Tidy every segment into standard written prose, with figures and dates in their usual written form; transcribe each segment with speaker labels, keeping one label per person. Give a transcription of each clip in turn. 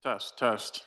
Speaker 1: Test, test.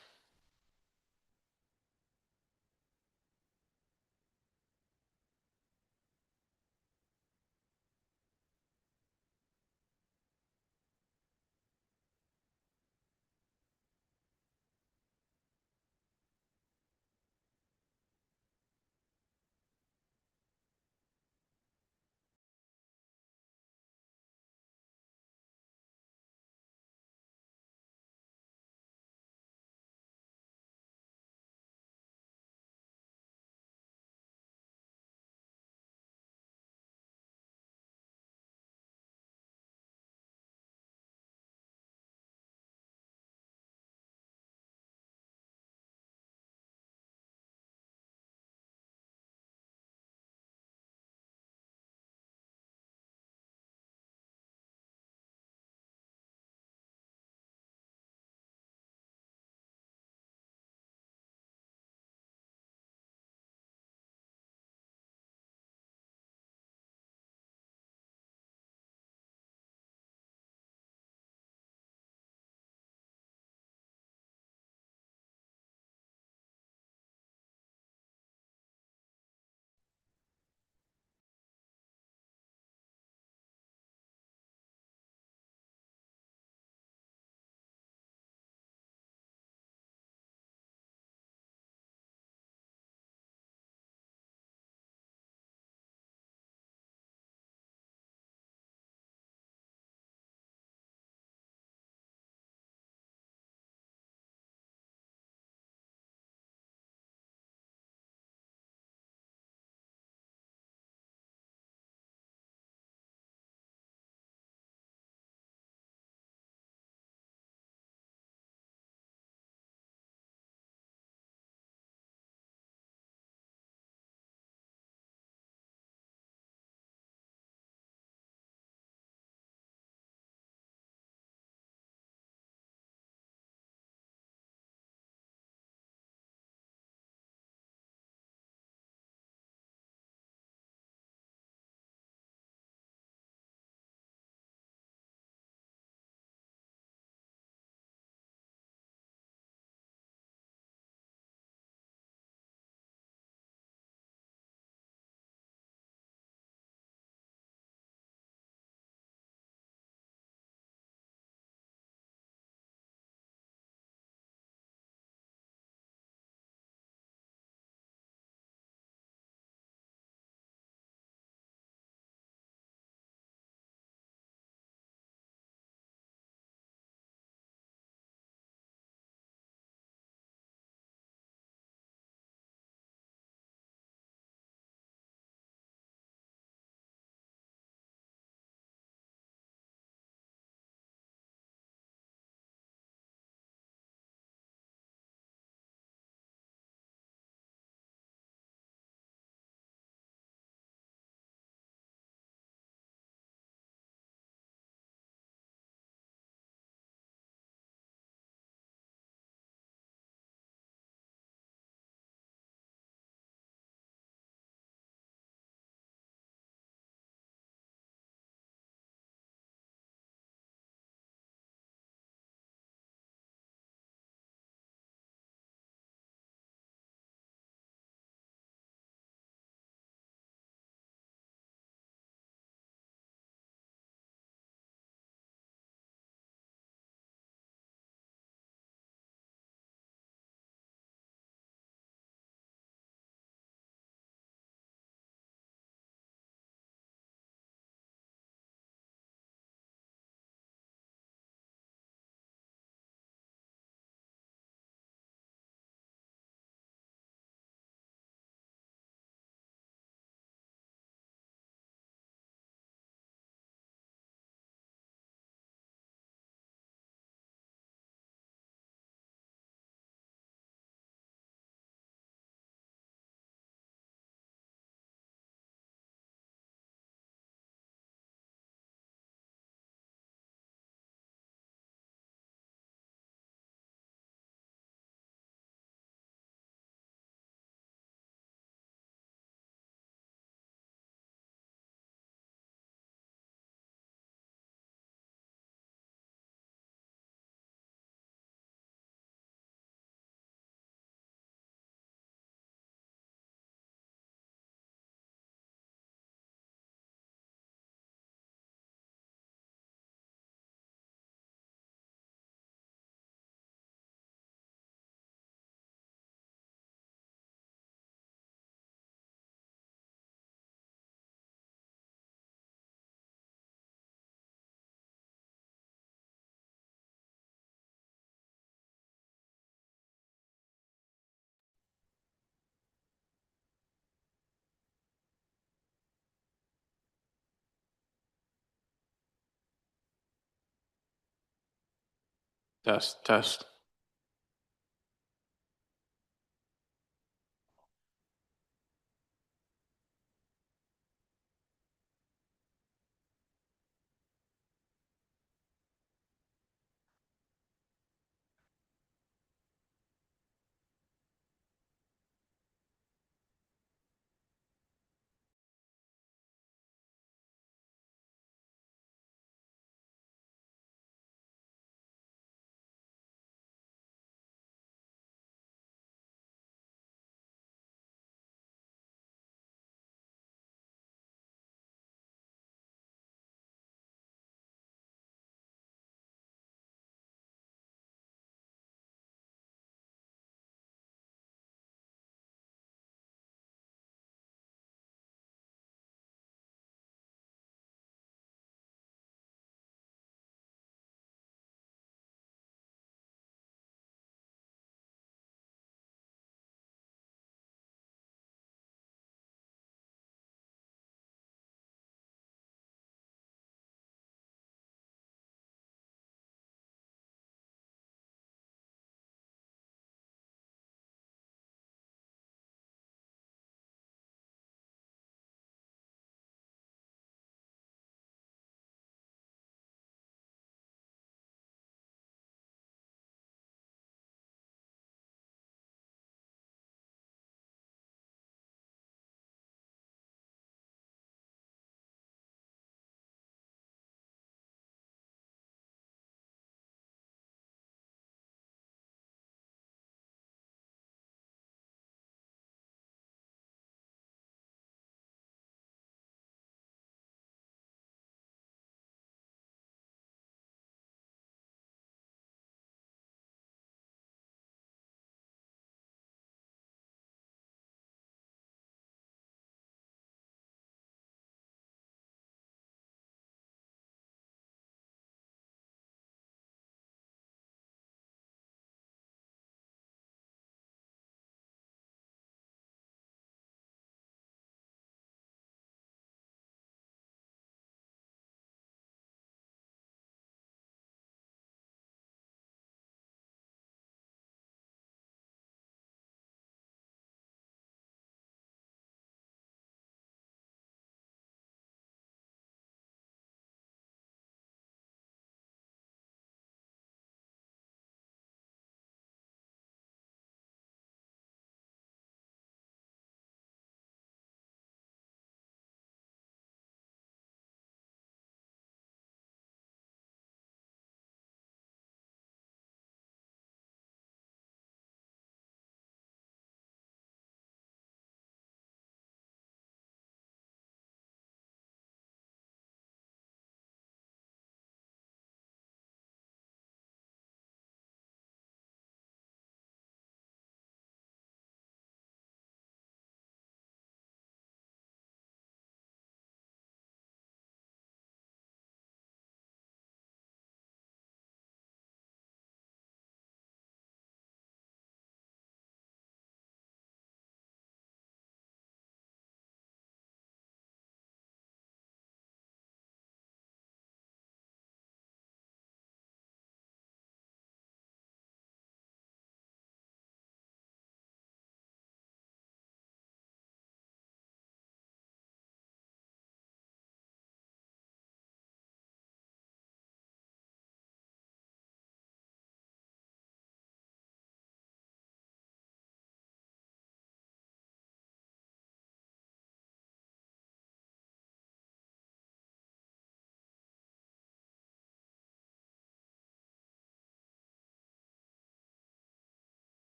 Speaker 1: Test, test.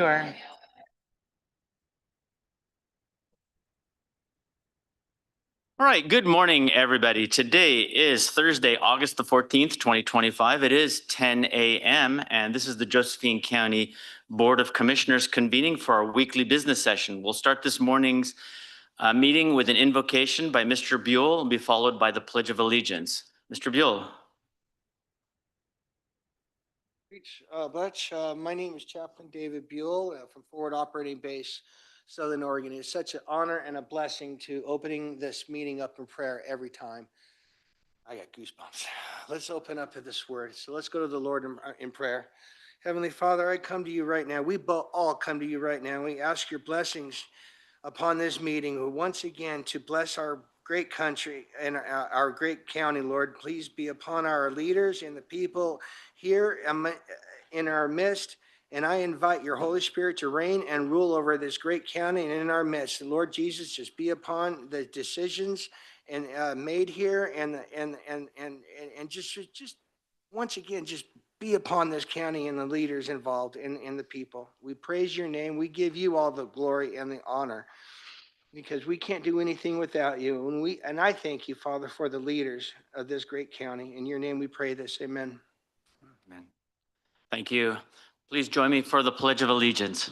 Speaker 1: Sure. All right, good morning, everybody. Today is Thursday, August the 14th, 2025. It is 10 a.m., and this is the Josephine County Board of Commissioners convening for our weekly business session. We'll start this morning's meeting with an invocation by Mr. Buell and be followed by the Pledge of Allegiance. Mr. Buell.
Speaker 2: My name is Chaplain David Buell from Forward Operating Base, Southern Oregon. It's such an honor and a blessing to opening this meeting up in prayer every time. I got goosebumps. Let's open up to this word. So let's go to the Lord in prayer. Heavenly Father, I come to you right now. We all come to you right now. We ask your blessings upon this meeting once again to bless our great country and our great county, Lord. Please be upon our leaders and the people here in our midst. And I invite your Holy Spirit to reign and rule over this great county and in our midst. And Lord Jesus, just be upon the decisions and made here and just once again, just be upon this county and the leaders involved and the people. We praise your name. We give you all the glory and the honor because we can't do anything without you. And I thank you, Father, for the leaders of this great county. In your name we pray this. Amen.
Speaker 1: Amen. Thank you. Please join me for the Pledge of Allegiance.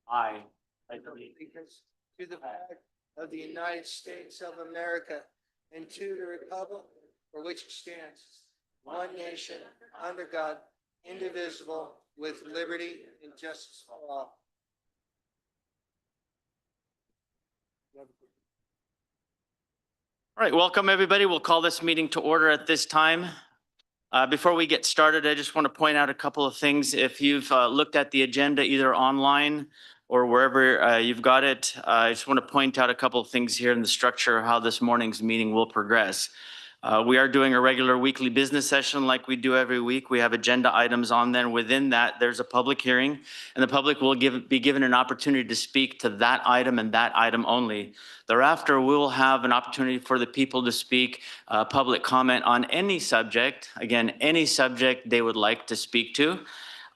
Speaker 1: I pledge
Speaker 2: allegiance to the flag of the United States of America and to the republic for which it stands, one nation, under God, indivisible, with liberty and justice for all.
Speaker 1: All right, welcome everybody. We'll call this meeting to order at this time. Before we get started, I just want to point out a couple of things. If you've looked at the agenda either online or wherever you've got it, I just want to point out a couple of things here in the structure of how this morning's meeting will progress. We are doing a regular weekly business session like we do every week. We have agenda items on there. Within that, there's a public hearing, and the public will be given an opportunity to speak to that item and that item only. Thereafter, we will have an opportunity for the people to speak, public comment on any subject, again, any subject they would like to speak to.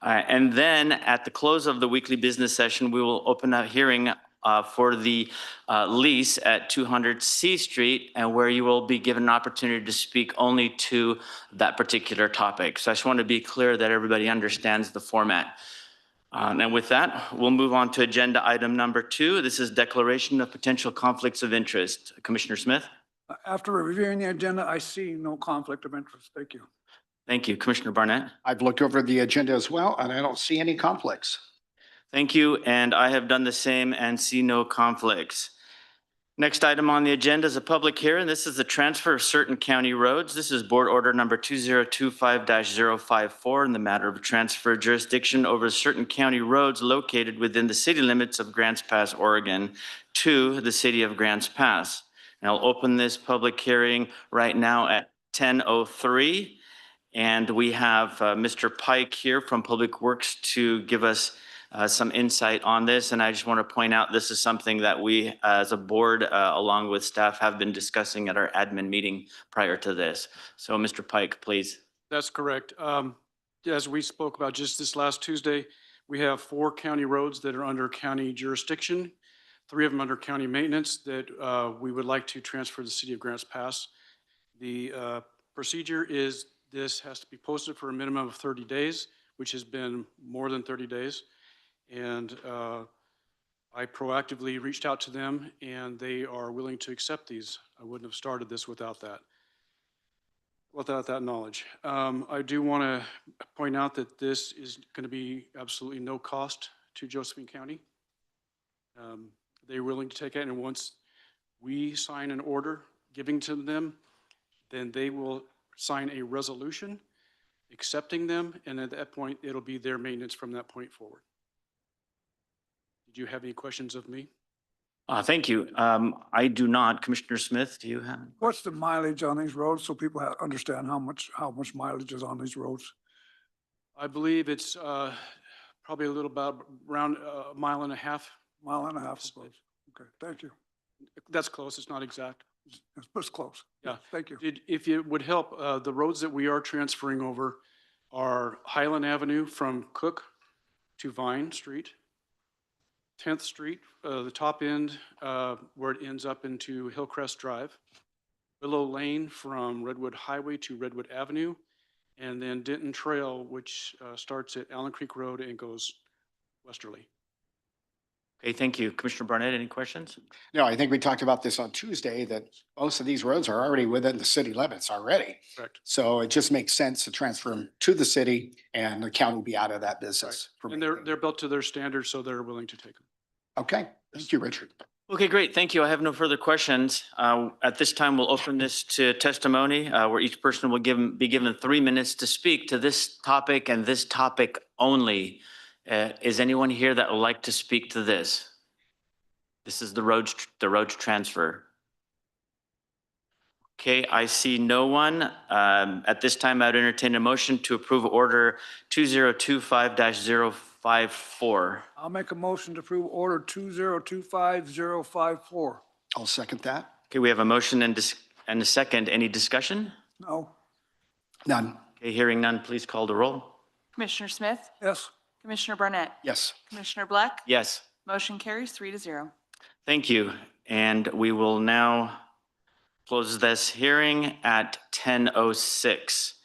Speaker 1: And then at the close of the weekly business session, we will open a hearing for the lease at 200 C Street, and where you will be given an opportunity to speak only to that particular topic. So I just want to be clear that everybody understands the format. And with that, we'll move on to agenda item number 2. This is declaration of potential conflicts of interest. Commissioner Smith?
Speaker 3: After reviewing the agenda, I see no conflict of interest. Thank you.
Speaker 1: Thank you. Commissioner Barnett?
Speaker 4: I've looked over the agenda as well, and I don't see any conflicts.
Speaker 1: Thank you, and I have done the same and see no conflicts. Next item on the agenda is a public hearing. This is the transfer of certain county roads. This is board order number 2025-054 in the matter of transfer jurisdiction over certain county roads located within the city limits of Grants Pass, Oregon to the city of Grants Pass. And I'll open this public hearing right now at 10:03. And we have Mr. Pike here from Public Works to give us some insight on this. And I just want to point out this is something that we as a board along with staff have been discussing at our admin meeting prior to this. So Mr. Pike, please.
Speaker 3: That's correct. As we spoke about just this last Tuesday, we have 4 county roads that are under county jurisdiction, 3 of them under county maintenance that we would like to transfer to the city of Grants Pass. The procedure is this has to be posted for a minimum of 30 days, which has been more than 30 days. And I proactively reached out to them, and they are willing to accept these. I wouldn't have started this without that knowledge. I do want to point out that this is going to be absolutely no cost to Josephine County. They're willing to take it, and once we sign an order giving to them, then they will sign a resolution accepting them, and at that point, it'll be their maintenance from that point forward. Did you have any questions of me?
Speaker 1: Thank you. I do not. Commissioner Smith, do you have?
Speaker 5: What's the mileage on these roads so people understand how much mileage is on these roads?
Speaker 3: I believe it's probably a little about around a mile and a half.
Speaker 5: Mile and a half, I suppose. Okay, thank you.
Speaker 3: That's close. It's not exact.
Speaker 5: It's close.
Speaker 3: Yeah.
Speaker 5: Thank you.
Speaker 3: If it would help, the roads that we are transferring over are Highland Avenue from Cook to Vine Street, 10th Street, the top end where it ends up into Hillcrest Drive, Willow Lane from Redwood Highway to Redwood Avenue, and then Denton Trail, which starts at Allen Creek Road and goes westerly.
Speaker 1: Okay, thank you. Commissioner Barnett, any questions?
Speaker 4: No, I think we talked about this on Tuesday, that most of these roads are already within the city limits already.
Speaker 3: Correct.
Speaker 4: So it just makes sense to transfer them to the city and the county be out of that business. for
Speaker 3: And
Speaker 4: maintaining.
Speaker 3: they're built to their standards, so they're willing to take them.
Speaker 4: Okay, thank you, Richard.
Speaker 1: Okay, great. Thank you. I have no further questions. At this time, we'll open this to testimony where each person will be given 3 minutes to speak to this topic and this topic only. Is anyone here that would like to speak to this? This is the roads transfer. Okay, I see no one. At this time, I'd entertain a motion to approve order 2025-054.
Speaker 5: I'll make a motion to approve order 2025-054.
Speaker 4: I'll second that.
Speaker 1: Okay, we have a motion and a second. Any discussion?
Speaker 5: No.
Speaker 4: None.
Speaker 1: Okay, hearing none, please call the roll.
Speaker 6: Commissioner Smith,
Speaker 5: Yes.
Speaker 6: Commissioner Barnett,
Speaker 4: Yes.
Speaker 6: Commissioner Black,
Speaker 1: Yes,
Speaker 6: motion carries 3-0.
Speaker 1: thank you. And we will now close this hearing at 10:06.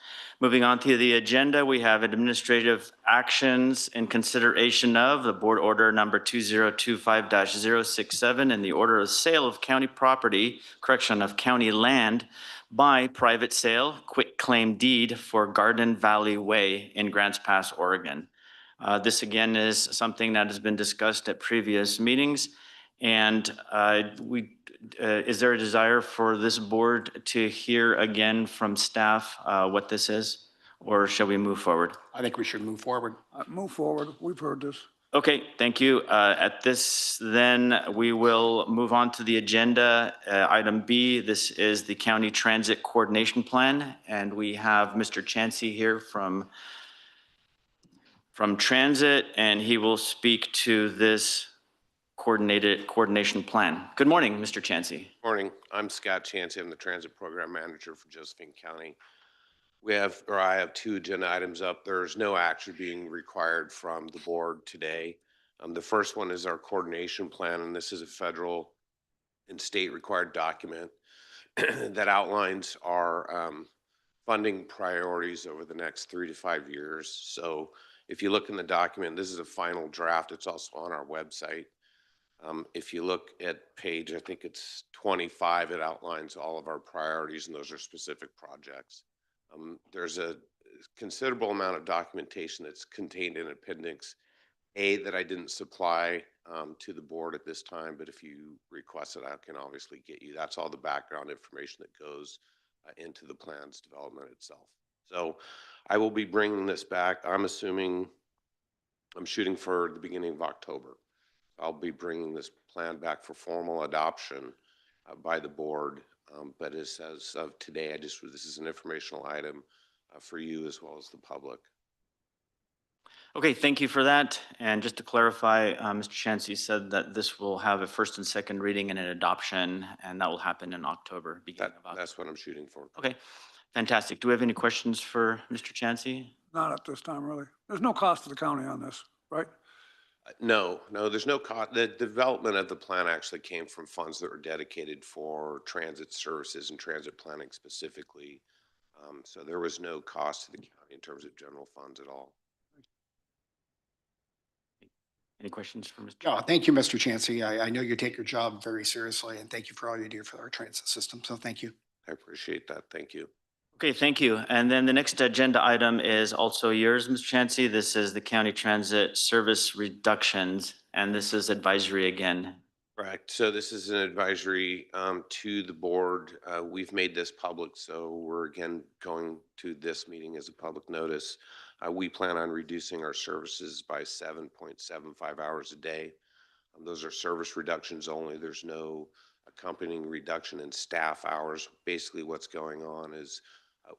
Speaker 1: Moving on to the agenda, we have administrative actions in consideration of the board order number 2025-067 and the order of sale of county property, of county land by private sale, quit claim deed for Garden Valley Way in Grants Pass, Oregon. This again is something that has been discussed at previous meetings. And is there a desire for this board to hear again from staff what this is? Or shall we move forward?
Speaker 4: I think we should move forward.
Speaker 5: Move forward. We've heard this.
Speaker 1: Okay, thank you. At this, then, we will move on to the agenda. Item B, this is the County Transit Coordination Plan. And we have Mr. Chansey here from Transit, and he will speak to this coordination plan. Good morning, Mr. Chansey.
Speaker 7: Morning, I'm Scott Chansey. I'm the Transit Program Manager for Josephine County. I have 2 agenda items up. There's no action being required from the board today. The first one is our coordination plan, and this is a federal and state required document that outlines our funding priorities over the next 3 to 5 years. So if you look in the document, this is a final draft. It's also on our website. If you look at page, I think it's 25, it outlines all of our priorities, and those are specific projects. There's a considerable amount of documentation that's contained in Appendix A that I didn't supply to the board at this time, but if you request it, I can obviously get you. That's all the background information that goes into the plan's development itself. So I will be bringing this back. I'm shooting for the beginning of October. I'll be bringing this plan back for formal adoption by the board. But as of today, this is an informational item for you as well as the public.
Speaker 1: Okay, thank you for that. And just to clarify, Mr. Chansey said that this will have a first and second reading and an adoption, and that will happen in October, beginning of October.
Speaker 7: That's what I'm shooting for.
Speaker 1: Okay, fantastic. Do we have any questions for Mr. Chansey?
Speaker 5: Not at this time, really. There's no cost to the county on this, right?
Speaker 7: No, there's no cost. The development of the plan actually came from funds that were dedicated for transit services and transit planning specifically. So there was no cost to the county in terms of general funds at all.
Speaker 1: Any questions for Mr.
Speaker 4: No, thank you, Mr. Chansey. I know you take your job very seriously, and thank you for all you do for our transit system. So thank you.
Speaker 7: I appreciate that. Thank you.
Speaker 1: Okay, thank you. And then the next agenda item is also yours, Mr. Chansey. This is the county transit service reductions, and this is advisory again.
Speaker 7: Correct. So this is an advisory to the board. We've made this public, so we're again going to this meeting as a public notice. We plan on reducing our services by 7.75 hours a day. Those are service reductions only. There's no accompanying reduction in staff hours. Basically what's going on is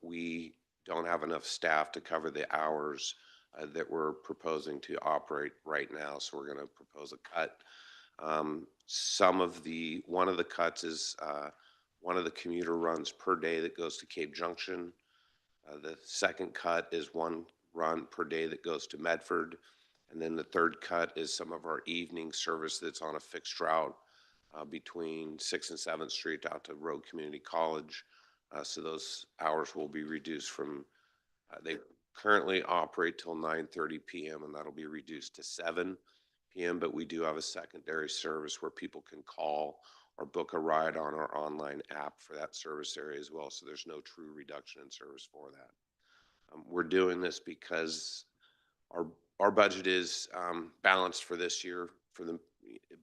Speaker 7: we don't have enough staff to cover the hours that we're proposing to operate right now. So we're going to propose a cut. One of the cuts is one of the commuter runs per day that goes to Cape Junction. The second cut is one run per day that goes to Medford. And then the third cut is some of our evening service that's on a fixed route between 6th and 7th Street out to Road Community College. So those hours will be reduced from, they currently operate till 9:30 p.m. and that'll be reduced to 7 p.m. But we do have a secondary service where people can call or book a ride on our online app for that service area as well. So there's no true reduction in service for that. We're doing this because our budget is balanced for this year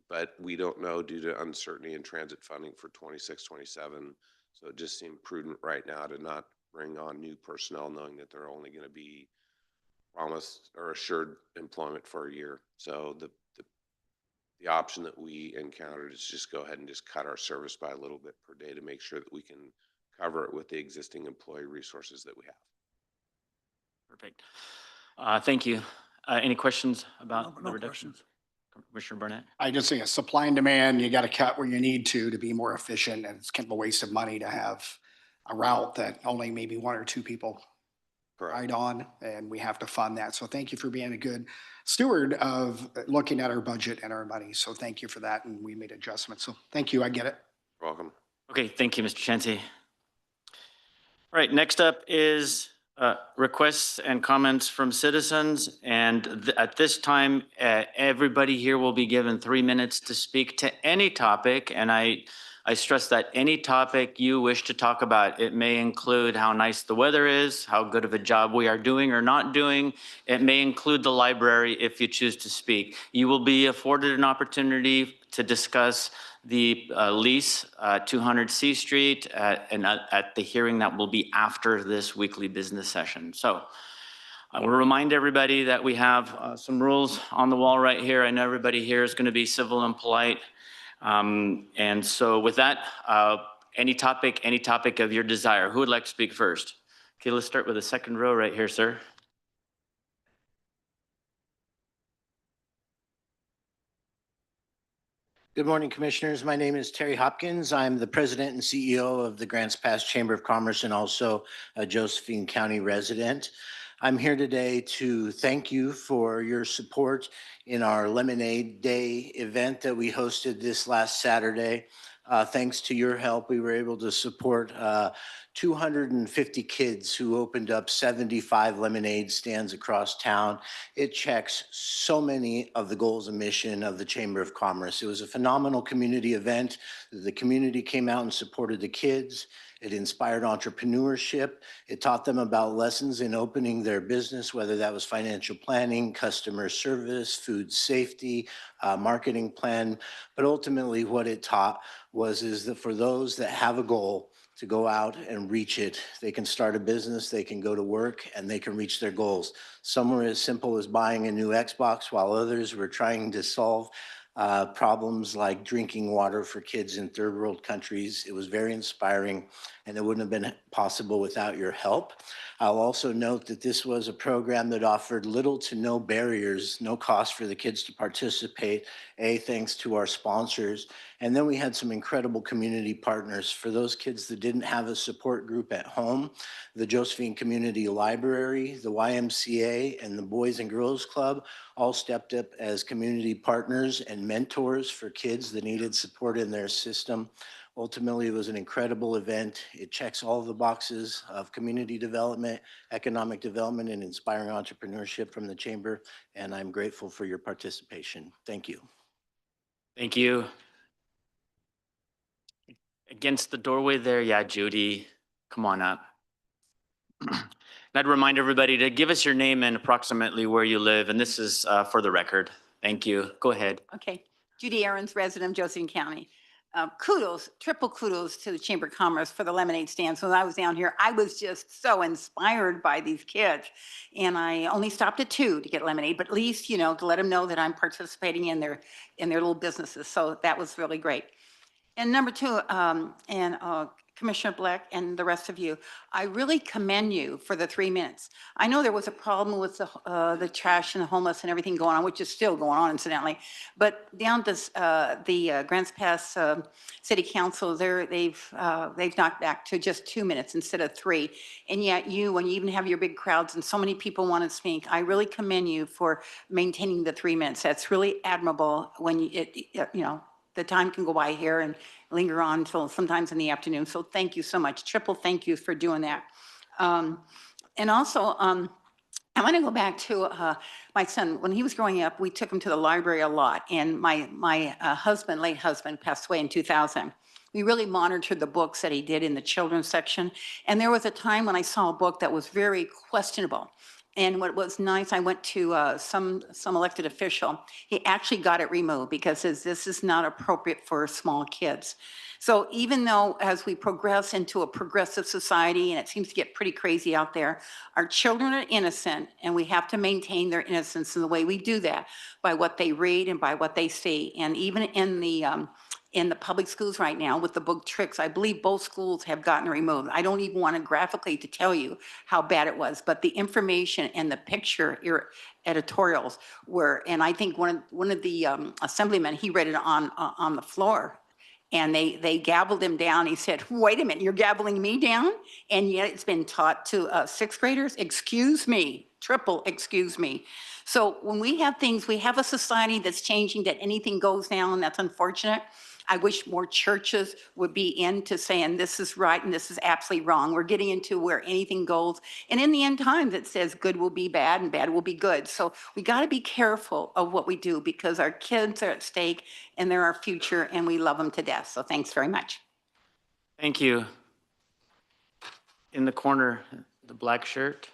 Speaker 7: but we don't know due to uncertainty in transit funding for 26, 27. So it just seemed prudent right now to not bring on new personnel, knowing that they're only going to be promised or assured employment for a year. So the option that we encountered is just go ahead and just cut our service by a little bit per day to make sure that we can cover it with the existing employee resources that we have.
Speaker 1: Perfect. Thank you. Any questions about the
Speaker 5: No
Speaker 1: reduction?
Speaker 5: questions.
Speaker 1: Commissioner Burnett?
Speaker 4: I just think a supply and demand, you got to cut where you need to be more efficient. And it's kind of a waste of money to have a route that only maybe one or two people ride on, and we have to fund that. So thank you for being a good steward of looking at our budget and our money. So thank you for that. And we made adjustments. So thank you. I get it.
Speaker 7: You're welcome.
Speaker 1: Okay, thank you, Mr. Chancy. All right, next up is requests and comments from citizens. And at this time, everybody here will be given 3 minutes to speak to any topic. And I stress that any topic you wish to talk about. It may include how nice the weather is, how good of a job we are doing or not doing. It may include the library if you choose to speak. You will be afforded an opportunity to discuss the lease, 200 C Street, and at the hearing that will be after this weekly business session. So I will remind everybody that we have some rules on the wall right here. I know everybody here is going to be civil and polite. And so with that, any topic of your desire. Who would like to speak first? Okay, let's start with the second row right here, sir.
Speaker 2: Good morning, Commissioners. My name is Terry Hopkins. I'm the President and CEO of the Grants Pass Chamber of Commerce and also a Josephine County resident. I'm here today to thank you for your support in our Lemonade Day event that we hosted this last Saturday. Thanks to your help, we were able to support 250 kids who opened up 75 lemonade stands across town. It checks so many of the goals and mission of the Chamber of Commerce. It was a phenomenal community event. The community came out and supported the kids. It inspired entrepreneurship. It taught them about lessons in opening their business, whether that was financial planning, customer service, food safety, marketing plan. But ultimately what it taught is that for those that have a goal to go out and reach it, they can start a business, they can go to work, and they can reach their goals. Some were as simple as buying a new Xbox, while others were trying to solve problems like drinking water for kids in third world countries. It was very inspiring, and it wouldn't have been possible without your help. I'll also note that this was a program that offered little to no barriers, no cost for the kids to participate, thanks to our sponsors. And then we had some incredible community partners. For those kids that didn't have a support group at home, the Josephine Community Library, the YMCA, and the Boys and Girls Club all stepped up as community partners and mentors for kids that needed support in their system. Ultimately, it was an incredible event. It checks all of the boxes of community development, economic development, and inspiring entrepreneurship from the Chamber, and I'm grateful for your participation. Thank you.
Speaker 1: Thank you. Against the doorway there, yeah, Judy, come on up. And I'd remind everybody to give us your name and approximately where you live, and this is for the record. Thank you. Go ahead.
Speaker 8: Okay, Judy Aarons, resident of Josephine County. Kudos, triple kudos to the Chamber of Commerce for the lemonade stands. When I was down here, I was just so inspired by these kids. And I only stopped at 2 to get lemonade, but at least, you know, to let them know that I'm participating in their little businesses. So that was really great. And number 2, Commissioner Black and the rest of you, I really commend you for the 3 minutes. I know there was a problem with the trash and the homeless and everything going on, which is still going on incidentally. But down this, the Grants Pass City Council, they've knocked back to just 2 minutes instead of 3. And yet you, when you even have your big crowds and so many people want to speak, I really commend you for maintaining the 3 minutes. That's really admirable when the time can go by here and linger on until sometimes in the afternoon. So thank you so much. Triple thank you for doing that. And also, I want to go back to my son. When he was growing up, we took him to the library a lot. And my husband, late husband, passed away in 2000. We really monitored the books that he did in the children's section. And there was a time when I saw a book that was very questionable. And what was nice, I went to some elected official. He actually got it removed because says this is not appropriate for small kids. So even though as we progress into a progressive society, and it seems to get pretty crazy out there, our children are innocent and we have to maintain their innocence. And the way we do that by what they read and by what they see. And even in the public schools right now with the book Tricks, I believe both schools have gotten removed. I don't even want to graphically to tell you how bad it was, but the information and the picture editorials were, and I think one of the assemblymen, he read it on the floor. And they gavelled him down. He said, wait a minute, you're gaveling me down? And yet it's been taught to sixth graders? Excuse me, triple excuse me. So when we have things, we have a society that's changing, that anything goes down, that's unfortunate. I wish more churches would be into saying this is right and this is absolutely wrong. We're getting into where anything goes. And in the end times, it says good will be bad and bad will be good. So we got to be careful of what we do because our kids are at stake and they're our future and we love them to death. So thanks very much.
Speaker 1: Thank you. In the corner, the black shirt.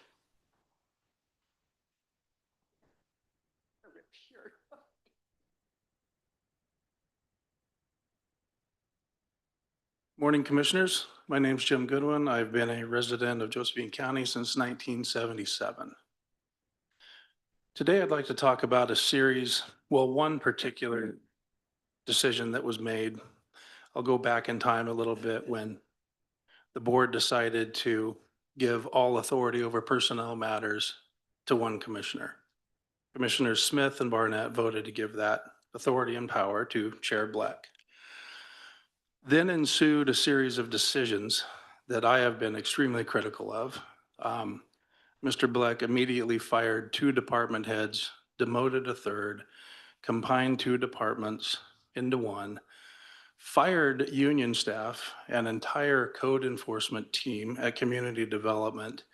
Speaker 3: Morning, Commissioners. My name's Jim Goodwin. I've been a resident of Josephine County since 1977. Today, I'd like to talk about a series, one particular decision that was made. I'll go back in time a little bit when the board decided to give all authority over personnel matters to one commissioner. Commissioners Smith and Barnett voted to give that authority and power to Chair Black. Then ensued a series of decisions that I have been extremely critical of. Mr. Black immediately fired 2 department heads, demoted a third, combined 2 departments into one, fired union staff, an entire code enforcement team at community development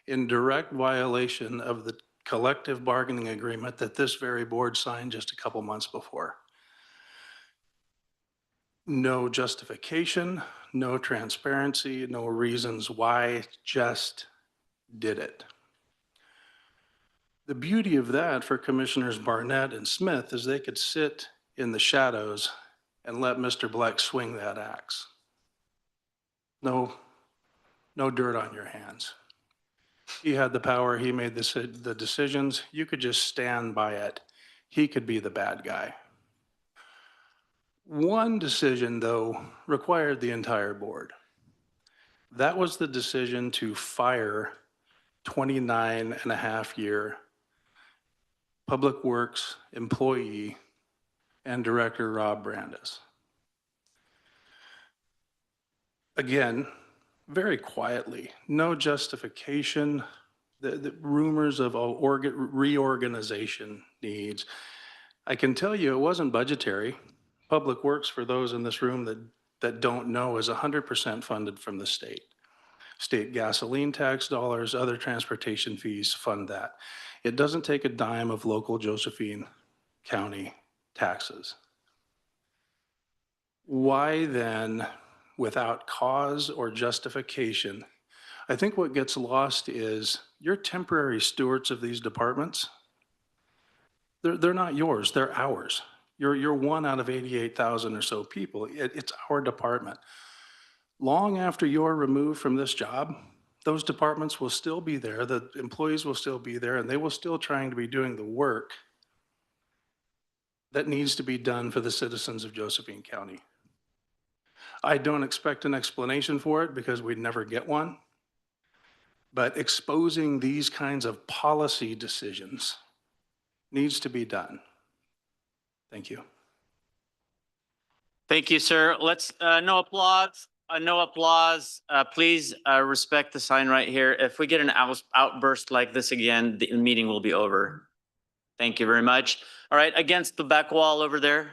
Speaker 3: in direct violation of the collective bargaining agreement that this very board signed just a couple months before. No justification, no transparency, no reasons why, just did it. The beauty of that for Commissioners Barnett and Smith is they could sit in the shadows and let Mr. Black swing that axe. No dirt on your hands. He had the power, he made the decisions, you could just stand by it. He could be the bad guy. One decision, though, required the entire board. That was the decision to fire 29.5-year Public Works employee and Director Rob Brandis. Again, very quietly, no justification, the rumors of reorganization needs. I can tell you it wasn't budgetary. Public Works, for those in this room that don't know, is 100% funded from the state. State gasoline tax dollars, other transportation fees fund that. It doesn't take a dime of local Josephine County taxes. Why then, without cause or justification, I think what gets lost is you're temporary stewards of these departments. They're not yours, they're ours. You're one out of 88,000 or so people. It's our department. Long after you're removed from this job, those departments will still be there, the employees will still be there, and they will still trying to be doing the work that needs to be done for the citizens of Josephine County.
Speaker 9: I don't expect an explanation for it because we'd never get one. But exposing these kinds of policy decisions needs to be done. Thank you.
Speaker 1: Thank you, sir. Let's, no applause, no applause. Please respect the sign right here. If we get an outburst like this again, the meeting will be over. Thank you very much. All right, against the back wall over there.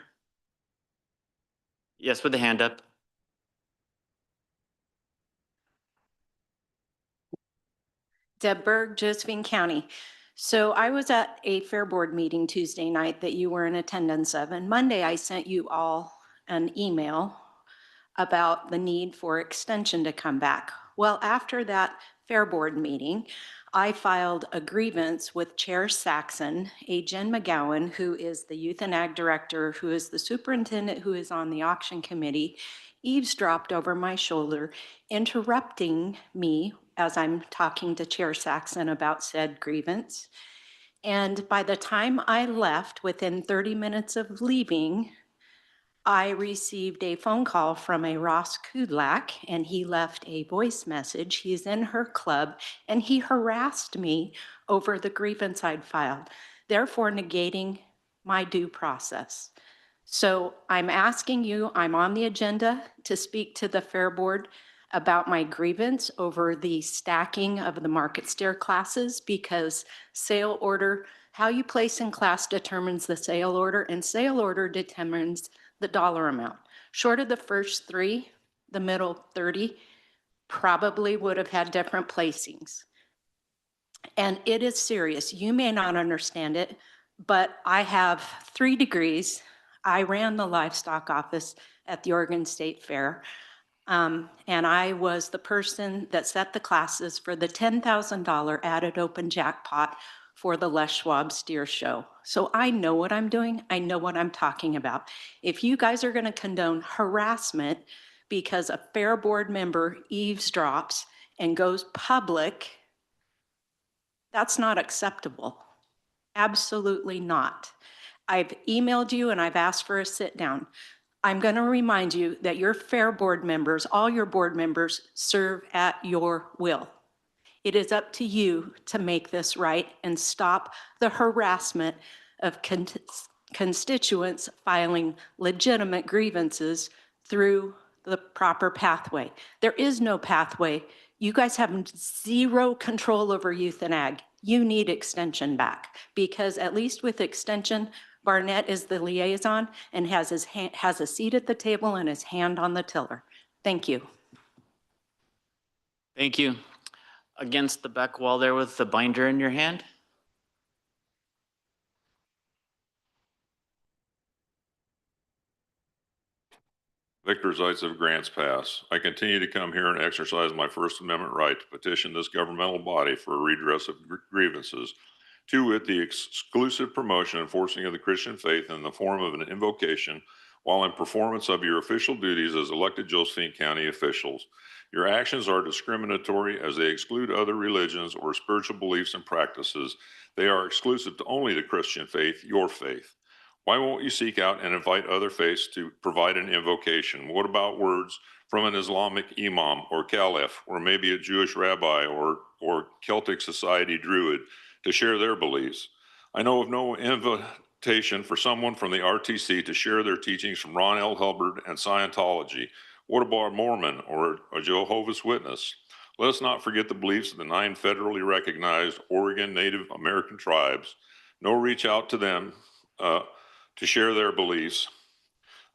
Speaker 1: Yes, with the hand up.
Speaker 10: Deb Berg, Josephine County. So I was at a Fair Board meeting Tuesday night that you were in attendance of, and Monday I sent you all an email about the need for extension to come back. Well, after that Fair Board meeting, I filed a grievance with Chair Saxon, a Jen McGowan, who is the Youth and Ag Director, who is the superintendent, who is on the auction committee, eavesdropped over my shoulder, interrupting me as I'm talking to Chair Saxon about said grievance. And by the time I left, within 30 minutes of leaving, I received a phone call from a Ross Kudlak, and he left a voice message. He's in her club, and he harassed me over the grievance I'd filed, therefore negating my due process. So I'm asking you, I'm on the agenda to speak to the Fair Board about my grievance over the stacking of the market stair classes, because sale order, how you place in class determines the sale order, and sale order determines the dollar amount. Short of the first three, the middle 30 probably would have had different placings. And it is serious. You may not understand it, but I have 3 degrees. I ran the livestock office at the Oregon State Fair. And I was the person that set the classes for the $10,000 added open jackpot for the Les Schwab Steer Show. So I know what I'm doing. I know what I'm talking about. If you guys are going to condone harassment because a Fair Board member eavesdrops and goes public, that's not acceptable. Absolutely not. I've emailed you and I've asked for a sit down. I'm going to remind you that your Fair Board members, all your board members, serve at your will. It is up to you to make this right and stop the harassment of constituents filing legitimate grievances through the proper pathway. There is no pathway. You guys have zero control over youth and ag. You need extension back, because at least with extension, Barnett is the liaison and has a seat at the table and his hand on the tiller. Thank you.
Speaker 1: Thank you. Against the back wall there with the binder in your hand.
Speaker 11: Victor Zeitz of Grants Pass. I continue to come here and exercise my First Amendment right to petition this governmental body for a redress of grievances, to wit, the exclusive promotion and enforcing of the Christian faith in the form of an invocation while in performance of your official duties as elected Josephine County officials. Your actions are discriminatory as they exclude other religions or spiritual beliefs and practices. They are exclusive to only the Christian faith, your faith. Why won't you seek out and invite other faiths to provide an invocation? What about words from an Islamic imam or caliph, or maybe a Jewish rabbi or Celtic society druid to share their beliefs? I know of no invitation for someone from the RTC to share their teachings from Ron L. Hubbard and Scientology. What about a Mormon or a Jehovah's Witness? Let us not forget the beliefs of the 9 federally recognized Oregon Native American tribes. No reach out to them to share their beliefs.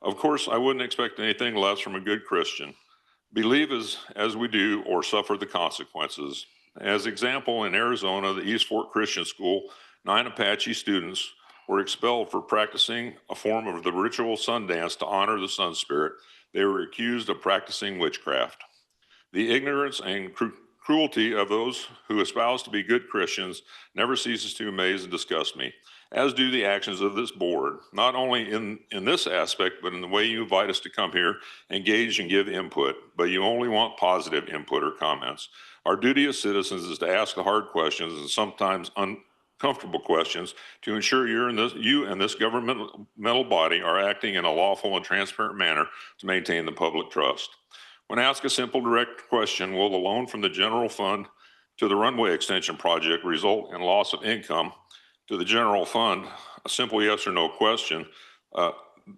Speaker 11: Of course, I wouldn't expect anything less from a good Christian. Believe as we do or suffer the consequences. As example, in Arizona, the East Fork Christian School, 9 Apache students were expelled for practicing a form of the ritual sun dance to honor the sun spirit. They were accused of practicing witchcraft. The ignorance and cruelty of those who espouse to be good Christians never ceases to amaze and disgust me, as do the actions of this board, not only in this aspect, but in the way you invite us to come here, engage and give input, but you only want positive input or comments. Our duty as citizens is to ask the hard questions and sometimes uncomfortable questions to ensure you and this governmental body are acting in a lawful and transparent manner to maintain the public trust. When asked a simple, direct question, will the loan from the general fund to the runway extension project result in loss of income to the general fund? A simple yes or no question.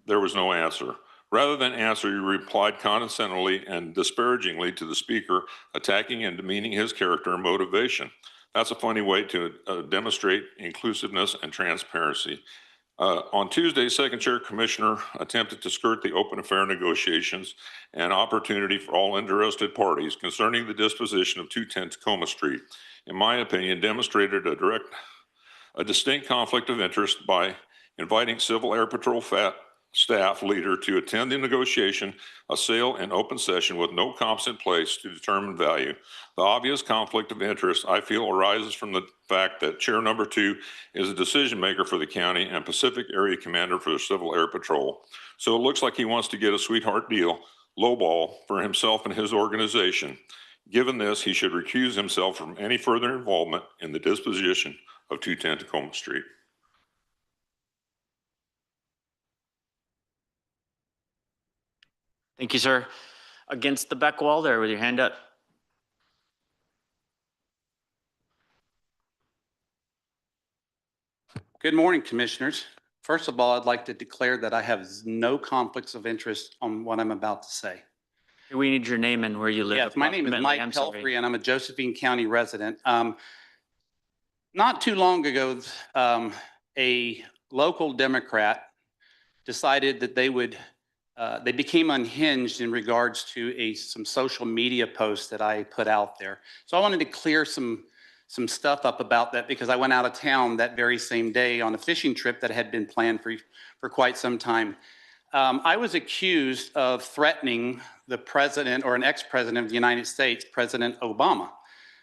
Speaker 11: There was no answer. Rather than answer, you replied condescendingly and disparagingly to the speaker, attacking and demeaning his character and motivation. That's a funny way to demonstrate inclusiveness and transparency. On Tuesday, Second Chair Commissioner attempted to skirt the open and fair negotiations and opportunity for all interested parties concerning the disposition of 210 Tacoma Street. In my opinion, demonstrated a distinct conflict of interest by inviting Civil Air Patrol staff leader to attend the negotiation, a sale and open session with no comps in place to determine value. The obvious conflict of interest, I feel, arises from the fact that Chair number 2 is a decision maker for the county and Pacific Area Commander for the Civil Air Patrol. So it looks like he wants to get a sweetheart deal, lowball, for himself and his organization. Given this, he should recuse himself from any further involvement in the disposition of 210 Tacoma Street.
Speaker 1: Thank you, sir. Against the back wall there with your hand up.
Speaker 12: Good morning, Commissioners. First of all, I'd like to declare that I have no conflicts of interest on what I'm about to say.
Speaker 1: We need your name and where you live.
Speaker 12: Yes, my name is
Speaker 1: approximately.
Speaker 12: Mike
Speaker 1: I'm sorry.
Speaker 12: Pelfrey, and I'm a Josephine County resident. Not too long ago, a local Democrat decided that they became unhinged in regards to some social media posts that I put out there. So I wanted to clear some stuff up about that because I went out of town that very same day on a fishing trip that had been planned for quite some time. I was accused of threatening the president or an ex-president of the United States, President Obama.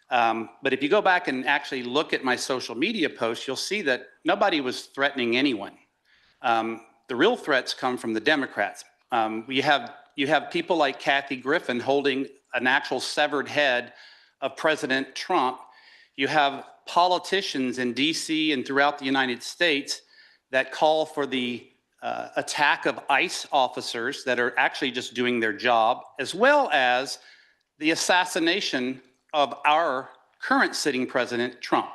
Speaker 12: But if you go back and actually look at my social media posts, you'll see that nobody was threatening anyone. The real threats come from the Democrats. You have people like Kathy Griffin holding an actual severed head of President Trump. You have politicians in DC and throughout the United States that call for the attack of ICE officers that are actually just doing their job, as well as the assassination of our current sitting president, Trump.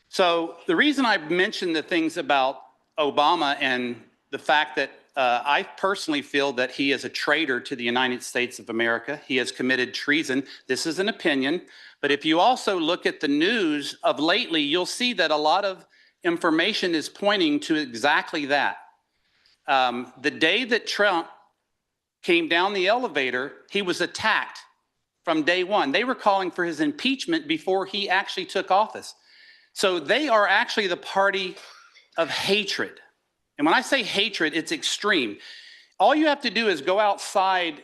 Speaker 12: So the reason I mentioned the things about Obama and the fact that I personally feel that he is a traitor to the United States of America. He has committed treason. This is an opinion. But if you also look at the news of lately, you'll see that a lot of information is pointing to exactly that. The day that Trump came down the elevator, he was attacked from day one. They were calling for his impeachment before he actually took office. So they are actually the party of hatred. And when I say hatred, it's extreme. All you have to do is go outside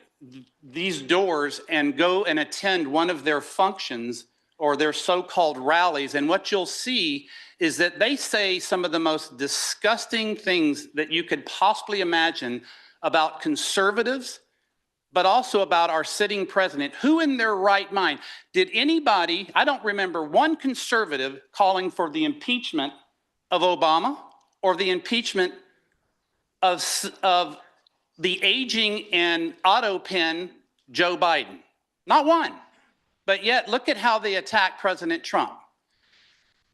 Speaker 12: these doors and go and attend one of their functions or their so-called rallies. And what you'll see is that they say some of the most disgusting things that you could possibly imagine about conservatives, but also about our sitting president. Who in their right mind? Did anybody, I don't remember one conservative calling for the impeachment of Obama or the impeachment of the aging and auto pen Joe Biden. Not one. But yet, look at how they attack President Trump.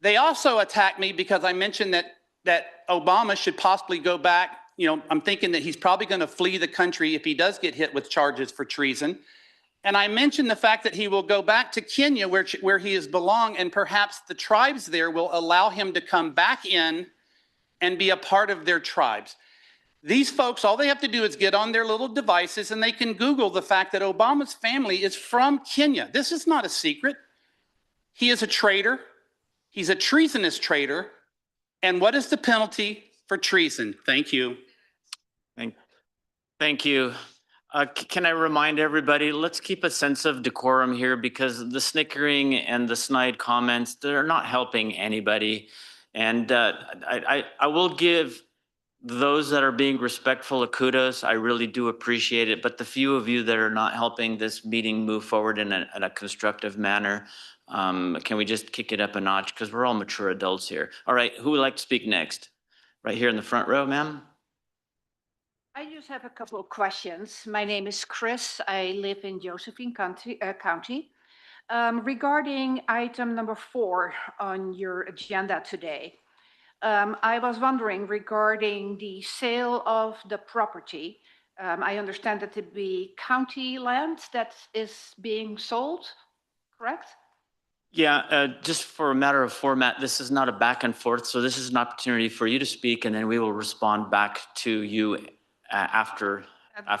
Speaker 12: They also attack me because I mentioned that Obama should possibly go back. You know, I'm thinking that he's probably going to flee the country if he does get hit with charges for treason. And I mentioned the fact that he will go back to Kenya where he has belonged, and perhaps the tribes there will allow him to come back in and be a part of their tribes. These folks, all they have to do is get on their little devices and they can Google the fact that Obama's family is from Kenya. This is not a secret. He is a traitor. He's a treasonous traitor. And what is the penalty for treason? Thank you.
Speaker 1: Thank you. Can I remind everybody, let's keep a sense of decorum here because the snickering and the snide comments, they're not helping anybody. And I will give those that are being respectful of kudos, I really do appreciate it. But the few of you that are not helping this meeting move forward in a constructive manner, can we just kick it up a notch? Because we're all mature adults here. All right, who would like to speak next? Right here in the front row, ma'am.
Speaker 13: I just have a couple of questions. My name is Chris. I live in Josephine County. Regarding item number 4 on your agenda today, I was wondering regarding the sale of the property. I understand that to be county land that is being sold, correct?
Speaker 1: Yeah, just for a matter of format, this is not a back and forth. So this is an opportunity for you to speak, and then we will respond back to you after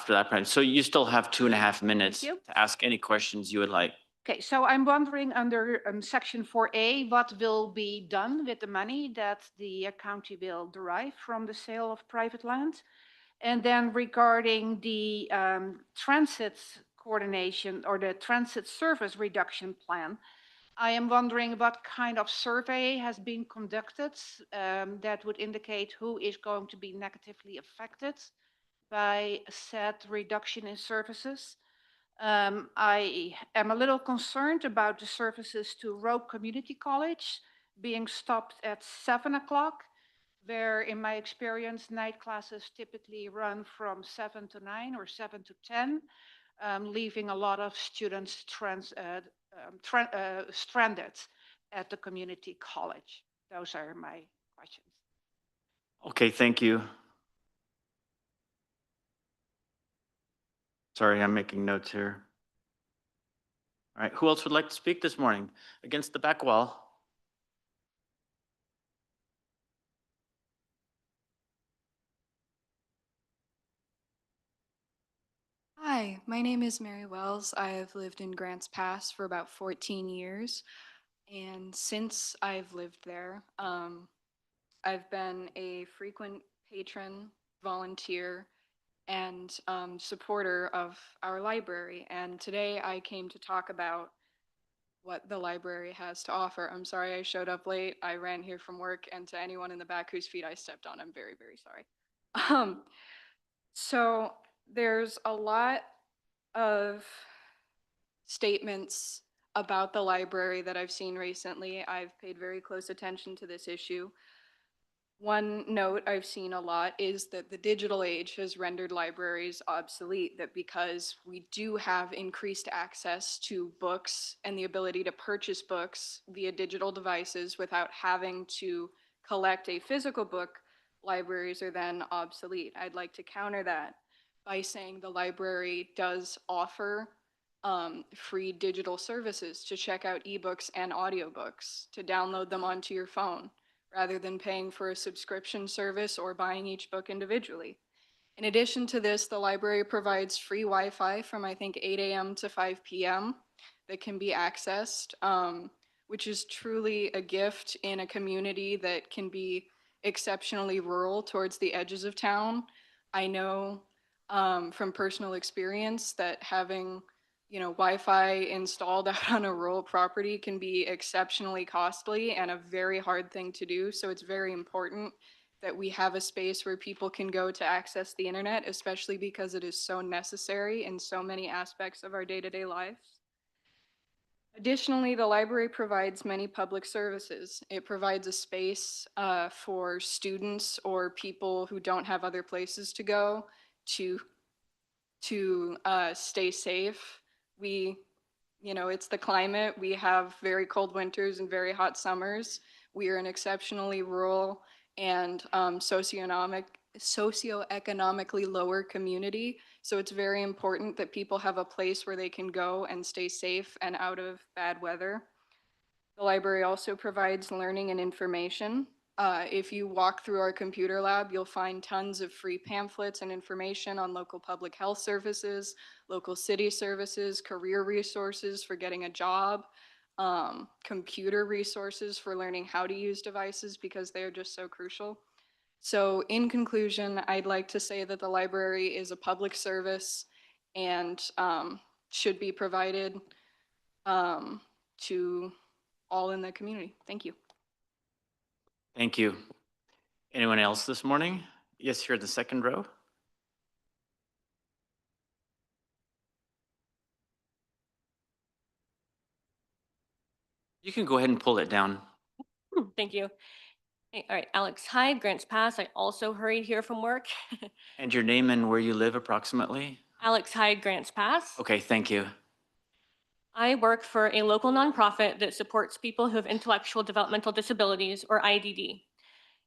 Speaker 1: that point. So you still have 2.5 minutes
Speaker 13: Thank you.
Speaker 1: to ask any questions you would like.
Speaker 13: Okay, so I'm wondering under section 4A, what will be done with the money that the county will derive from the sale of private land? And then regarding the transit coordination or the transit service reduction plan, I am wondering what kind of survey has been conducted that would indicate who is going to be negatively affected by a said reduction in services. I am a little concerned about the services to Rogue Community College being stopped at 7 o'clock, where in my experience, night classes typically run from 7 to 9 or 7 to 10, leaving a lot of students stranded at the community college. Those are my questions.
Speaker 1: Okay, thank you. Sorry, I'm making notes here. All right, who else would like to speak this morning? Against the back wall.
Speaker 14: Hi, my name is Mary Wells. I have lived in Grants Pass for about 14 years. And since I've lived there, I've been a frequent patron, volunteer, and supporter of our library. And today I came to talk about what the library has to offer. I'm sorry I showed up late. I ran here from work, and to anyone in the back whose feet I stepped on, I'm very, very sorry. So there's a lot of statements about the library that I've seen recently. I've paid very close attention to this issue. One note I've seen a lot is that the digital age has rendered libraries obsolete, that because we do have increased access to books and the ability to purchase books via digital devices without having to collect a physical book, libraries are then obsolete. I'd like to counter that by saying the library does offer free digital services to check out ebooks and audiobooks, to download them onto your phone, rather than paying for a subscription service or buying each book individually. In addition to this, the library provides free Wi-Fi from I think 8 a.m. to 5 p.m. that can be accessed, which is truly a gift in a community that can be exceptionally rural towards the edges of town. I know from personal experience that having Wi-Fi installed out on a rural property can be exceptionally costly and a very hard thing to do. So it's very important that we have a space where people can go to access the internet, especially because it is so necessary in so many aspects of our day-to-day lives. Additionally, the library provides many public services. It provides a space for students or people who don't have other places to go to stay safe. It's the climate. We have very cold winters and very hot summers. We are an exceptionally rural and socioeconomically lower community. So it's very important that people have a place where they can go and stay safe and out of bad weather. The library also provides learning and information. If you walk through our computer lab, you'll find tons of free pamphlets and information on local public health services, local city services, career resources for getting a job, computer resources for learning how to use devices because they are just so crucial. So in conclusion, I'd like to say that the library is a public service and should be provided to all in the community. Thank you.
Speaker 1: Thank you. Anyone else this morning? Yes, here in the second row. You can go ahead and pull it down.
Speaker 15: Thank you. Hey, all right, Alex Hyde, Grants Pass. I also hurried here from work.
Speaker 1: And your name and where you live approximately?
Speaker 15: Alex Hyde, Grants Pass.
Speaker 1: Okay, thank you.
Speaker 15: I work for a local nonprofit that supports people who have intellectual developmental disabilities, or IDD.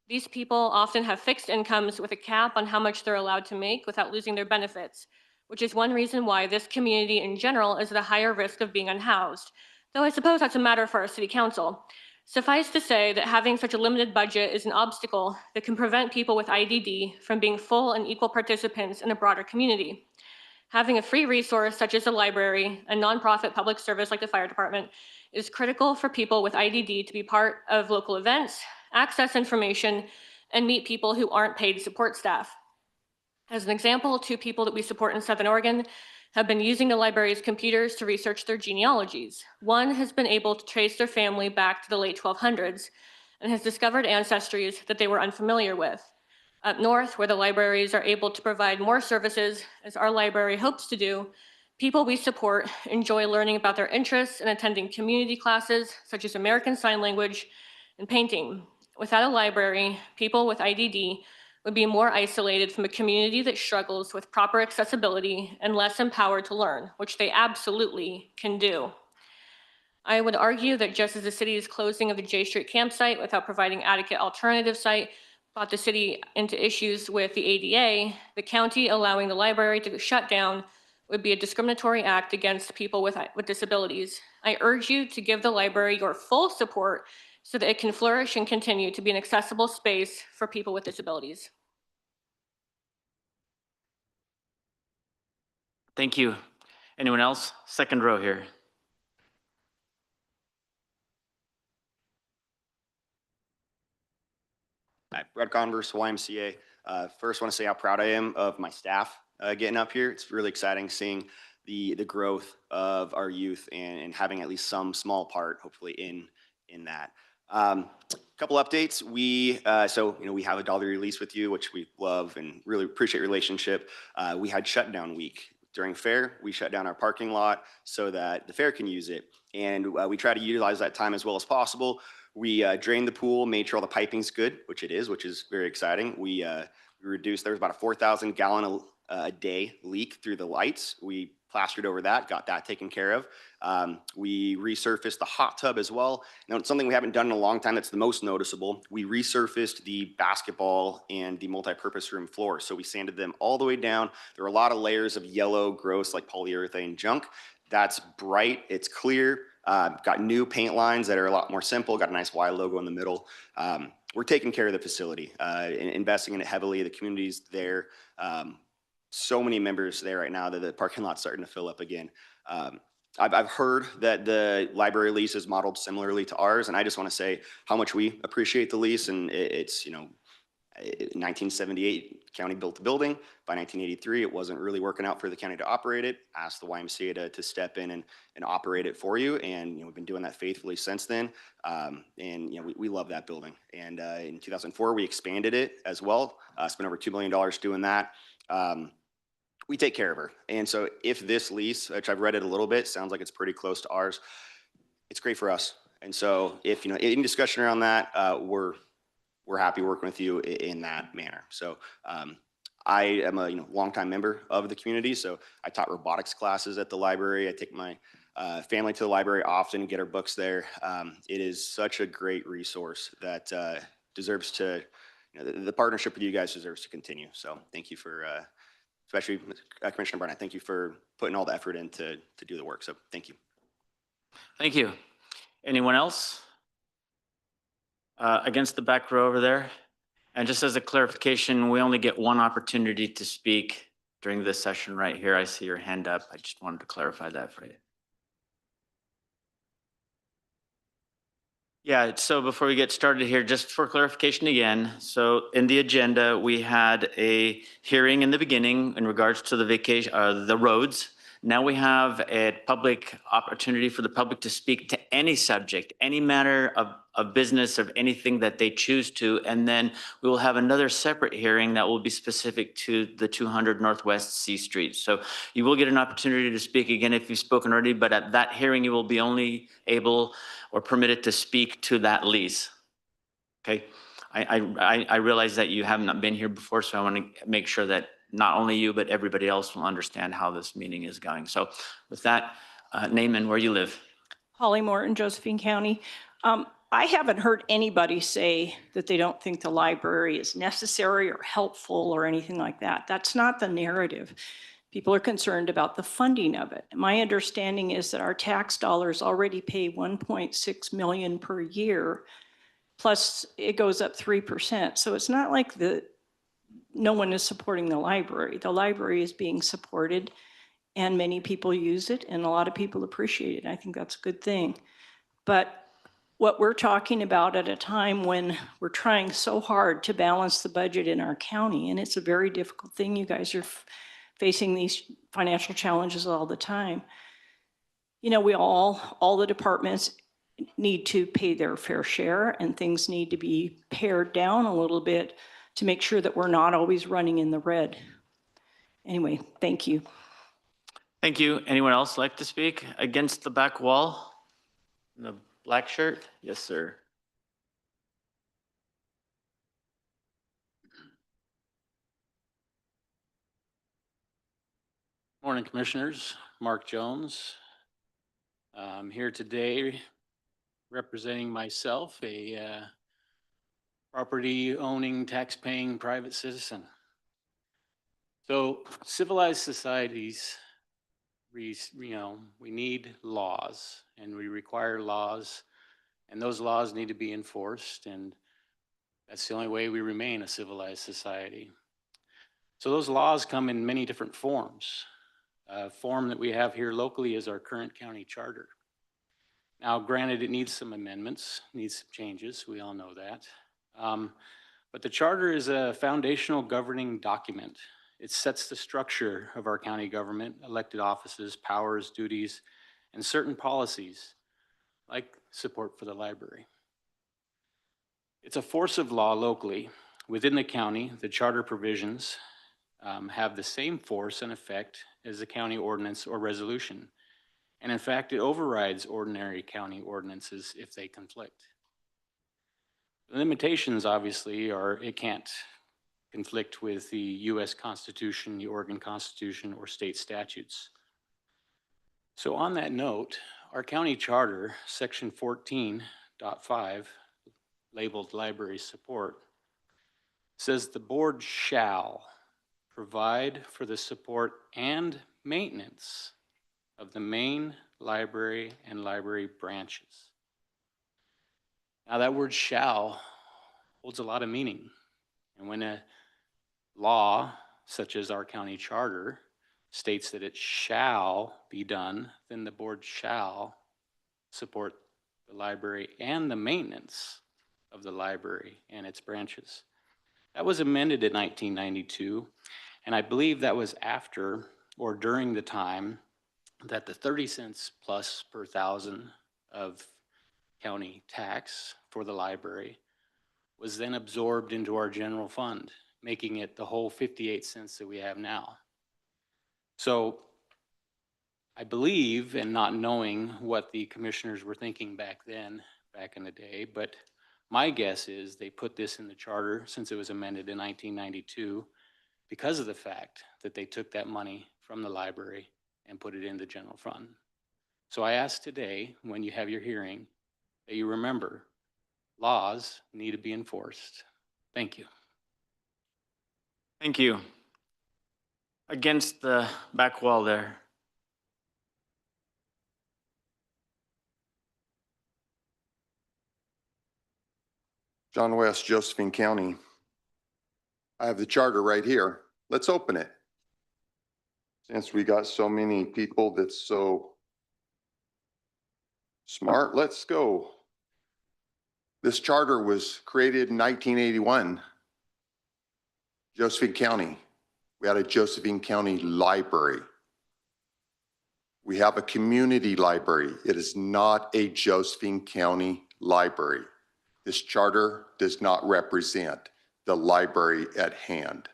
Speaker 15: These people often have fixed incomes with a cap on how much they're allowed to make without losing their benefits, which is one reason why this community in general is at a higher risk of being unhoused, though I suppose that's a matter for our city council. Suffice to say that having such a limited budget is an obstacle that can prevent people with IDD from being full and equal participants in a broader community. Having a free resource such as a library, a nonprofit public service like the fire department, is critical for people with IDD to be part of local events, access information, and meet people who aren't paid support staff. As an example, 2 people that we support in Southern Oregon have been using the library's computers to research their genealogies. One has been able to trace their family back to the late 1200s and has discovered ancestries that they were unfamiliar with. Up north, where the libraries are able to provide more services, as our library hopes to do, people we support enjoy learning about their interests and attending community classes such as American Sign Language and painting. Without a library, people with IDD would be more isolated from a community that struggles with proper accessibility and less empowered to learn, which they absolutely can do. I would argue that just as the city's closing of the J Street campsite without providing adequate alternative site brought the city into issues with the ADA, the county allowing the library to shut down would be a discriminatory act against people with disabilities. I urge you to give the library your full support so that it can flourish and continue to be an accessible space for people with disabilities.
Speaker 1: Thank you. Anyone else? Second row here.
Speaker 16: Hi, Brett Converse, YMCA. First, want to say how proud I am of my staff getting up here. It's really exciting seeing the growth of our youth and having at least some small part, hopefully, in that. Couple updates. We have a dollar release with you, which we love and really appreciate your relationship. We had shutdown week. During fair, we shut down our parking lot so that the fair can use it. And we try to utilize that time as well as possible. We drained the pool, made sure all the piping's good, which it is, which is very exciting. We reduced, there was about a 4,000 gallon a day leak through the lights. We plastered over that, got that taken care of. We resurfaced the hot tub as well. Now, it's something we haven't done in a long time that's the most noticeable. We resurfaced the basketball and the multi-purpose room floor. So we sanded them all the way down. There were a lot of layers of yellow, gross, like polyurethane junk. That's bright, it's clear. Got new paint lines that are a lot more simple, got a nice Y logo in the middle. We're taking care of the facility, investing in it heavily. The community's there. So many members there right now that the parking lot's starting to fill up again. I've heard that the library lease is modeled similarly to ours, and I just want to say how much we appreciate the lease. And it's, 1978, county built the building. By 1983, it wasn't really working out for the county to operate it. Asked the YMCA to step in and operate it for you. And we've been doing that faithfully since then. We love that building. And in 2004, we expanded it as well. Spent over $2 million doing that. We take care of her. And so if this lease, which I've read it a little bit, sounds like it's pretty close to ours, it's great for us. And so if, any discussion around that, we're happy working with you in that manner. So I am a longtime member of the community. So I taught robotics classes at the library. I take my family to the library often, get our books there. It is such a great resource that deserves to, the partnership with you guys deserves to continue. So thank you for, especially Commissioner Barnett, thank you for putting all the effort in to do the work. So thank you.
Speaker 1: Thank you. Anyone else? Against the back row over there. And just as a clarification, we only get one opportunity to speak during this session right here. I see your hand up. I just wanted to clarify that for you. Yeah, so before we get started here, just for clarification again, so in the agenda, we had a hearing in the beginning in regards to the roads Now we have a public opportunity for the public to speak to any subject, any matter of business, of anything that they choose to. And then we will have another separate hearing that will be specific to the 200 Northwest C Street. So you will get an opportunity to speak again if you've spoken already, but at that hearing, you will be only able or permitted to speak to that lease. Okay. I realize that you have not been here before, so I want to make sure that not only you, but everybody else will understand how this meeting is going. So with that, name and where you live.
Speaker 10: Holly Morton, Josephine County. I haven't heard anybody say that they don't think the library is necessary or helpful or anything like that. That's not the narrative. People are concerned about the funding of it. My understanding is that our tax dollars already pay 1.6 million per year, plus it goes up 3%. So it's not like no one is supporting the library. The library is being supported and many people use it and a lot of people appreciate it. I think that's a good thing. But what we're talking about at a time when we're trying so hard to balance the budget in our county, and it's a very difficult thing. You guys are facing these financial challenges all the time. You know, all the departments need to pay their fair share and things need to be pared down a little bit to make sure that we're not always running in the red. Anyway, thank you.
Speaker 1: Thank you. Anyone else like to speak against the back wall? In the black shirt? Yes, sir.
Speaker 17: Morning, Commissioners. Mark Jones. I'm here today representing myself, a property owning, tax paying private citizen. So civilized societies, we need laws and we require laws, and those laws need to be enforced, and that's the only way we remain a civilized society. So those laws come in many different forms. A form that we have here locally is our current county charter. Now, granted, it needs some amendments, needs some changes. We all know that. But the charter is a foundational governing document. It sets the structure of our county government, elected offices, powers, duties, and certain policies, like support for the library. It's a force of law locally. Within the county, the charter provisions have the same force and effect as a county ordinance or resolution. And in fact, it overrides ordinary county ordinances if they conflict. The limitations, obviously, are it can't conflict with the US Constitution, the Oregon Constitution, or state statutes. So on that note, our county charter, section 14.5, labeled library support, says the board shall provide for the support and maintenance of the main library and library branches. Now that word shall holds a lot of meaning. And when a law, such as our county charter, states that it shall be done, then the board shall support the library and the maintenance of the library and its branches. That was amended in 1992, and I believe that was after or during the time that the 30 cents plus per thousand of county tax for the library was then absorbed into our general fund, making it the whole 58 cents that we have now. So I believe, and not knowing what the commissioners were thinking back then, back in the day, but my guess is they put this in the charter since it was amended in 1992 because of the fact that they took that money from the library and put it in the general fund. So I ask today, when you have your hearing, that you remember laws need to be enforced. Thank you.
Speaker 1: Thank you. Against the back wall there.
Speaker 18: John West, Josephine County. I have the charter right here. Let's open it. Since we got so many people that's so smart, let's go. This charter was created in 1981. Josephine County. We had a Josephine County library. We have a community library. It is not a Josephine County library. This charter does not represent the library at hand.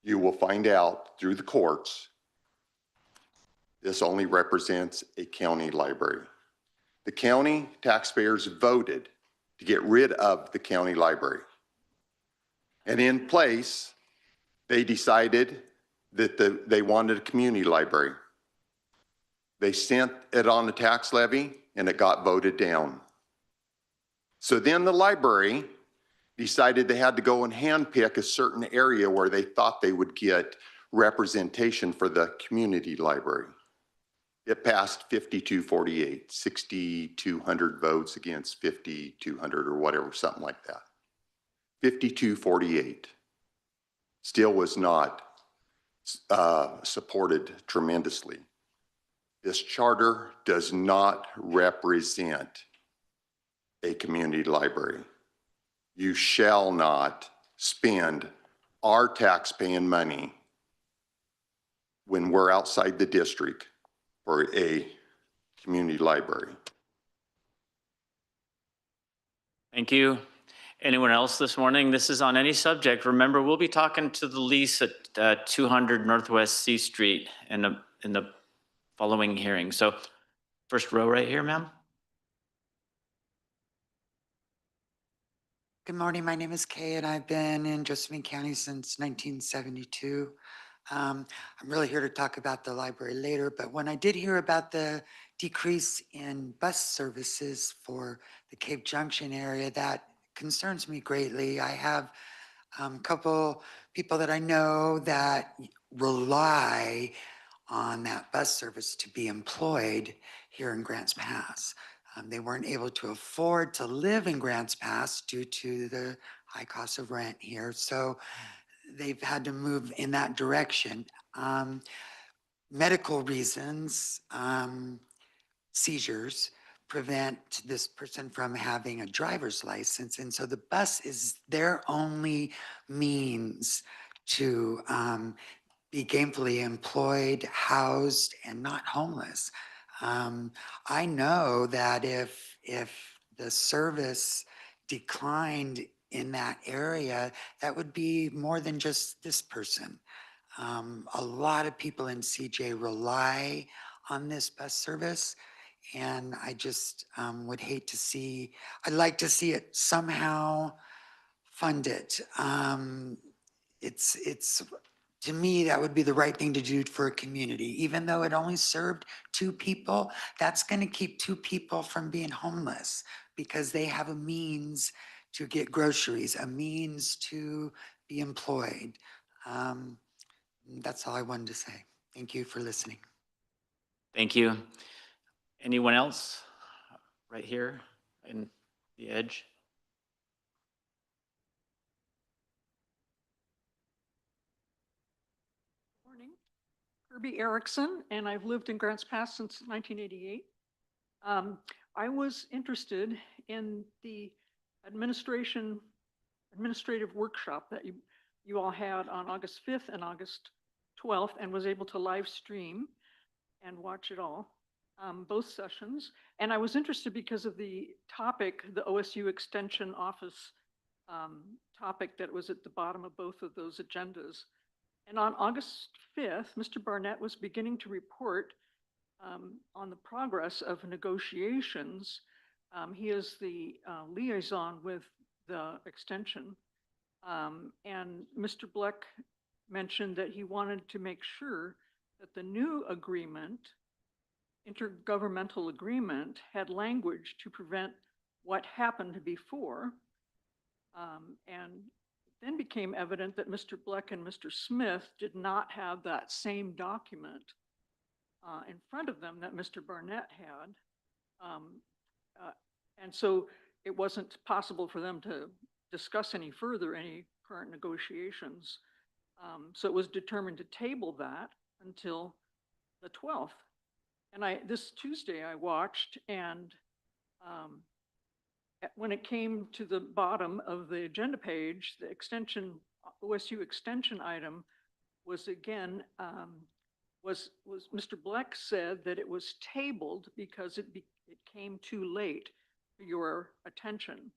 Speaker 18: You will find out through the courts, this only represents a county library. The county taxpayers voted to get rid of the county library. And in place, they decided that they wanted a community library. They sent it on the tax levy and it got voted down. So then the library decided they had to go and handpick a certain area where they thought they would get representation for the community library. It passed 52-48, 6,200 votes against 5,200 or whatever, something like that. 52-48 still was not supported tremendously. This charter does not represent a community library. You shall not spend our tax-paying money when we're outside the district for a community library.
Speaker 1: Thank you. Anyone else this morning? This is on any subject. Remember, we'll be talking to the lease at 200 Northwest C Street in the following hearing. So first row right here, ma'am.
Speaker 19: Good morning. My name is Kay, and I've been in Josephine County since 1972. I'm really here to talk about the library later, but when I did hear about the decrease in bus services for the Cape Junction area, that concerns me greatly. I have a couple people that I know that rely on that bus service to be employed here in Grants Pass. They weren't able to afford to live in Grants Pass due to the high cost of rent here. So they've had to move in that direction. Medical reasons, seizures, prevent this person from having a driver's license. And so the bus is their only means to be gainfully employed, housed, and not homeless. I know that if the service declined in that area, that would be more than just this person. A lot of people in CJ rely on this bus service, and I just would hate to see, I'd like to see it somehow funded. It's to me, that would be the right thing to do for a community. Even though it only served 2 people, that's going to keep 2 people from being homeless because they have a means to get groceries, a means to be employed. That's all I wanted to say. Thank you for listening.
Speaker 1: Thank you. Anyone else? Right here in the edge.
Speaker 20: Morning, Kirby Erickson, and I've lived in Grants Pass since 1988. I was interested in the administrative workshop that you all had on August 5th and August 12th, and was able to live stream and watch it all, both sessions. And I was interested because of the topic, the OSU Extension Office topic that was at the bottom of both of those agendas. And on August 5th, Mr. Barnett was beginning to report on the progress of negotiations. He is the liaison with the extension. And Mr. Bleck mentioned that he wanted to make sure that the new agreement, intergovernmental agreement, had language to prevent what happened before. And then became evident that Mr. Bleck and Mr. Smith did not have that same document in front of them that Mr. Barnett had. And so it wasn't possible for them to discuss any further any current negotiations. So it was determined to table that until the 12th. And this Tuesday I watched, and when it came to the bottom of the agenda page, the OSU extension item was again was Mr. Bleck said that it was tabled because it came too late to your attention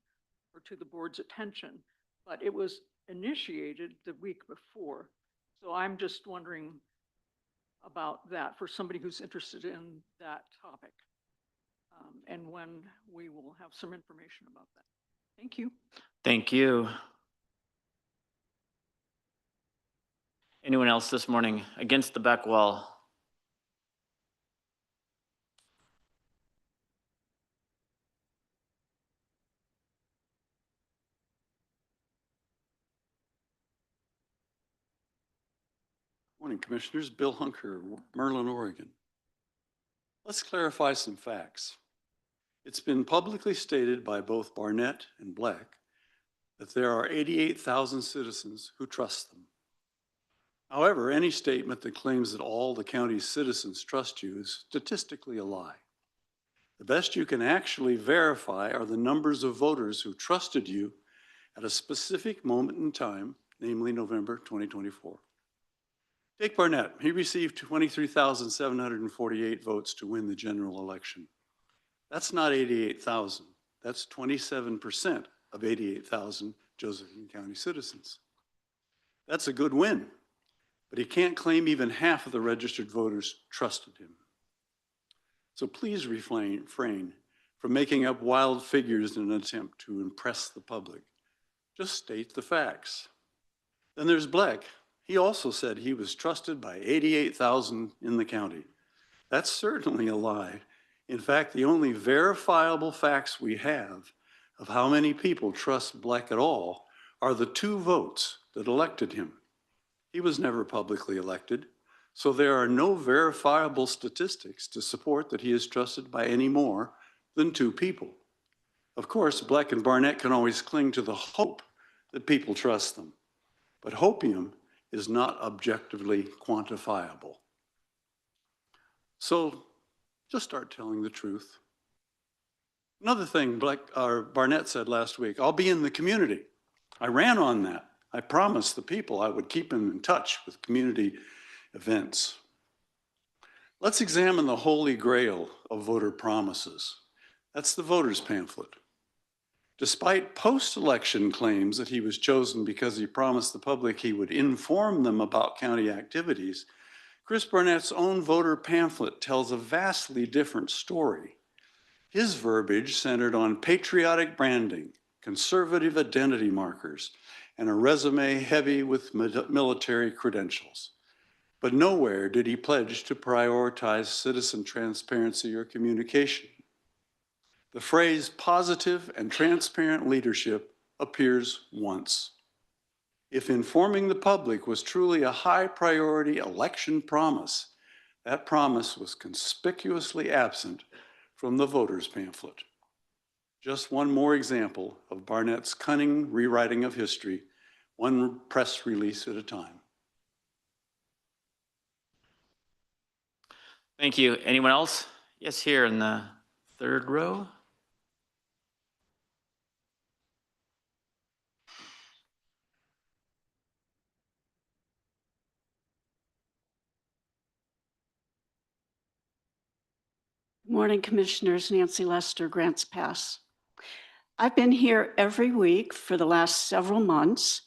Speaker 20: or to the board's attention, but it was initiated the week before. So I'm just wondering about that for somebody who's interested in that topic, and when we will have some information about that. Thank you.
Speaker 1: Thank you. Anyone else this morning against the back wall?
Speaker 21: Morning, Commissioners. Bill Hunker, Merlin, Oregon. Let's clarify some facts. It's been publicly stated by both Barnett and Black that there are 88,000 citizens who trust them. However, any statement that claims that all the county's citizens trust you is statistically a lie. The best you can actually verify are the numbers of voters who trusted you at a specific moment in time, namely November 2024. Take Barnett. He received 23,748 votes to win the general election. That's not 88,000. That's 27% of 88,000 Josephine County citizens. That's a good win, but he can't claim even half of the registered voters trusted him. So please refrain from making up wild figures in an attempt to impress the public. Just state the facts. Then there's Black. He also said he was trusted by 88,000 in the county. That's certainly a lie. In fact, the only verifiable facts we have of how many people trust Black at all are the 2 votes that elected him. He was never publicly elected, so there are no verifiable statistics to support that he is trusted by any more than 2 people. Of course, Black and Barnett can always cling to the hope that people trust them, but hopium is not objectively quantifiable. So just start telling the truth. Another thing Barnett said last week, I'll be in the community. I ran on that. I promised the people I would keep them in touch with community events. Let's examine the holy grail of voter promises. That's the voters pamphlet. Despite post-election claims that he was chosen because he promised the public he would inform them about county activities, Chris Barnett's own voter pamphlet tells a vastly different story. His verbiage centered on patriotic branding, conservative identity markers, and a resume heavy with military credentials. But nowhere did he pledge to prioritize citizen transparency or communication. The phrase positive and transparent leadership appears once. If informing the public was truly a high priority election promise, that promise was conspicuously absent from the voters pamphlet. Just one more example of Barnett's cunning rewriting of history, one press release at a time.
Speaker 1: Thank you. Anyone else? Yes, here in the 3rd row.
Speaker 22: Morning, Commissioners. Nancy Lester, Grants Pass. I've been here every week for the last several months.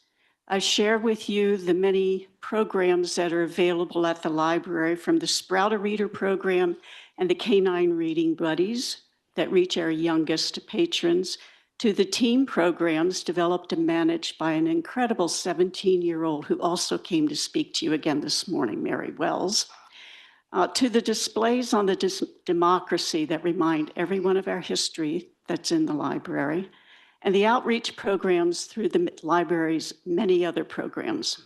Speaker 22: I share with you the many programs that are available at the library, from the Sprout a Reader program and the Canine Reading Buddies that reach our youngest patrons, to the team programs developed and managed by an incredible 17-year-old who also came to speak to you again this morning, Mary Wells. To the displays on the democracy that remind everyone of our history that's in the library, and the outreach programs through the library's many other programs.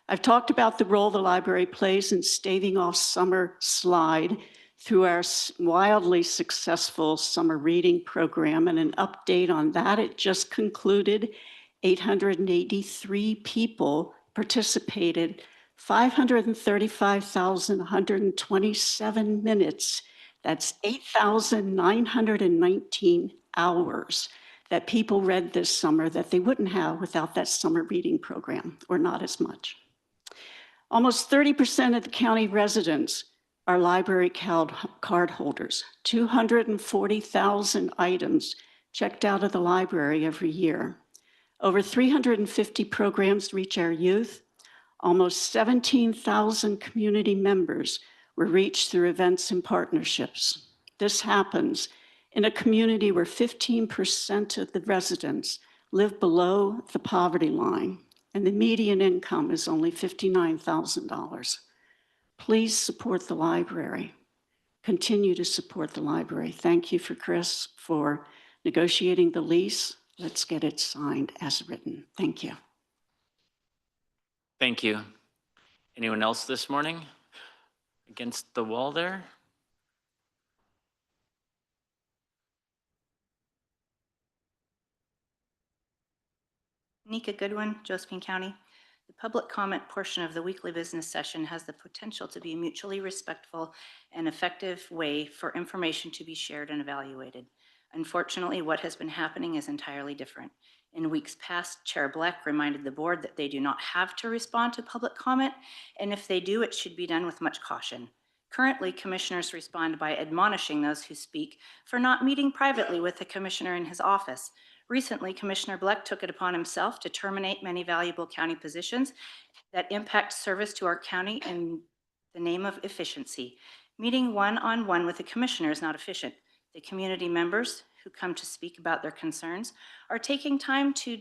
Speaker 22: I've talked about the role the library plays in staving off summer slide through our wildly successful summer reading program, and an update on that. It just concluded. 883 people participated, 535,127 minutes. That's 8,919 hours that people read this summer that they wouldn't have without that summer reading program, or not as much. Almost 30% of the county residents are library card holders. 240,000 items checked out of the library every year. Over 350 programs reach our youth. Almost 17,000 community members were reached through events and partnerships. This happens in a community where 15% of the residents live below the poverty line, and the median income is only $59,000. Please support the library. Continue to support the library. Thank you for Chris for negotiating the lease. Let's get it signed as written. Thank you.
Speaker 1: Thank you. Anyone else this morning? Against the wall there?
Speaker 5: Nika Goodwin, Josephine County. The public comment portion of the weekly business session has the potential to be a mutually respectful and effective way for information to be shared and evaluated. Unfortunately, what has been happening is entirely different. In weeks past, Chair Black reminded the board that they do not have to respond to public comment, and if they do, it should be done with much caution. Currently, commissioners respond by admonishing those who speak for not meeting privately with the commissioner in his office. Recently, Commissioner Black took it upon himself to terminate many valuable county positions that impact service to our county in the name of efficiency. Meeting one-on-one with the commissioner is not efficient. The community members who come to speak about their concerns are taking time to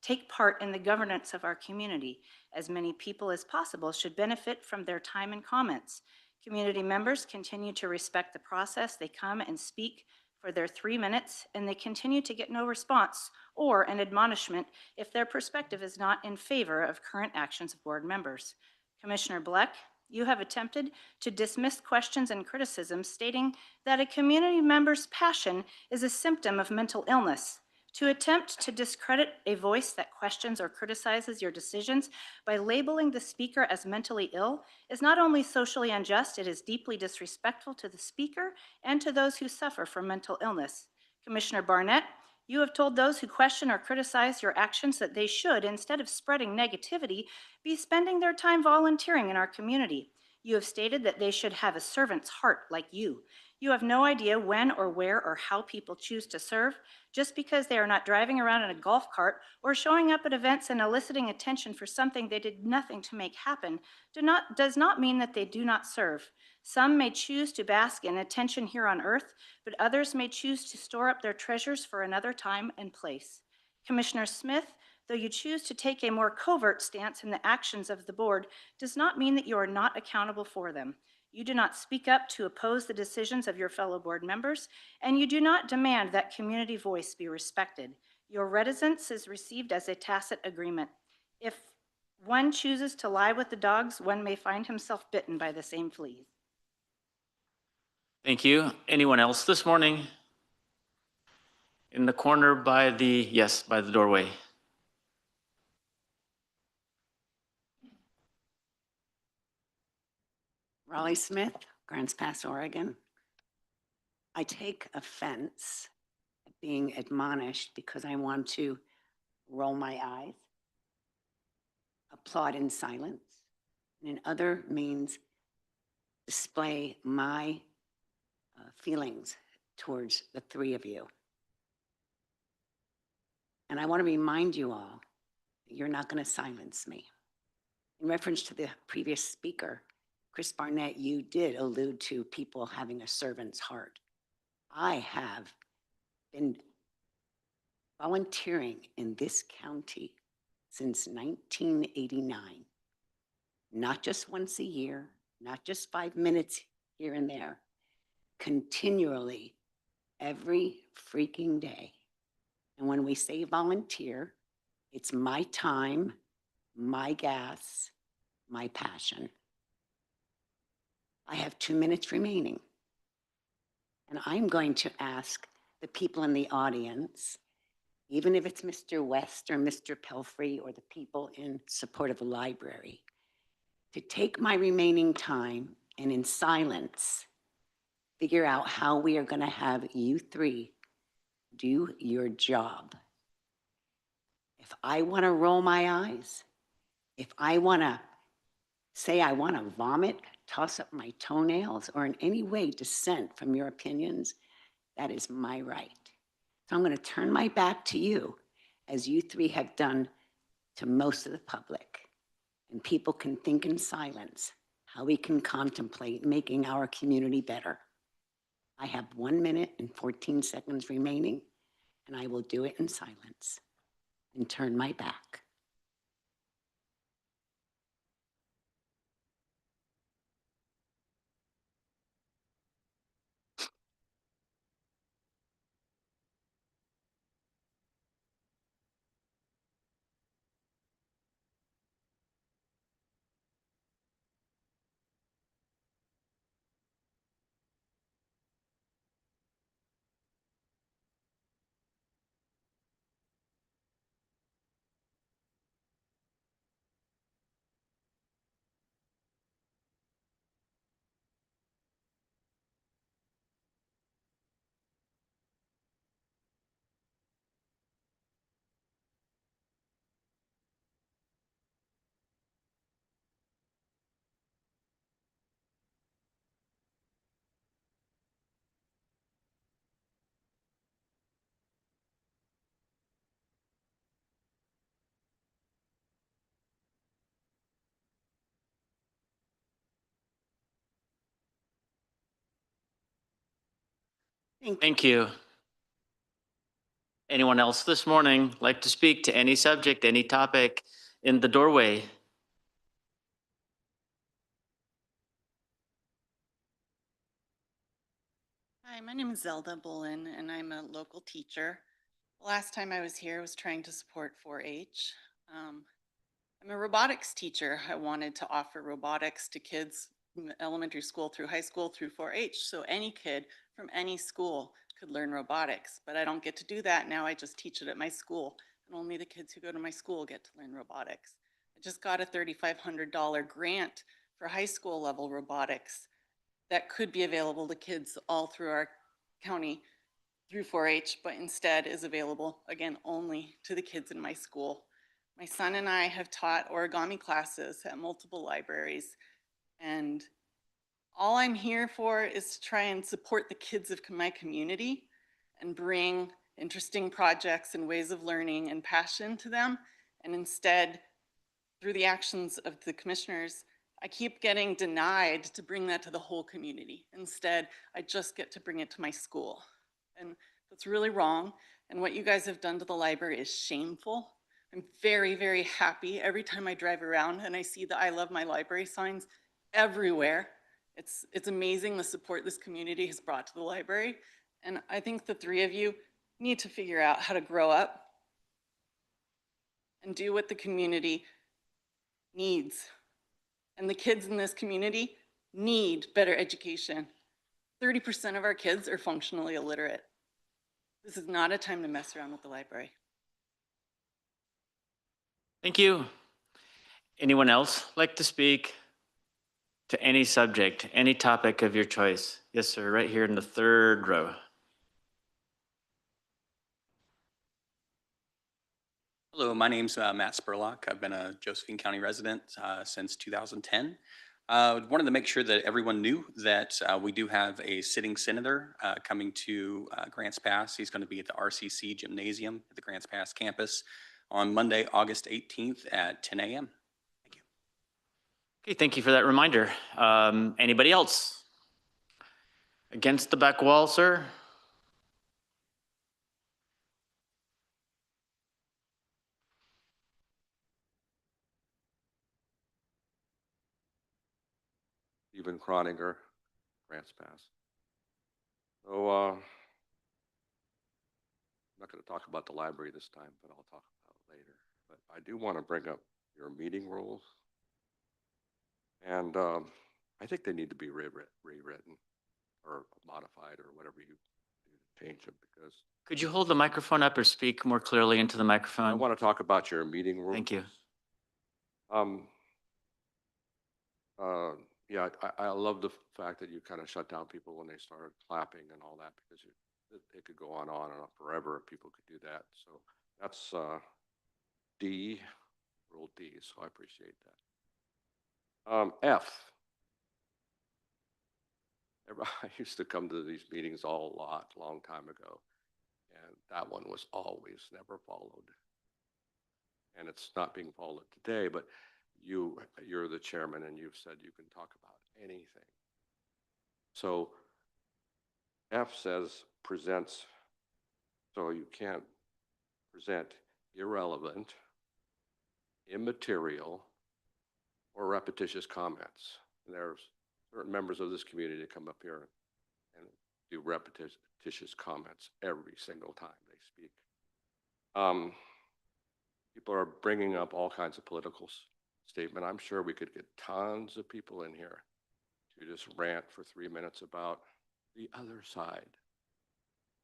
Speaker 5: take part in the governance of our community. As many people as possible should benefit from their time and comments. Community members continue to respect the process. They come and speak for their 3 minutes, and they continue to get no response or an admonishment if their perspective is not in favor of current actions of board members. Commissioner Black, you have attempted to dismiss questions and criticisms, stating that a community member's passion is a symptom of mental illness. To attempt to discredit a voice that questions or criticizes your decisions by labeling the speaker as mentally ill is not only socially unjust, it is deeply disrespectful to the speaker and to those who suffer from mental illness. Commissioner Barnett, you have told those who question or criticize your actions that they should, instead of spreading negativity, be spending their time volunteering in our community. You have stated that they should have a servant's heart like you. You have no idea when or where or how people choose to serve. Just because they are not driving around in a golf cart or showing up at events and eliciting attention for something they did nothing to make happen does not mean that they do not serve. Some may choose to bask in attention here on earth, but others may choose to store up their treasures for another time and place. Commissioner Smith, though you choose to take a more covert stance in the actions of the board, does not mean that you are not accountable for them. You do not speak up to oppose the decisions of your fellow board members, and you do not demand that community voice be respected. Your reticence is received as a tacit agreement. If one chooses to lie with the dogs, one may find himself bitten by the same fleas.
Speaker 1: Thank you. Anyone else this morning? In the corner by the doorway.
Speaker 6: Raleigh Smith, Grants Pass, Oregon. I take offense at being admonished because I want to roll my eyes, applaud in silence, and in other means display my feelings towards the three of you. And I want to remind you all that you're not going to silence me. In reference to the previous speaker, Chris Barnett, you did allude to people having a servant's heart. I have been volunteering in this county since 1989. Not just once a year, not just 5 minutes here and there, continually every freaking day. And when we say volunteer, it's my time, my gas, my passion. I have 2 minutes remaining. And I'm going to ask the people in the audience, even if it's Mr. West or Mr. Pelfrey or the people in support of the library, to take my remaining time and in silence, figure out how we are going to have you three do your job. If I want to roll my eyes, if I want to say I want to vomit, toss up my toenails, or in any way dissent from your opinions, that is my right. So I'm going to turn my back to you, as you three have done to most of the public. And people can think in silence how we can contemplate making our community better. I have 1 minute and 14 seconds remaining, and I will do it in silence and turn my back.
Speaker 1: Thank you. Anyone else this morning like to speak to any subject, any topic in the doorway?
Speaker 4: Hi, my name is Zelda Bullen, and I'm a local teacher. The last time I was here, I was trying to support 4-H. I'm a robotics teacher. I wanted to offer robotics to kids from elementary school through high school through 4-H, so any kid from any school could learn robotics. But I don't get to do that now. I just teach it at my school, and only the kids who go to my school get to learn robotics. I just got a $3,500 grant for high school level robotics that could be available to kids all through our county through 4-H, but instead is available, again, only to the kids in my school. My son and I have taught origami classes at multiple libraries, and all I'm here for is to try and support the kids of my community and bring interesting projects and ways of learning and passion to them. And instead, through the actions of the commissioners, I keep getting denied to bring that to the whole community. Instead, I just get to bring it to my school. And that's really wrong. And what you guys have done to the library is shameful. I'm very, very happy every time I drive around and I see the I love my library signs everywhere. It's amazing the support this community has brought to the library. And I think the three of you need to figure out how to grow up and do what the community needs. And the kids in this community need better education. 30% of our kids are functionally illiterate. This is not a time to mess around with the library.
Speaker 1: Thank you. Anyone else like to speak to any subject, any topic of your choice? Yes, sir, right here in the third row.
Speaker 7: Hello, my name's Matt Spurlock. I've been a Josephine County resident since 2010. Wanted to make sure that everyone knew that we do have a sitting senator coming to Grants Pass. He's going to be at the RCC Gymnasium at the Grants Pass campus on Monday, August 18th at 10 a.m.
Speaker 1: Okay, thank you for that reminder. Anybody else? Against the back wall, sir?
Speaker 23: Stephen Croninger, Grants Pass. So I'm not going to talk about the library this time, but I'll talk about it later. But I do want to bring up your meeting rules. And I think they need to be rewritten or modified or whatever you do to change them, because
Speaker 1: Could you hold the microphone up or speak more clearly into the microphone?
Speaker 23: I want to talk about your meeting rules.
Speaker 1: Thank you.
Speaker 23: Yeah, I love the fact that you kind of shut down people when they started clapping and all that, because it could go on and on forever if people could do that. So that's D, rule D, so I appreciate that. F. I used to come to these meetings long time ago, and that one was always never followed. And it's not being followed today, but you're the chairman and you've said you can talk about anything. So F says presents, so you can't present irrelevant, immaterial, or repetitious comments. And there's certain members of this community that come up here and do repetitious comments every single time they speak. People are bringing up all kinds of political statement. I'm sure we could get tons of people in here to just rant for 3 minutes about the other side.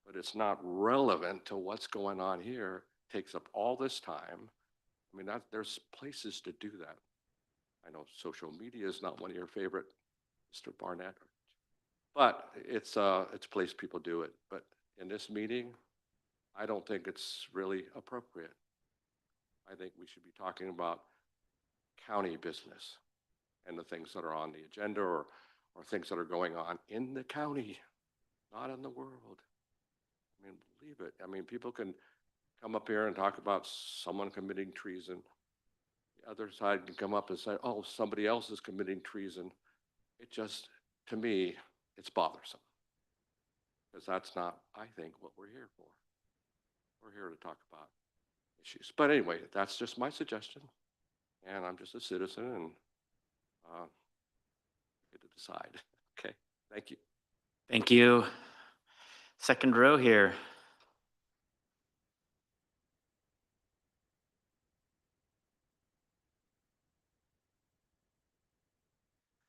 Speaker 23: But it's not relevant to what's going on here. It takes up all this time. I mean, there's places to do that. I know social media is not one of your favorite, Mr. Barnett, but it's a place people do it. But in this meeting, I don't think it's really appropriate. I think we should be talking about county business and the things that are on the agenda or things that are going on in the county, not in the world. I mean, believe it. I mean, people can come up here and talk about someone committing treason. The other side can come up and say, oh, somebody else is committing treason. It just, to me, it's bothersome. Because that's not, I think, what we're here for. We're here to talk about issues. But anyway, that's just my suggestion. And I'm just a citizen and get to decide. Okay, thank you.
Speaker 1: Thank you. Second row here.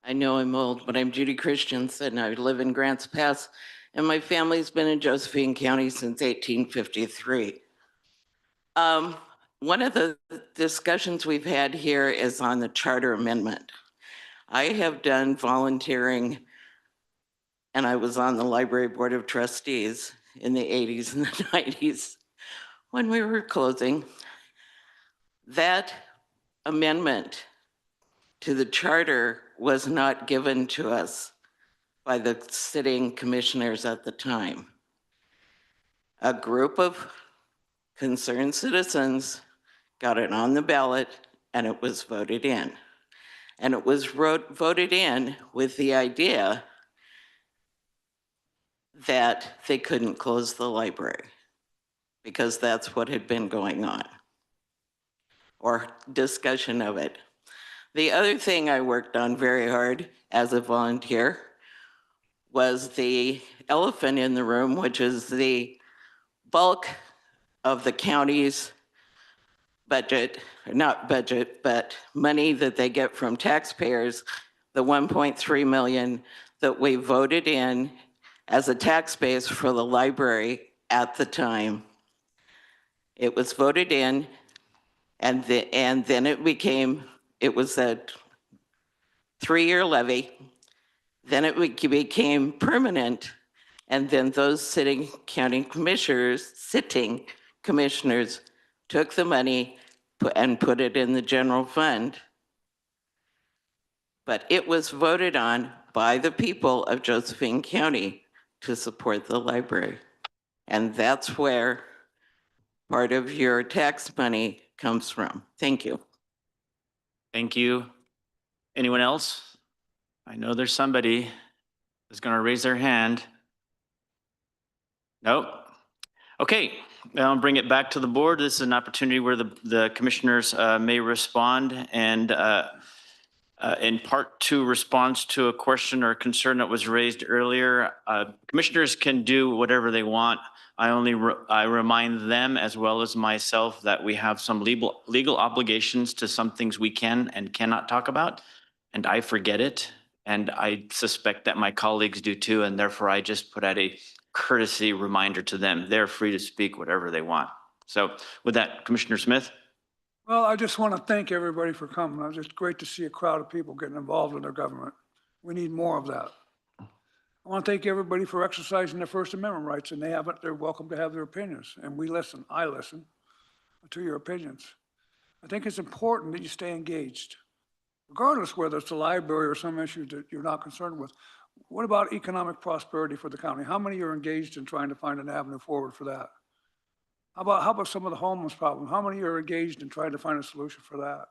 Speaker 2: I know I'm old, but I'm Judy Christensen. I live in Grants Pass, and my family's been in Josephine County since 1853. One of the discussions we've had here is on the charter amendment. I have done volunteering, and I was on the library board of trustees in the 80s and the 90s when we were closing. That amendment to the charter was not given to us by the sitting commissioners at the time. A group of concerned citizens got it on the ballot and it was voted in. And it was voted in with the idea that they couldn't close the library because that's what had been going on, or discussion of it. The other thing I worked on very hard as a volunteer was the elephant in the room, which is the bulk of the county's budget, not budget, but money that they get from taxpayers, the 1.3 million that we voted in as a tax base for the library at the time. It was voted in, and then it was a 3-year levy. Then it became permanent, and then those sitting commissioners took the money and put it in the general fund. But it was voted on by the people of Josephine County to support the library. And that's where part of your tax money comes from. Thank you.
Speaker 1: Thank you. Anyone else? I know there's somebody who's going to raise their hand. Nope. Okay, I'll bring it back to the board. This is an opportunity where the commissioners may respond, and in part two response to a question or concern that was raised earlier, commissioners can do whatever they want. I remind them as well as myself that we have some legal obligations to some things we can and cannot talk about, and I forget it, and I suspect that my colleagues do too, and therefore I just put out a courtesy reminder to them. They're free to speak whatever they want. So with that, Commissioner Smith.
Speaker 3: Well, I just want to thank everybody for coming. It's just great to see a crowd of people getting involved in their government. We need more of that. I want to thank everybody for exercising their First Amendment rights, and they have it. They're welcome to have their opinions, and we listen. I listen to your opinions. I think it's important that you stay engaged. regardless whether it's the library or some issue that you're not concerned with. What about economic prosperity for the county? How many are engaged in trying to find an avenue forward for that? How about some of the homeless problem? How many are engaged in trying to find a solution for that?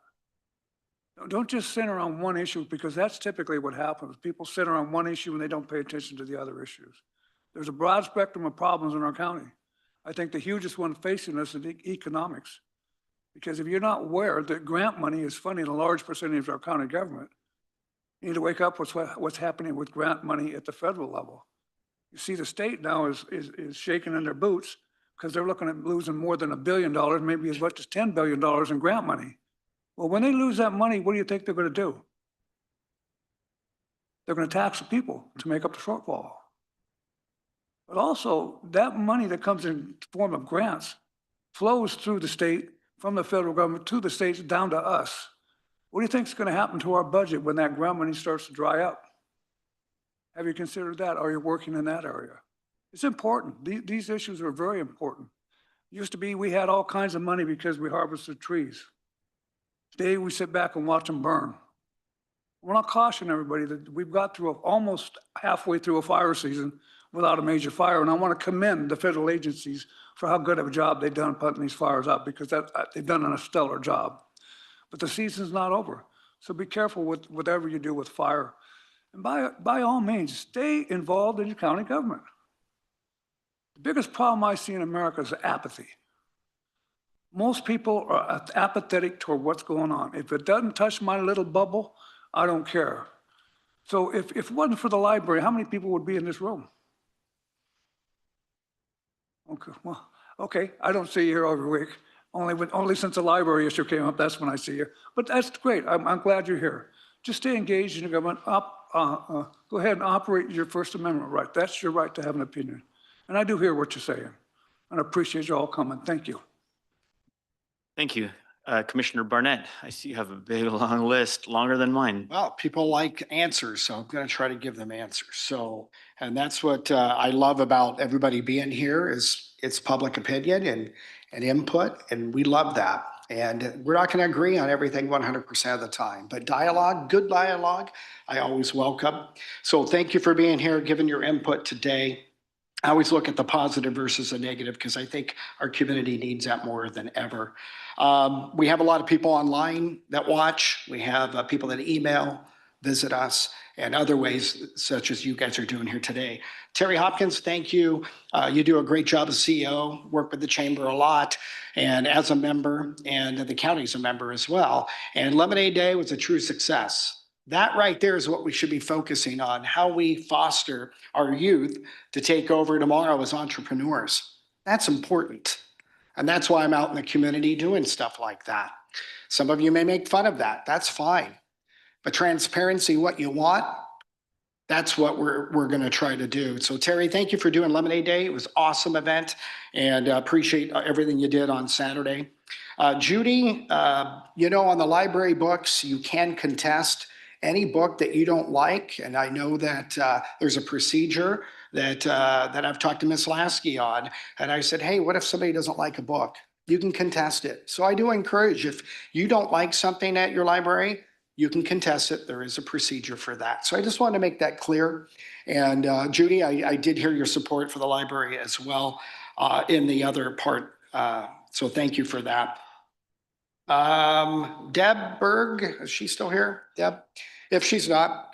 Speaker 3: Don't just center on one issue, because that's typically what happens. People center on one issue and they don't pay attention to the other issues. There's a broad spectrum of problems in our county. I think the hugest one facing us is economics. Because if you're not aware that grant money is funding a large percentage of our county government, you need to wake up with what's happening with grant money at the federal level. You see the state now is shaking in their boots because they're looking at losing more than $1 billion, maybe as much as $10 billion in grant money. Well, when they lose that money, what do you think they're going to do? They're going to tax the people to make up the shortfall. But also, that money that comes in the form of grants flows through the state, from the federal government to the states, down to us. What do you think is going to happen to our budget when that grant money starts to dry up? Have you considered that? Are you working in that area? It's important. These issues are very important. It used to be we had all kinds of money because we harvested trees. Today, we sit back and watch them burn. I want to caution everybody that we've got through almost halfway through a fire season without a major fire, and I want to commend the federal agencies for how good of a job they've done putting these fires out, because they've done a stellar job. But the season's not over, so be careful with whatever you do with fire. And by all means, stay involved in your county government. The biggest problem I see in America is apathy. Most people are apathetic toward what's going on. If it doesn't touch my little bubble, I don't care. So if it wasn't for the library, how many people would be in this room? Okay, well, okay, I don't see you here every week. Only since the library issue came up, that's when I see you. But that's great. I'm glad you're here. Just stay engaged in the government. Go ahead and operate your First Amendment right. That's your right to have an opinion. And I do hear what you're saying. And I appreciate you all coming. Thank you.
Speaker 1: Thank you. Commissioner Barnett, I see you have a big, long list, longer than mine.
Speaker 8: Well, people like answers, so I'm going to try to give them answers. So, and that's what I love about everybody being here is it's public opinion and input, and we love that. And we're not going to agree on everything 100% of the time, but dialogue, good dialogue, I always welcome. So thank you for being here, giving your input today. I always look at the positive versus the negative because I think our community needs that more than ever. We have a lot of people online that watch. We have people that email, visit us, and other ways such as you guys are doing here today. Terry Hopkins, thank you. You do a great job as CEO, work with the chamber a lot, and as a member, and the county's a member as well. And Lemonade Day was a true success. That right there is what we should be focusing on, how we foster our youth to take over tomorrow as entrepreneurs. That's important. And that's why I'm out in the community doing stuff like that. Some of you may make fun of that. That's fine. But transparency, what you want, that's what we're going to try to do. So Terry, thank you for doing Lemonade Day. It was an awesome event, and appreciate everything you did on Saturday. Judy, you know, on the library books, you can contest any book that you don't like. And I know that there's a procedure that I've talked to Ms. Lasky on. And I said, hey, what if somebody doesn't like a book? You can contest it. So I do encourage, if you don't like something at your library, you can contest it. There is a procedure for that. So I just wanted to make that clear. And Judy, I did hear your support for the library as well in the other part. So thank you for that. Deb Berg, is she still here? Deb? If she's not,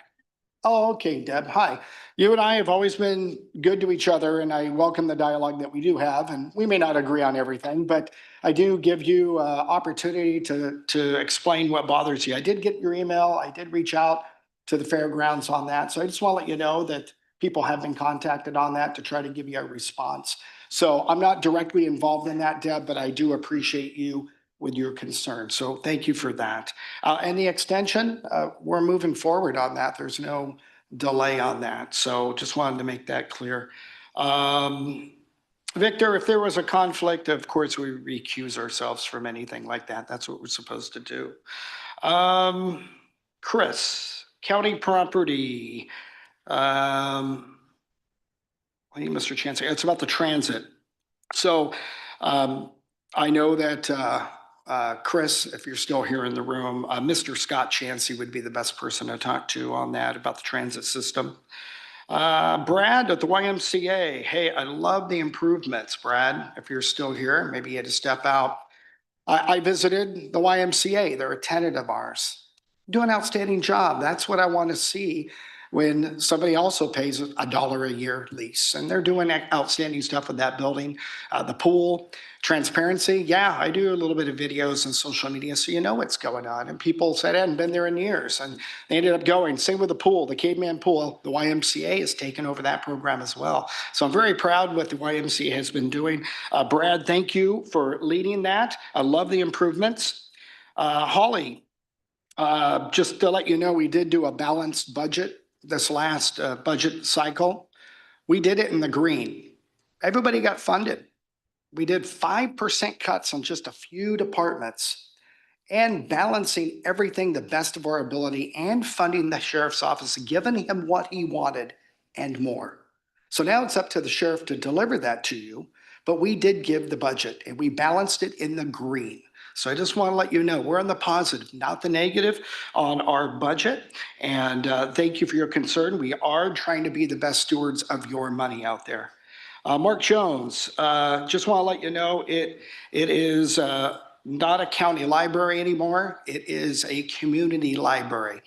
Speaker 8: oh, okay, Deb, hi. You and I have always been good to each other, and I welcome the dialogue that we do have, and we may not agree on everything, but I do give you opportunity to explain what bothers you. I did get your email. I did reach out to the fairgrounds on that. So I just want to let you know that people have been contacted on that to try to give you a response. So I'm not directly involved in that, Deb, but I do appreciate you with your concern. So thank you for that. And the extension, we're moving forward on that. There's no delay on that. So just wanted to make that clear. Victor, if there was a conflict, of course, we recuse ourselves from anything like that. That's what we're supposed to do. Chris, county property. Mr. Chancellor, it's about the transit. So I know that Chris, if you're still here in the room, Mr. Scott Chansey would be the best person to talk to on that about the transit system. Brad at the YMCA. Hey, I love the improvements, Brad. If you're still here, maybe you had to step out. I visited the YMCA. They're a tenant of ours. Do an outstanding job. That's what I want to see when somebody also pays $1 a year lease. And they're doing outstanding stuff with that building. The pool, transparency. Yeah, I do a little bit of videos on social media so you know what's going on. And people said I hadn't been there in years. And they ended up going. Same with the pool, the Caveman Pool. The YMCA has taken over that program as well. So I'm very proud what the YMCA has been doing. Brad, thank you for leading that. I love the improvements. Holly, just to let you know, we did do a balanced budget this last budget cycle. We did it in the green. Everybody got funded. We did 5% cuts on just a few departments and balancing everything the best of our ability and funding the sheriff's office, giving him what he wanted and more. So now it's up to the sheriff to deliver that to you, but we did give the budget and we balanced it in the green. So I just want to let you know we're on the positive, not the negative on our budget. And thank you for your concern. We are trying to be the best stewards of your money out there. Mark Jones, just want to let you know it is not a county library anymore. It is a community library.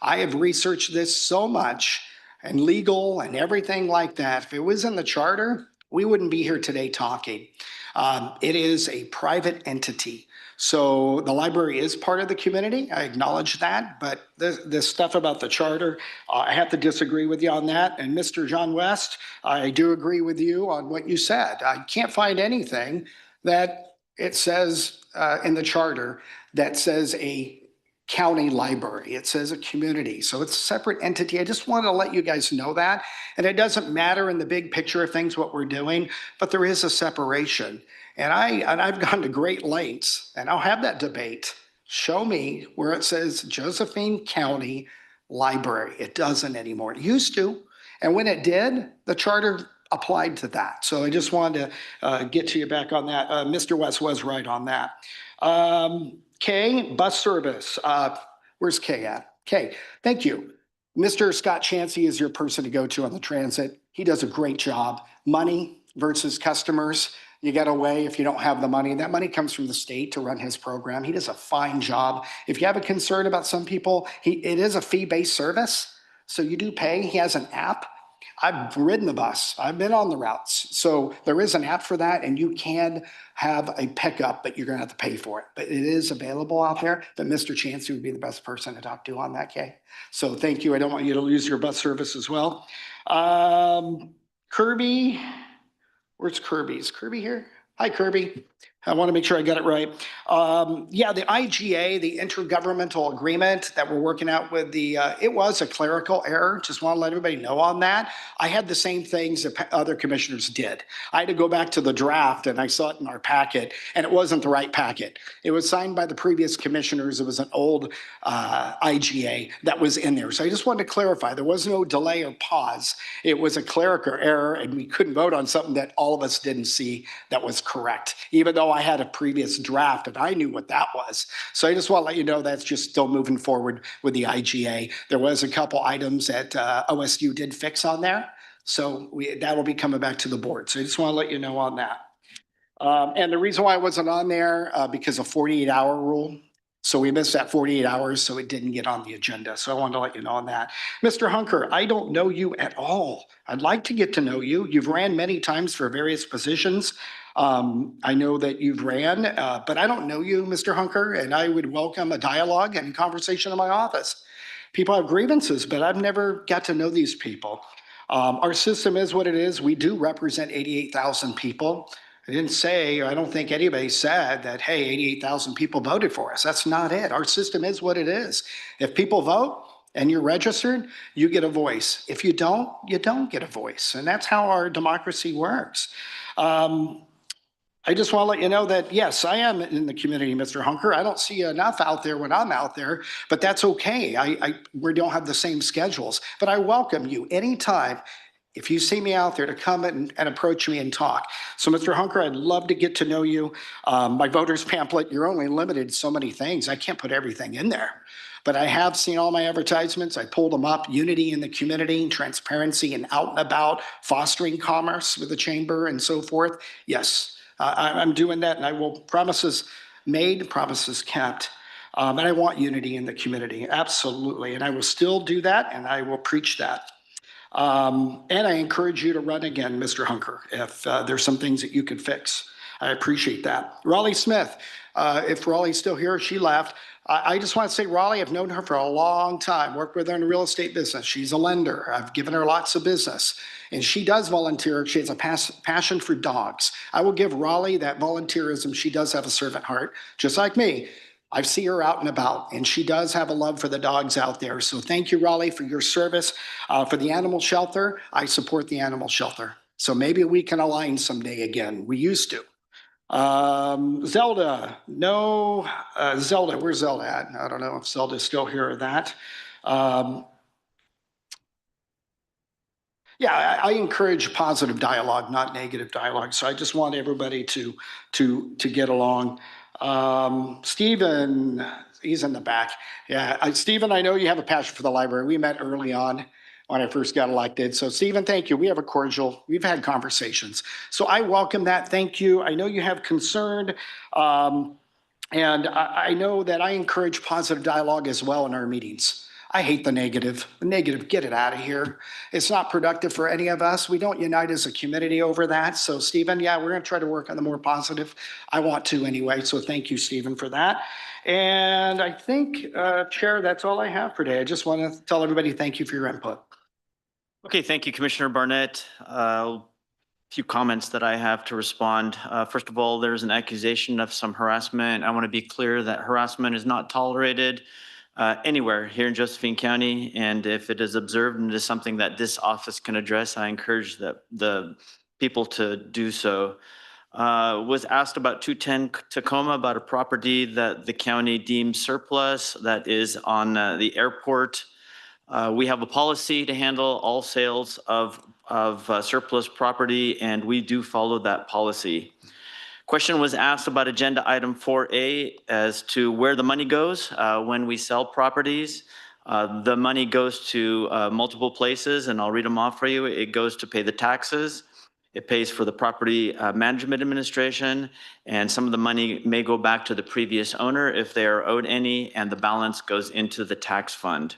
Speaker 8: I have researched this so much and legal and everything like that. If it was in the charter, we wouldn't be here today talking. It is a private entity. So the library is part of the community. I acknowledge that, but this stuff about the charter, I have to disagree with you on that. And Mr. John West, I do agree with you on what you said. I can't find anything that it says in the charter that says a county library. It says a community. So it's a separate entity. I just want to let you guys know that. And it doesn't matter in the big picture of things what we're doing, but there is a separation. And I've gone to great lengths, and I'll have that debate. Show me where it says Josephine County Library. It doesn't anymore. It used to. And when it did, the charter applied to that. So I just wanted to get to you back on that. Mr. West was right on that. Kay, bus service. Where's Kay at? Kay, thank you. Mr. Scott Chansey is your person to go to on the transit. He does a great job. Money versus customers. You get away if you don't have the money. That money comes from the state to run his program. He does a fine job. If you have a concern about some people, it is a fee-based service. So you do pay. He has an app. I've ridden the bus. I've been on the routes. So there is an app for that, and you can have a pickup, but you're going to have to pay for it. But it is available out there. But Mr. Chansey would be the best person to talk to on that, Kay. So thank you. I don't want you to lose your bus service as well. Kirby, where's Kirby? Is Kirby here? Hi, Kirby. I want to make sure I got it right. Yeah, the IGA, the intergovernmental agreement that we're working out with it was a clerical error. Just want to let everybody know on that. I had the same things that other commissioners did. I had to go back to the draft and I saw it in our packet and it wasn't the right packet. It was signed by the previous commissioners. It was an old IGA that was in there. So I just wanted to clarify, there was no delay or pause. It was a clerical error and we couldn't vote on something that all of us didn't see that was correct, even though I had a previous draft and I knew what that was. So I just want to let you know that's just still moving forward with the IGA. There was a couple items that OSU did fix on there. So that will be coming back to the board. So I just want to let you know on that. And the reason why I wasn't on there, because of 48-hour rule. So we missed that 48 hours, so it didn't get on the agenda. So I wanted to let you know on that. Mr. Hunker, I don't know you at all. I'd like to get to know you. You've ran many times for various positions. I know that you've ran, but I don't know you, Mr. Hunker, and I would welcome a dialogue and conversation in my office. People have grievances, but I've never got to know these people. Our system is what it is. We do represent 88,000 people. I didn't say, or I don't think anybody said that, hey, 88,000 people voted for us. That's not it. Our system is what it is. If people vote and you're registered, you get a voice. If you don't get a voice. And that's how our democracy works. I just want to let you know that, yes, I am in the community, Mr. Hunker. I don't see enough out there when I'm out there, but that's okay. We don't have the same schedules, but I welcome you anytime. if you see me out there, to come and approach me and talk. So Mr. Hunker, I'd love to get to know you. My voter's pamphlet, you're only limited so many things. I can't put everything in there. But I have seen all my advertisements. I pulled them up. Unity in the community, transparency and out and about, fostering commerce with the chamber and so forth. Yes, I'm doing that, and I will, promises made, promises kept. And I want unity in the community, absolutely. And I will still do that, and I will preach that. And I encourage you to run again, Mr. Hunker, if there's some things that you could fix. I appreciate that. Raleigh Smith, if Raleigh's still here, she left. I just want to say, Raleigh, I've known her for a long time, worked with her in the real estate business. She's a lender. I've given her lots of business. And she does volunteer. She has a passion for dogs. I will give Raleigh that volunteerism. She does have a servant heart, just like me. I see her out and about, and she does have a love for the dogs out there. So thank you, Raleigh, for your service. For the animal shelter, I support the animal shelter. So maybe we can align someday again. We used to. Zelda, no, Zelda, where's Zelda at? I don't know if Zelda's still here or that. Yeah, I encourage positive dialogue, not negative dialogue. So I just want everybody to get along. Stephen, he's in the back. Yeah, Stephen, I know you have a passion for the library. We met early on when I first got elected. So Stephen, thank you. We have a cordial, we've had conversations. So I welcome that. Thank you. I know you have concern. And I know that I encourage positive dialogue as well in our meetings. I hate the negative. The negative, get it out of here. It's not productive for any of us. We don't unite as a community over that. So Stephen, yeah, we're gonna try to work on the more positive. I want to anyway. So thank you, Stephen, for that. And I think, Chair, that's all I have for today. I just want to tell everybody thank you for your input.
Speaker 1: Okay, thank you, Commissioner Barnett. Few comments that I have to respond. First of all, there's an accusation of some harassment. I want to be clear that harassment is not tolerated anywhere here in Josephine County. And if it is observed and it is something that this office can address, I encourage the people to do so. Was asked about 210 Tacoma, about a property that the county deems surplus that is on the airport. We have a policy to handle all sales of surplus property, and we do follow that policy. Question was asked about agenda item 4A as to where the money goes when we sell properties. The money goes to multiple places, and I'll read them off for you. It goes to pay the taxes. It pays for the property management administration, and some of the money may go back to the previous owner if they are owed any, and the balance goes into the tax fund.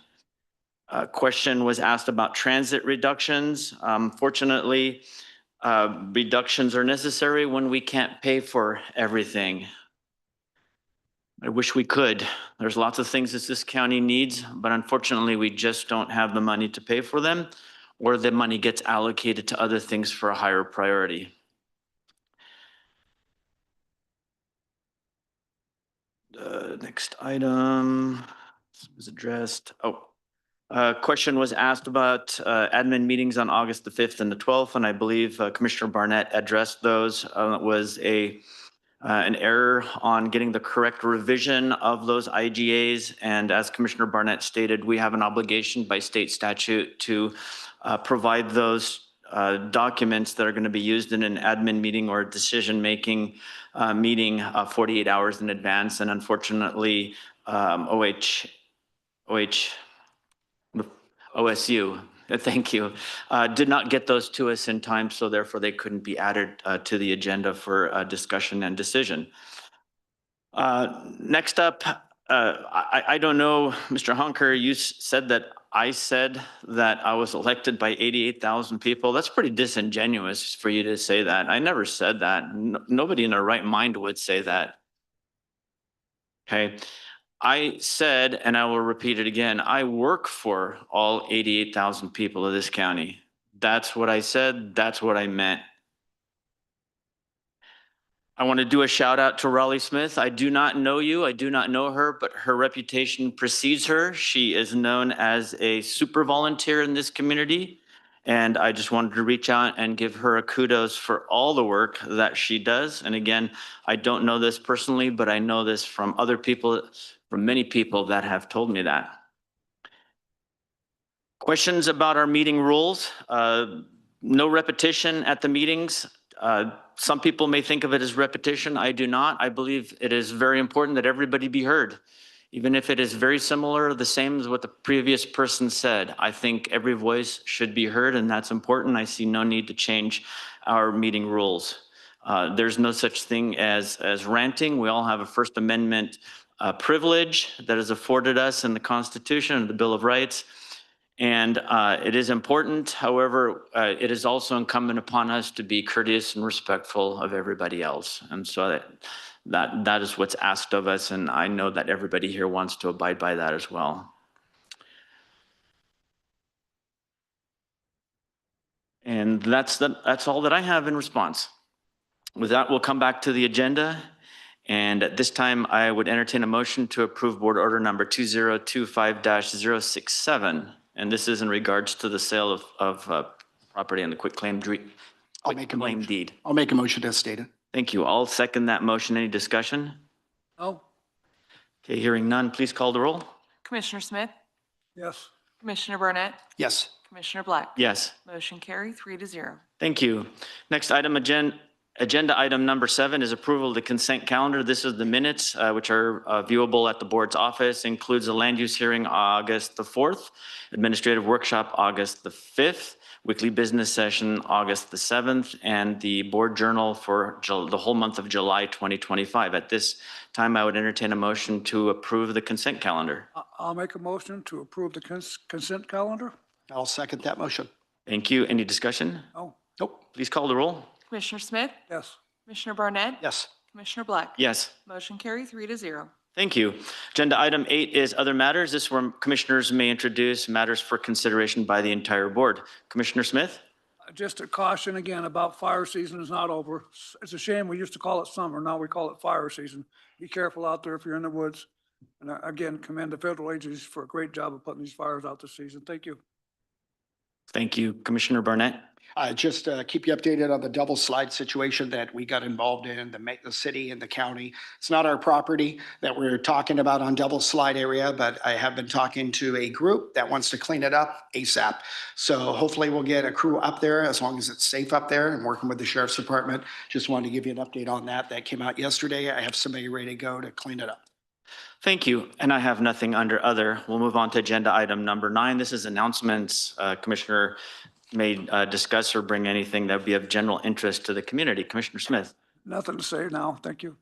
Speaker 1: Question was asked about transit reductions. Fortunately, reductions are necessary when we can't pay for everything. I wish we could. There's lots of things that this county needs, but unfortunately, we just don't have the money to pay for them, or the money gets allocated to other things for a higher priority. The next item was addressed. Question was asked about admin meetings on August the 5th and the 12th, and I believe Commissioner Barnett addressed those. It was an error on getting the correct revision of those IGAs, and as Commissioner Barnett stated, we have an obligation by state statute to provide those documents that are going to be used in an admin meeting or a decision-making meeting 48 hours in advance, and unfortunately, OSU, thank you, did not get those to us in time, so therefore they couldn't be added to the agenda for discussion and decision. Next up, I don't know, Mr. Hunker, you said that I said that I was elected by 88,000 people. That's pretty disingenuous for you to say that. I never said that. Nobody in their right mind would say that. Okay. I said, and I will repeat it again, I work for all 88,000 people of this county. That's what I said. That's what I meant. I want to do a shout out to Raleigh Smith. I do not know you. I do not know her, but her reputation precedes her. She is known as a super volunteer in this community. And I just wanted to reach out and give her a kudos for all the work that she does. And again, I don't know this personally, but I know this from other people, from many people that have told me that. Questions about our meeting rules. No repetition at the meetings. Some people may think of it as repetition. I do not. I believe it is very important that everybody be heard. Even if it is very similar, the same as what the previous person said, I think every voice should be heard, and that's important. I see no need to change our meeting rules. There's no such thing as ranting. We all have a First Amendment privilege that is afforded us in the Constitution and the Bill of Rights. And it is important. However, it is also incumbent upon us to be courteous and respectful of everybody else. And so that is what's asked of us. And I know that everybody here wants to abide by that as well. And that's all that I have in response. With that, we'll come back to the agenda. And at this time, I would entertain a motion to approve Board Order number 2025-067. And this is in regards to the sale of property and the quitclaim deed.
Speaker 8: I'll make a motion as stated.
Speaker 1: Thank you. I'll second that motion. Any discussion?
Speaker 3: No?
Speaker 1: Okay, hearing none, please call the roll.
Speaker 9: Commissioner Smith,
Speaker 3: Yes.
Speaker 9: Commissioner Barnett,
Speaker 8: Yes.
Speaker 9: Commissioner Black.
Speaker 1: Yes.
Speaker 9: Motion carried 3-0.
Speaker 1: Thank you. Next item, agenda item number 7 is approval of the consent calendar. This is the minutes, which are viewable at the board's office. Includes a land use hearing August the 4th, administrative workshop August the 5th, weekly business session August the 7th, and the board journal for the whole month of July 2025. At this time, I would entertain a motion to approve the consent calendar.
Speaker 3: I'll make a motion to approve the consent calendar.
Speaker 8: I'll second that motion.
Speaker 1: Thank you. Any discussion?
Speaker 3: No?
Speaker 8: Nope.
Speaker 1: Please call the roll.
Speaker 9: Commissioner Smith,
Speaker 3: Yes.
Speaker 9: Commissioner Barnett,
Speaker 8: Yes.
Speaker 9: Commissioner Black.
Speaker 1: Yes.
Speaker 9: Motion carried 3-0.
Speaker 1: Thank you. Agenda item 8 is other matters. This is where commissioners may introduce matters for consideration by the entire board. Commissioner Smith?
Speaker 3: Just a caution again about fire season is not over. It's a shame. We used to call it summer. Now we call it fire season. Be careful out there if you're in the woods. And again, commend the federal agencies for a great job of putting these fires out this season. Thank you.
Speaker 1: Thank you. Commissioner Barnett?
Speaker 8: Just keep you updated on the double slide situation that we got involved in, the city and the county. It's not our property that we're talking about on double slide area, but I have been talking to a group that wants to clean it up ASAP. So hopefully we'll get a crew up there as long as it's safe up there and working with the sheriff's department. Just wanted to give you an update on that. That came out yesterday. I have somebody ready to go to clean it up.
Speaker 1: Thank you. And I have nothing under other. We'll move on to agenda item number 9. This is announcements. Commissioner may discuss or bring anything that would be of general interest to the community. Commissioner Smith.
Speaker 3: Nothing to say now. Thank you.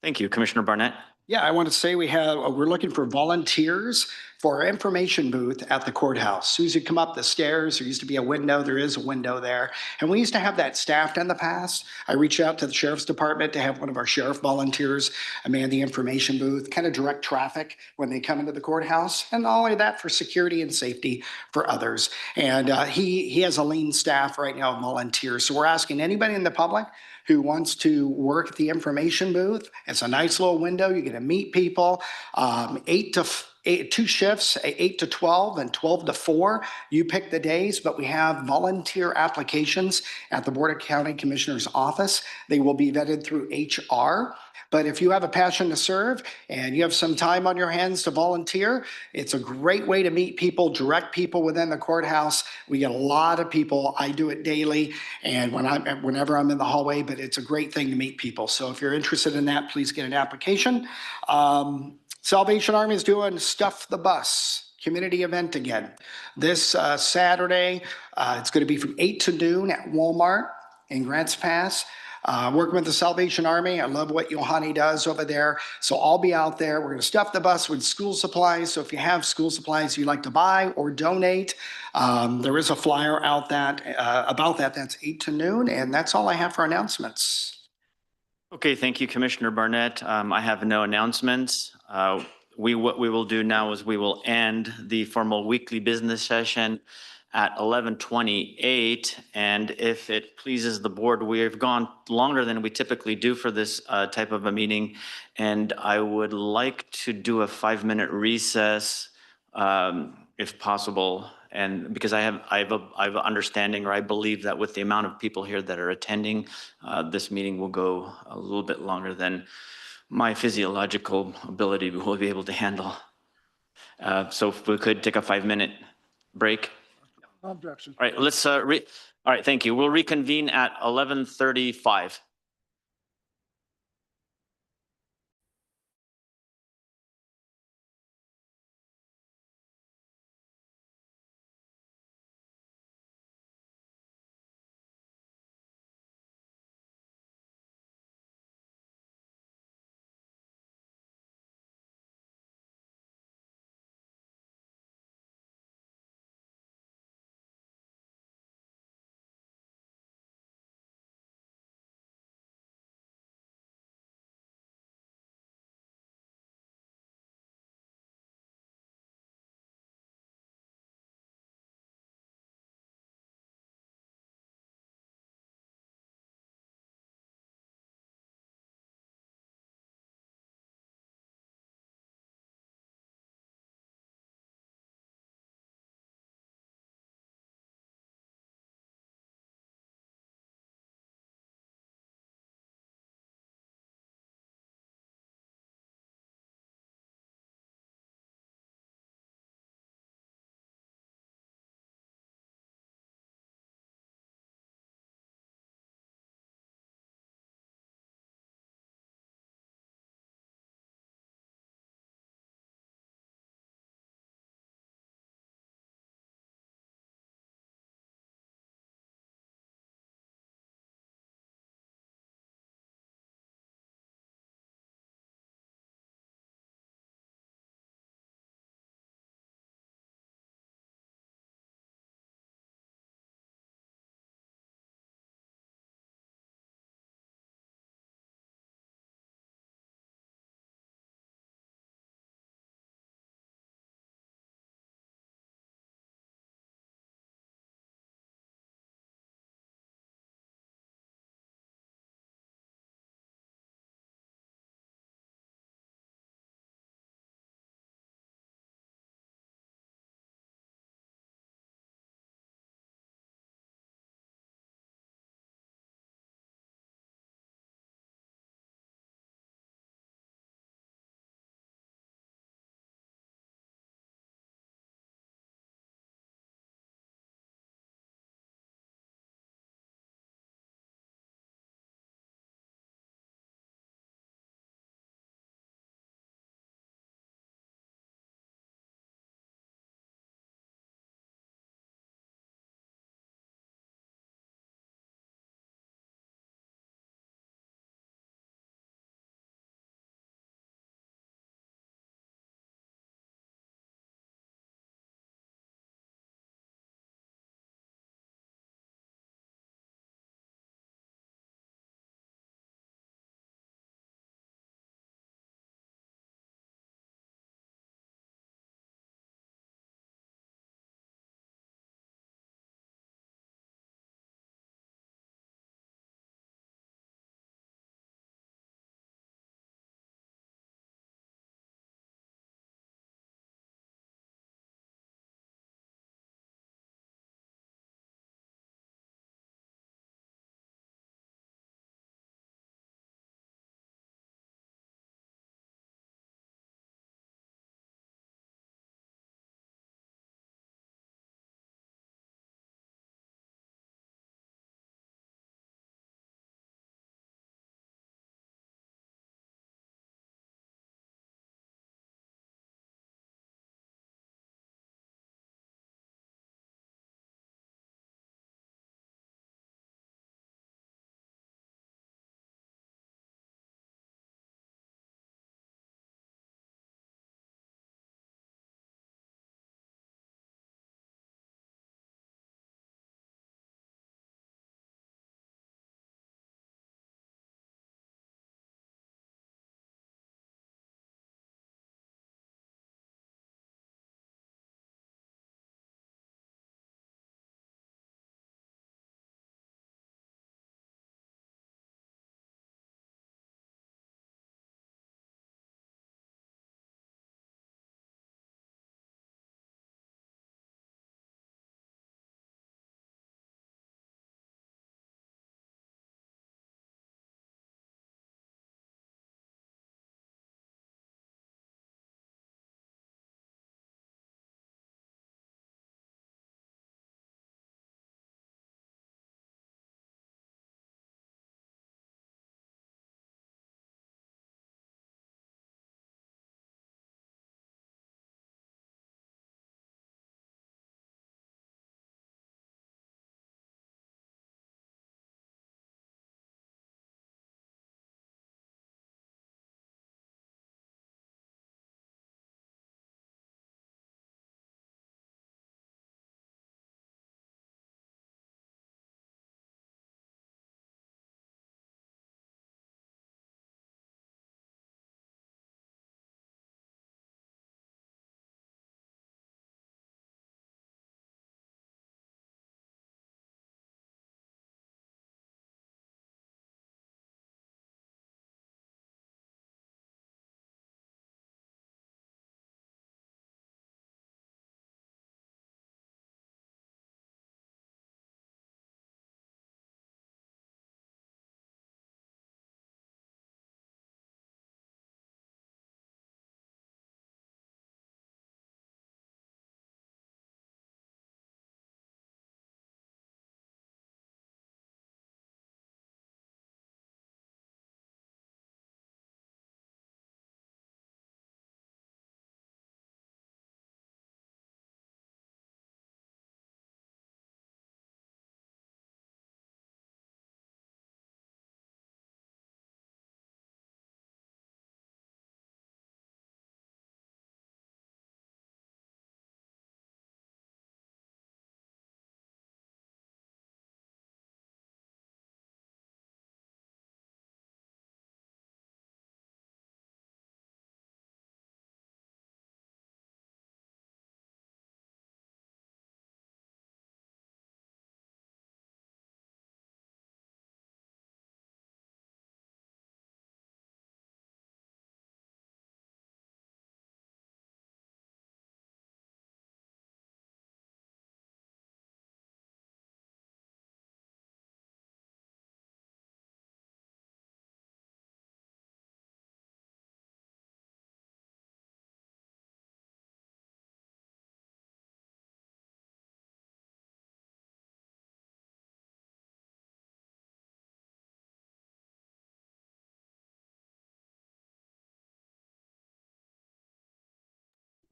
Speaker 1: Thank you. Commissioner Barnett.
Speaker 8: Yeah, I want to say we're looking for volunteers for our information booth at the courthouse. As soon as you come up the stairs, there used to be a window. There is a window there. And we used to have that staffed in the past. I reached out to the sheriff's department to have one of our sheriff volunteers man the information booth, kind of direct traffic when they come into the courthouse. And not only that, for security and safety for others. And he has a lean staff right now of volunteers. So we're asking anybody in the public who wants to work at the information booth. It's a nice little window. You get to meet people. 2 shifts, 8 to 12 and 12 to 4. You pick the days, but we have volunteer applications at the Board of County Commissioners office. They will be vetted through HR. But if you have a passion to serve and you have some time on your hands to volunteer, it's a great way to meet people, direct people within the courthouse. We get a lot of people. I do it daily and whenever I'm in the hallway, but it's a great thing to meet people. So if you're interested in that, please get an application. Salvation Army is doing Stuff the Bus community event again. This Saturday, it's going to be from 8 to noon at Walmart in Grants Pass. Working with the Salvation Army. I love what Yohani does over there. So I'll be out there. We're going to stuff the bus with school supplies. So if you have school supplies you'd like to buy or donate, there is a flyer out about that. That's 8 to noon. And that's all I have for announcements.
Speaker 1: Okay, thank you, Commissioner Barnett. I have no announcements. What we will do now is we will end the formal weekly business session at 11:28. And if it pleases the board, we have gone longer than we typically do for this type of a meeting. And I would like to do a 5-minute recess if possible. And because I have an understanding, or I believe that with the amount of people here that are attending, this meeting will go a little bit longer than my physiological ability will be able to handle. So if we could take a 5-minute break.
Speaker 3: Objection.
Speaker 1: All right, let's, all right, thank you. We'll reconvene at 11:35.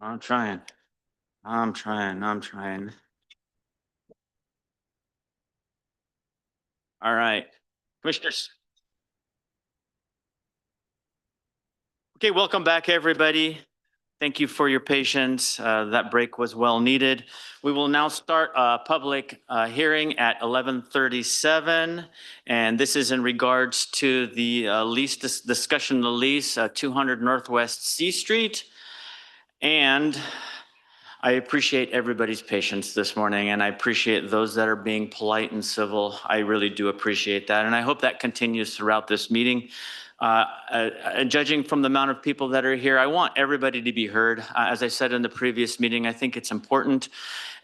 Speaker 1: I'm trying. I'm trying. All right. Commissioners. Okay, welcome back, everybody. Thank you for your patience. That break was well needed. We will now start a public hearing at 11:37. And this is in regards to the lease discussion of the lease, 200 Northwest C Street. And I appreciate everybody's patience this morning, and I appreciate those that are being polite and civil. I really do appreciate that, and I hope that continues throughout this meeting. Judging from the amount of people that are here, I want everybody to be heard. As I said in the previous meeting, I think it's important.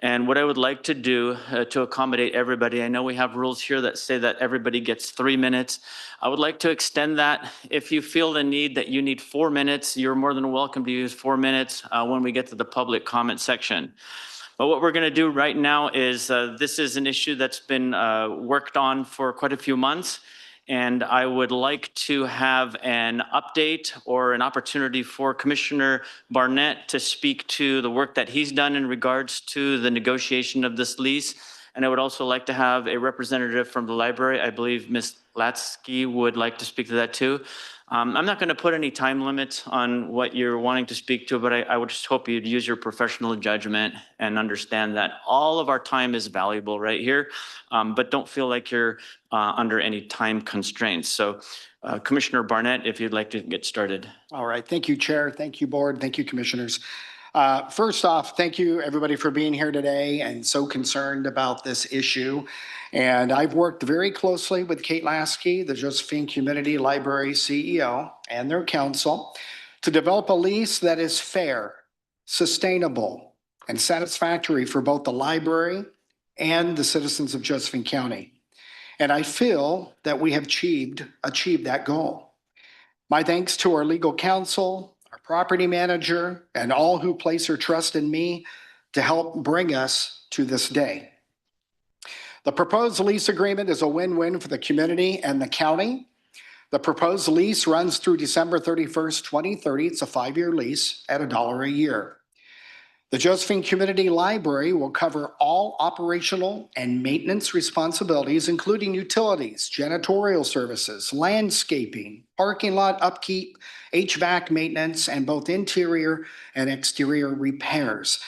Speaker 1: And what I would like to do to accommodate everybody, I know we have rules here that say that everybody gets 3 minutes. I would like to extend that. If you feel the need that you need 4 minutes, you're more than welcome to use 4 minutes when we get to the public comment section. But what we're going to do right now is this is an issue that's been worked on for quite a few months. And I would like to have an update or an opportunity for Commissioner Barnett to speak to the work that he's done in regards to the negotiation of this lease. And I would also like to have a representative from the library. I believe Ms. Latsky would like to speak to that too. I'm not going to put any time limits on what you're wanting to speak to, but I would just hope you'd use your professional judgment and understand that all of our time is valuable right here, but don't feel like you're under any time constraints. So Commissioner Barnett, if you'd like to get started.
Speaker 8: All right. Thank you, Chair. Thank you, Board. Thank you, Commissioners. First off, thank you, everybody, for being here today and so concerned about this issue. And I've worked very closely with Kate Lasky, the Josephine Community Library CEO, and their council to develop a lease that is fair, sustainable, and satisfactory for both the library and the citizens of Josephine County. And I feel that we have achieved that goal. My thanks to our legal counsel, our property manager, and all who place their trust in me to help bring us to this day. The proposed lease agreement is a win-win for the community and the county. The proposed lease runs through December 31st, 2030. It's a 5-year lease at $1 a year. The Josephine Community Library will cover all operational and maintenance responsibilities, including utilities, janitorial services, landscaping, parking lot upkeep, HVAC maintenance, and both interior and exterior repairs.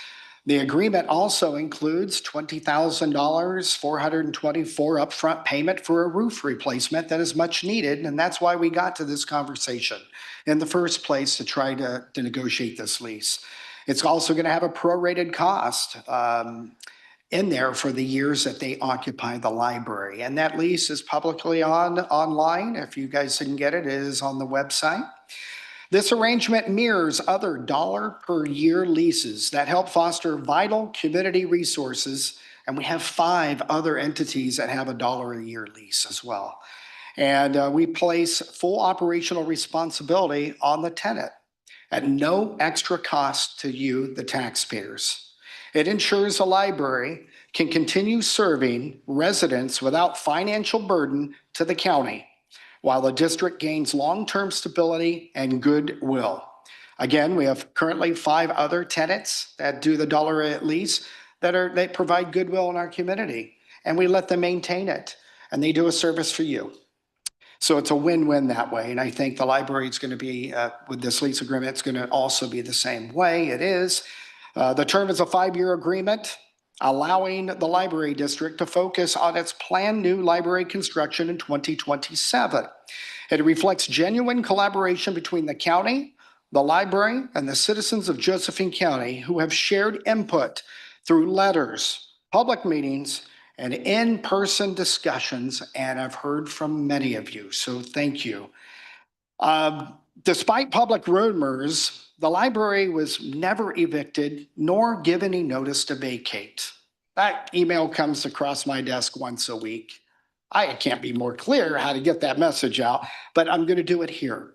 Speaker 8: The agreement also includes $20,000, $424 upfront payment for a roof replacement that is much needed, and that's why we got to this conversation in the first place to try to negotiate this lease. It's also going to have a prorated cost in there for the years that they occupy the library. And that lease is publicly online. If you guys didn't get it, it is on the website. This arrangement mirrors other $1 per year leases that help foster vital community resources. And we have 5 other entities that have a $1 a year lease as well. And we place full operational responsibility on the tenant at no extra cost to you, the taxpayers. It ensures the library can continue serving residents without financial burden to the county, while the district gains long-term stability and goodwill. Again, we have currently 5 other tenants that do the $1 a lease that provide goodwill in our community, and we let them maintain it, and they do a service for you. So it's a win-win that way. And I think the library is going to be, with this lease agreement, it's going to also be the same way. It is. The term is a 5-year agreement, allowing the library district to focus on its planned new library construction in 2027. It reflects genuine collaboration between the county, the library, and the citizens of Josephine County who have shared input through letters, public meetings, and in-person discussions, and I've heard from many of you, so thank you. Despite public rumors, the library was never evicted nor given any notice to vacate. That email comes across my desk once a week. I can't be more clear how to get that message out, but I'm going to do it here.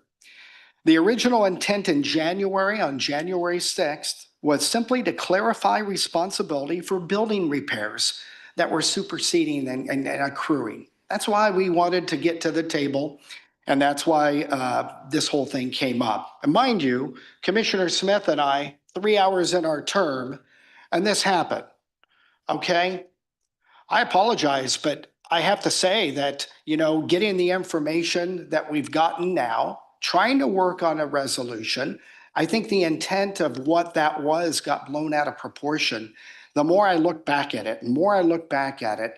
Speaker 8: The original intent in January, on January 6th, was simply to clarify responsibility for building repairs that were superseding and accruing. That's why we wanted to get to the table, and that's why this whole thing came up. And mind you, Commissioner Smith and I 3 hours in our term, and this happened, okay? I apologize, but I have to say that, getting the information that we've gotten now, trying to work on a resolution, I think the intent of what that was got blown out of proportion. The more I look back at it,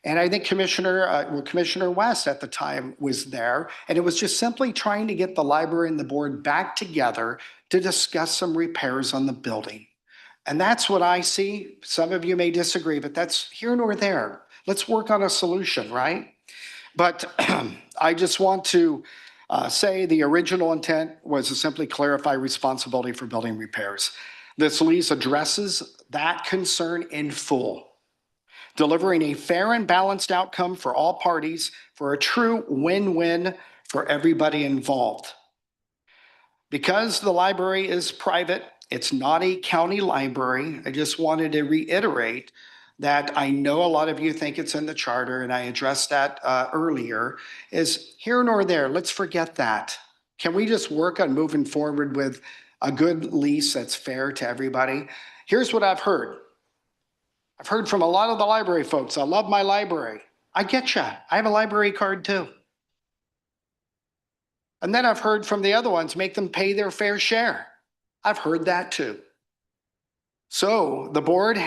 Speaker 8: and I think Commissioner West at the time was there, and it was just simply trying to get the library and the board back together to discuss some repairs on the building. And that's what I see. Some of you may disagree, but that's here nor there. Let's work on a solution, right? But I just want to say the original intent was to simply clarify responsibility for building repairs. This lease addresses that concern in full, delivering a fair and balanced outcome for all parties for a true win-win for everybody involved. Because the library is private, it's not a county library. I just wanted to reiterate that I know a lot of you think it's in the charter, and I addressed that earlier, is here nor there. Let's forget that. Can we just work on moving forward with a good lease that's fair to everybody? Here's what I've heard. I've heard from a lot of the library folks. I love my library. I get you. I have a library card too. And then I've heard from the other ones, make them pay their fair share. I've heard that too. So the board,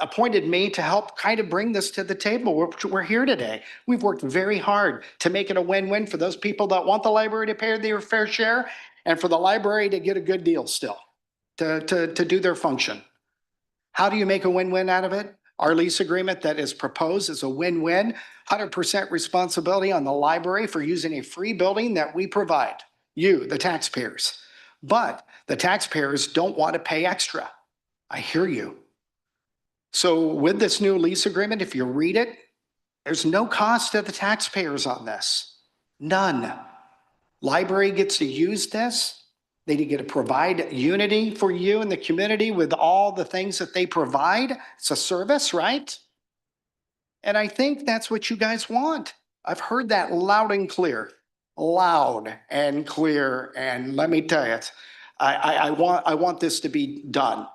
Speaker 8: appointed me to help kind of bring this to the table. We're here today. We've worked very hard to make it a win-win for those people that want the library to pay their fair share and for the library to get a good deal still, to do their function. How do you make a win-win out of it? Our lease agreement that is proposed is a win-win, 100% responsibility on the library for using a free building that we provide, you, the taxpayers. But the taxpayers don't want to pay extra. I hear you. So with this new lease agreement, if you read it, there's no cost to the taxpayers on this. None. Library gets to use this. They get to provide unity for you and the community with all the things that they provide. It's a service, right? And I think that's what you guys want. I've heard that loud and clear. Loud and clear. And let me tell you, I want this to be done.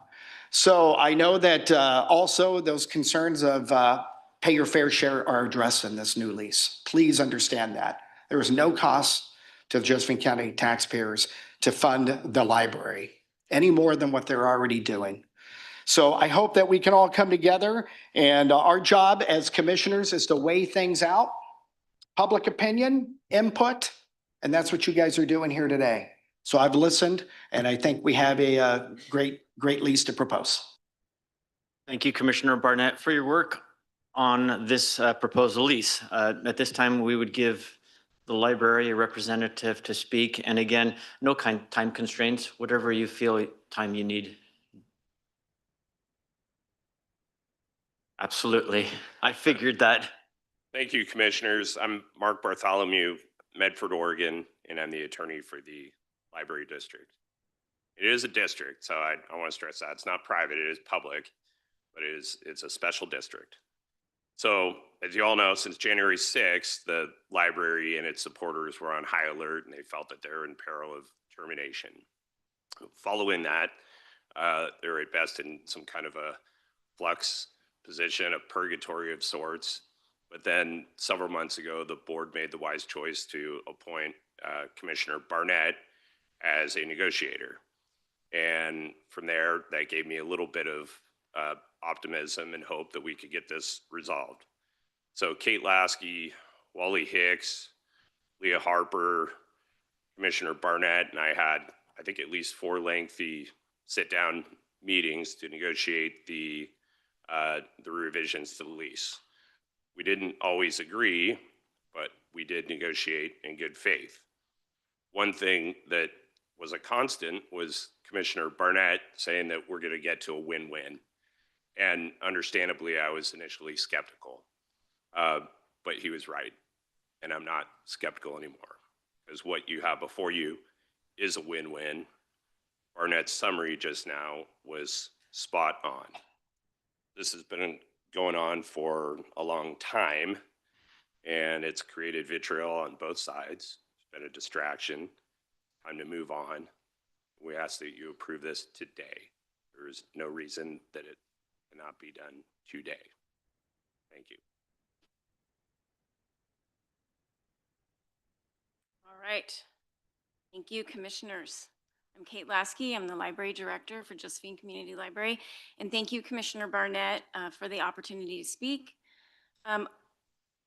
Speaker 8: So I know that also those concerns of pay your fair share are addressed in this new lease. Please understand that. There is no cost to Josephine County taxpayers to fund the library any more than what they're already doing. So I hope that we can all come together, and our job as commissioners is to weigh things out, public opinion, input, and that's what you guys are doing here today. So I've listened, and I think we have a great lease to propose.
Speaker 1: Thank you, Commissioner Barnett, for your work on this proposal lease. At this time, we would give the library a representative to speak. And again, no time constraints, whatever you feel time you need. Absolutely. I figured that.
Speaker 11: Thank you, commissioners. I'm Mark Bartholomew, Medford, Oregon, and I'm the attorney for the library district. It is a district, so I want to stress that. It's not private, it is public, but it's a special district. So as you all know, since January 6th, the library and its supporters were on high alert and they felt that they're in peril of termination. Following that, they're at best in some kind of a flux position, a purgatory of sorts. But then several months ago, the board made the wise choice to appoint Commissioner Barnett as a negotiator. And from there, that gave me a little bit of optimism and hope that we could get this resolved. So Kate Lasky, Wally Hicks, Leah Harper, Commissioner Barnett, and I had, I think, at least 4 lengthy sit-down meetings to negotiate the revisions to the lease. We didn't always agree, but we did negotiate in good faith. One thing that was a constant was Commissioner Barnett saying that we're going to get to a win-win. And understandably, I was initially skeptical, but he was right. And I'm not skeptical anymore, because what you have before you is a win-win. Barnett's summary just now was spot on. This has been going on for a long time, and it's created vitriol on both sides. It's been a distraction. Time to move on. We ask that you approve this today. There is no reason that it cannot be done today. Thank you.
Speaker 5: All right. Thank you, commissioners. I'm Kate Lasky. I'm the library director for Josephine Community Library. And thank you, Commissioner Barnett, for the opportunity to speak.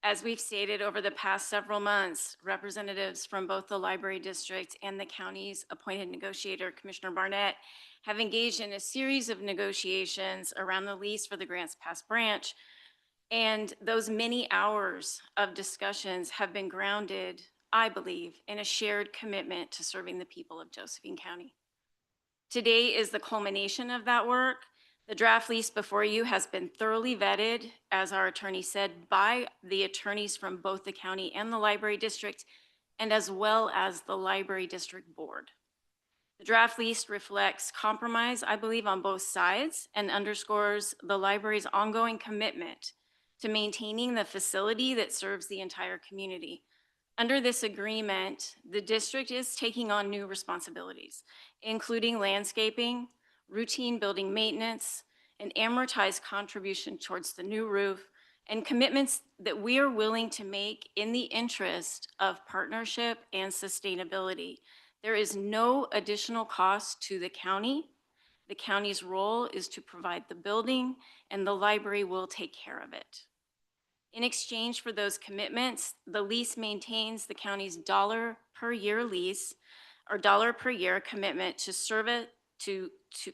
Speaker 5: As we've stated over the past several months, representatives from both the library district and the county's appointed negotiator, Commissioner Barnett, have engaged in a series of negotiations around the lease for the Grants Pass branch. And those many hours of discussions have been grounded, I believe, in a shared commitment to serving the people of Josephine County. Today is the culmination of that work. The draft lease before you has been thoroughly vetted, as our attorney said, by the attorneys from both the county and the library district, and as well as the library district board. The draft lease reflects compromise, I believe, on both sides and underscores the library's ongoing commitment to maintaining the facility that serves the entire community. Under this agreement, the district is taking on new responsibilities, including landscaping, routine building maintenance, an amortized contribution towards the new roof, and commitments that we are willing to make in the interest of partnership and sustainability. There is no additional cost to the county. The county's role is to provide the building, and the library will take care of it. In exchange for those commitments, the lease maintains the county's $1 per year lease or $1 per year commitment to serve it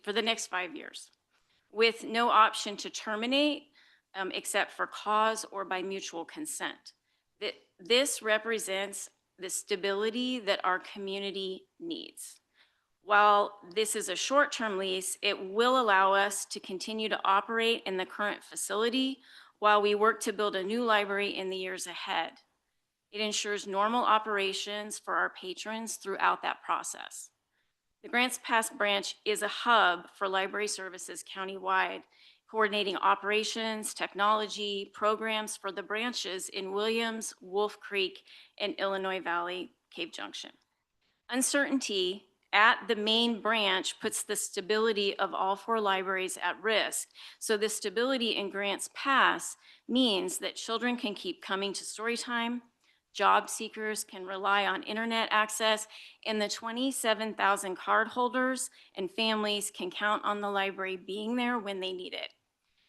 Speaker 5: for the next 5 years, with no option to terminate except for cause or by mutual consent. This represents the stability that our community needs. While this is a short-term lease, it will allow us to continue to operate in the current facility while we work to build a new library in the years ahead. It ensures normal operations for our patrons throughout that process. The Grants Pass branch is a hub for library services countywide, coordinating operations, technology, programs for the branches in Williams, Wolf Creek, and Illinois Valley, Cave Junction. Uncertainty at the main branch puts the stability of all 4 libraries at risk. So the stability in Grants Pass means that children can keep coming to story time, job seekers can rely on internet access, and the 27,000 cardholders and families can count on the library being there when they need it.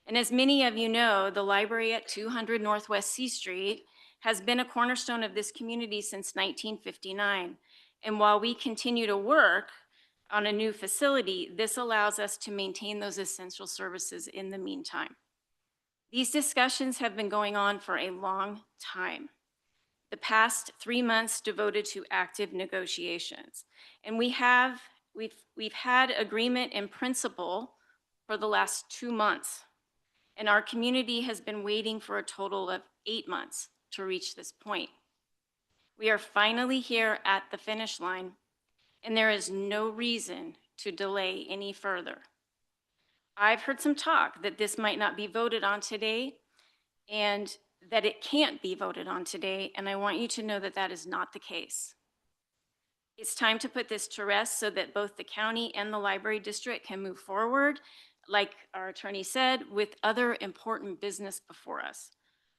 Speaker 5: And as many of you know, the library at 200 Northwest C Street has been a cornerstone of this community since 1959. And while we continue to work on a new facility, this allows us to maintain those essential services in the meantime. These discussions have been going on for a long time. The past 3 months devoted to active negotiations. And we've had agreement in principle for the last 2 months. And our community has been waiting for a total of 8 months to reach this point. We are finally here at the finish line, and there is no reason to delay any further. I've heard some talk that this might not be voted on today and that it can't be voted on today, and I want you to know that that is not the case. It's time to put this to rest so that both the county and the library district can move forward, like our attorney said, with other important business before us.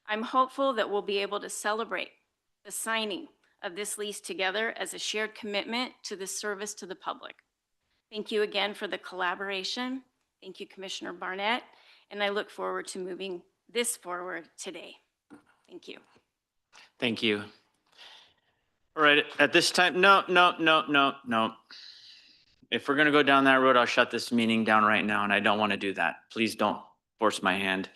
Speaker 5: I'm hopeful that we'll be able to celebrate the signing of this lease together as a shared commitment to the service to the public. Thank you again for the collaboration. Thank you, Commissioner Barnett, and I look forward to moving this forward today. Thank you.
Speaker 1: Thank you. All right, at this time, no. If we're gonna go down that road, I'll shut this meeting down right now, and I don't want to do that. Please don't force my hand.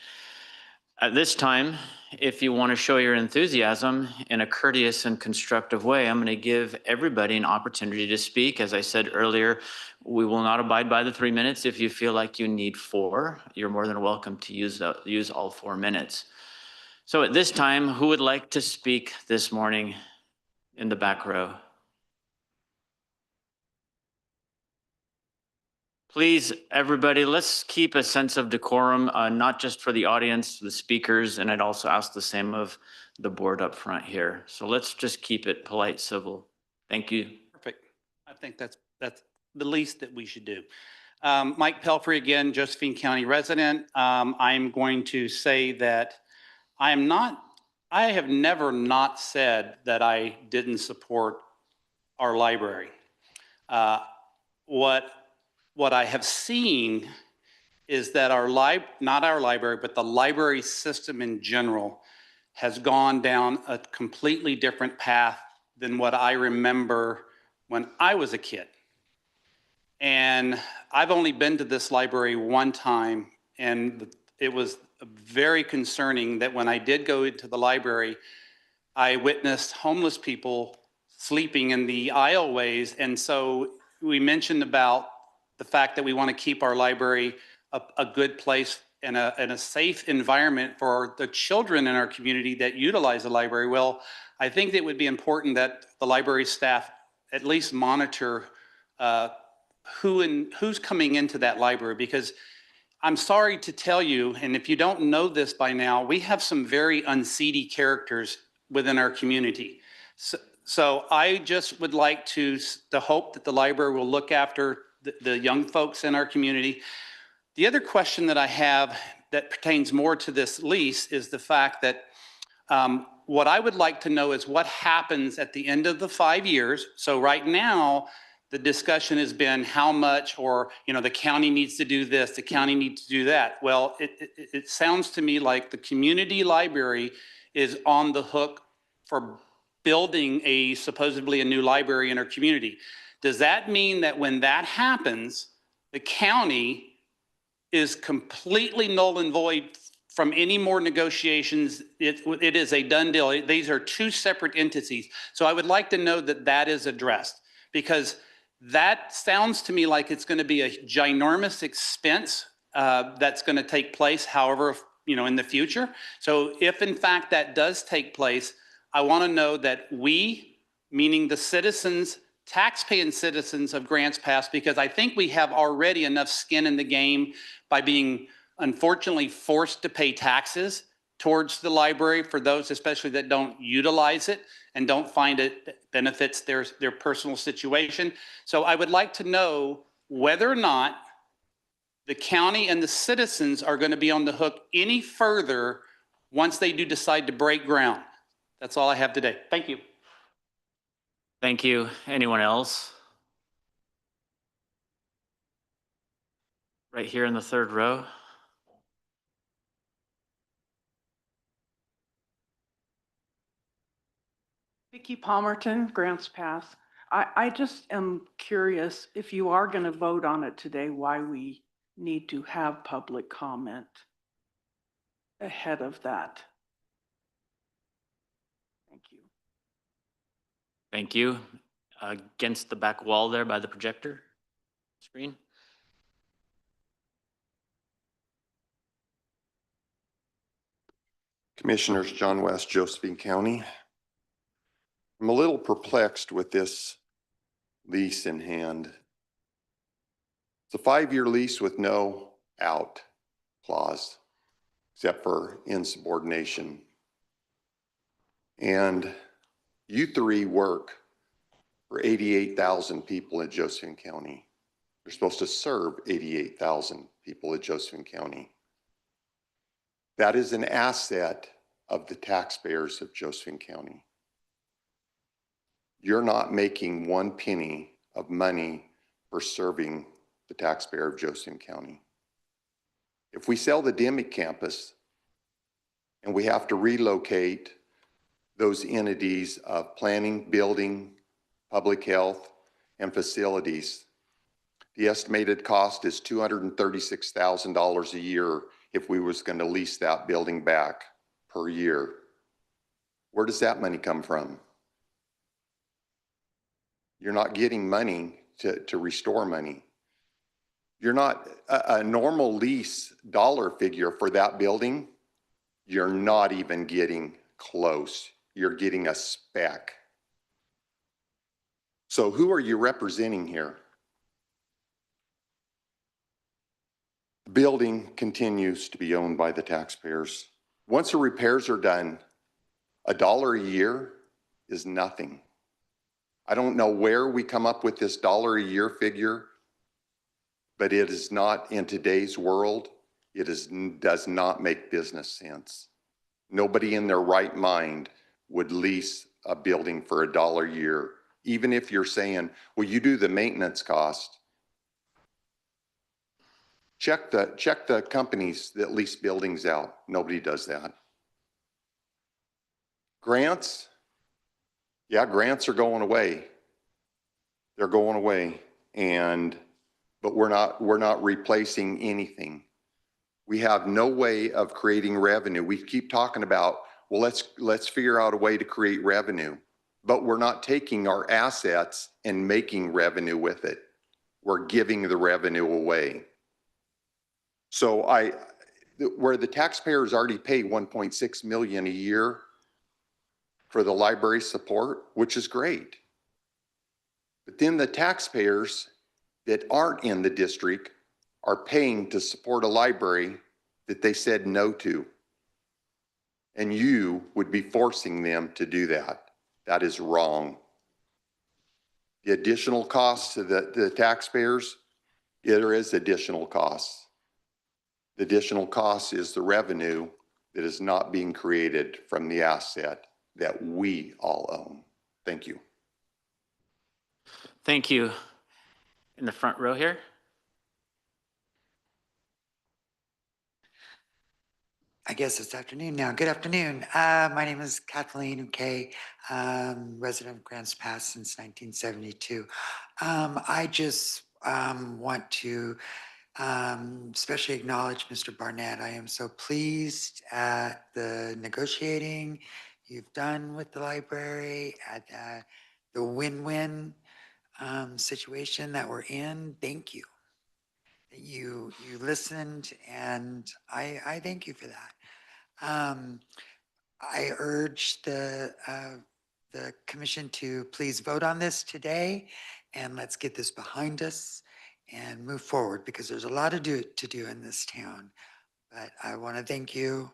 Speaker 1: At this time, if you want to show your enthusiasm in a courteous and constructive way, I'm going to give everybody an opportunity to speak. As I said earlier, we will not abide by the 3 minutes. If you feel like you need 4, you're more than welcome to use all 4 minutes. So at this time, who would like to speak this morning in the back row? Please, everybody, let's keep a sense of decorum, not just for the audience, the speakers, and I'd also ask the same of the board up front here. So let's just keep it polite, civil. Thank you.
Speaker 17: Perfect. I think that's the least that we should do. Mike Pelfrey, again, Josephine County resident. I'm going to say that I have never not said that I didn't support our library. What I have seen is that not our library, but the library system in general has gone down a completely different path than what I remember when I was a kid. And I've only been to this library one time, and it was very concerning that when I did go into the library, I witnessed homeless people sleeping in the aisleways. And so we mentioned about the fact that we want to keep our library a good place and a safe environment for the children in our community that utilize the library. Well, I think that it would be important that the library staff at least monitor who's coming into that library, because I'm sorry to tell you, and if you don't know this by now, we have some very unseedy characters within our community. So I just would like to hope that the library will look after the young folks in our community. The other question that I have that pertains more to this lease is the fact that what I would like to know is what happens at the end of the 5 years. So right now, the discussion has been how much, or, the county needs to do this, the county needs to do that. Well, it sounds to me like the community library is on the hook for building supposedly a new library in our community. Does that mean that when that happens, the county is completely null and void from any more negotiations? It is a done deal. These are two separate entities. So I would like to know that that is addressed, because that sounds to me like it's going to be a ginormous expense that's going to take place, however, in the future. So if in fact that does take place, I want to know that we, meaning the citizens, taxpaying citizens of Grants Pass, because I think we have already enough skin in the game by being unfortunately forced to pay taxes towards the library for those especially that don't utilize it and don't find it benefits their personal situation. So I would like to know whether or not the county and the citizens are going to be on the hook any further once they do decide to break ground. That's all I have today. Thank you.
Speaker 1: Thank you. Anyone else? Right here in the third row.
Speaker 20: Vicki Palmerton, Grants Pass. I just am curious, if you are going to vote on it today, why we need to have public comment ahead of that. Thank you.
Speaker 1: Thank you. Against the back wall there by the projector screen.
Speaker 18: Commissioners, John West, Josephine County. I'm a little perplexed with this lease in hand. It's a 5-year lease with no out clause, except for insubordination. And you three work for 88,000 people in Josephine County. You're supposed to serve 88,000 people in Josephine County. That is an asset of the taxpayers of Josephine County. You're not making 1 penny of money for serving the taxpayer of Josephine County. If we sell the Dimick campus and we have to relocate those entities of planning, building, public health, and facilities, the estimated cost is $236,000 a year if we was going to lease that building back per year. Where does that money come from? You're not getting money to restore money. You're not a normal lease dollar figure for that building. You're not even getting close. You're getting a speck. So who are you representing here? The building continues to be owned by the taxpayers. Once the repairs are done, $1 a year is nothing. I don't know where we come up with this dollar a year figure, but it is not in today's world. Does not make business sense. Nobody in their right mind would lease a building for $1 a year. Even if you're saying, well, you do the maintenance cost. Check the companies that lease buildings out. Nobody does that. Grants, yeah, grants are going away. They're going away, but we're not replacing anything. We have no way of creating revenue. We keep talking about, well, let's figure out a way to create revenue, but we're not taking our assets and making revenue with it. We're giving the revenue away. So where the taxpayers already pay 1.6 million a year for the library support, which is great. But then the taxpayers that aren't in the district are paying to support a library that they said no to. And you would be forcing them to do that. That is wrong. The additional costs to the taxpayers, there is additional costs. The additional cost is the revenue that is not being created from the asset that we all own. Thank you.
Speaker 1: Thank you. In the front row here.
Speaker 19: I guess it's afternoon now. Good afternoon. My name is Kathleen Ukay, resident of Grants Pass since 1972. I just want to especially acknowledge Mr. Barnett. I am so pleased at the negotiating you've done with the library, at the win-win situation that we're in. Thank you. You listened, and I thank you for that. I urge the commission to please vote on this today, and let's get this behind us and move forward, because there's a lot to do in this town. But I want to thank you.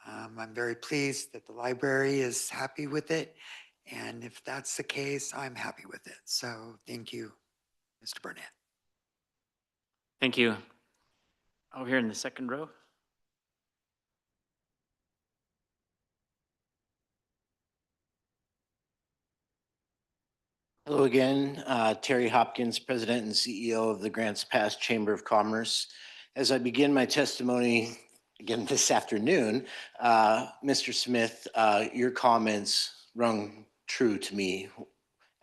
Speaker 19: I'm very pleased that the library is happy with it, and if that's the case, I'm happy with it. So thank you, Mr. Burnett.
Speaker 1: Thank you. Over here in the second row.
Speaker 12: Hello again, Terry Hopkins, President and CEO of the Grants Pass Chamber of Commerce. As I begin my testimony again this afternoon, Mr. Smith, your comments rung true to me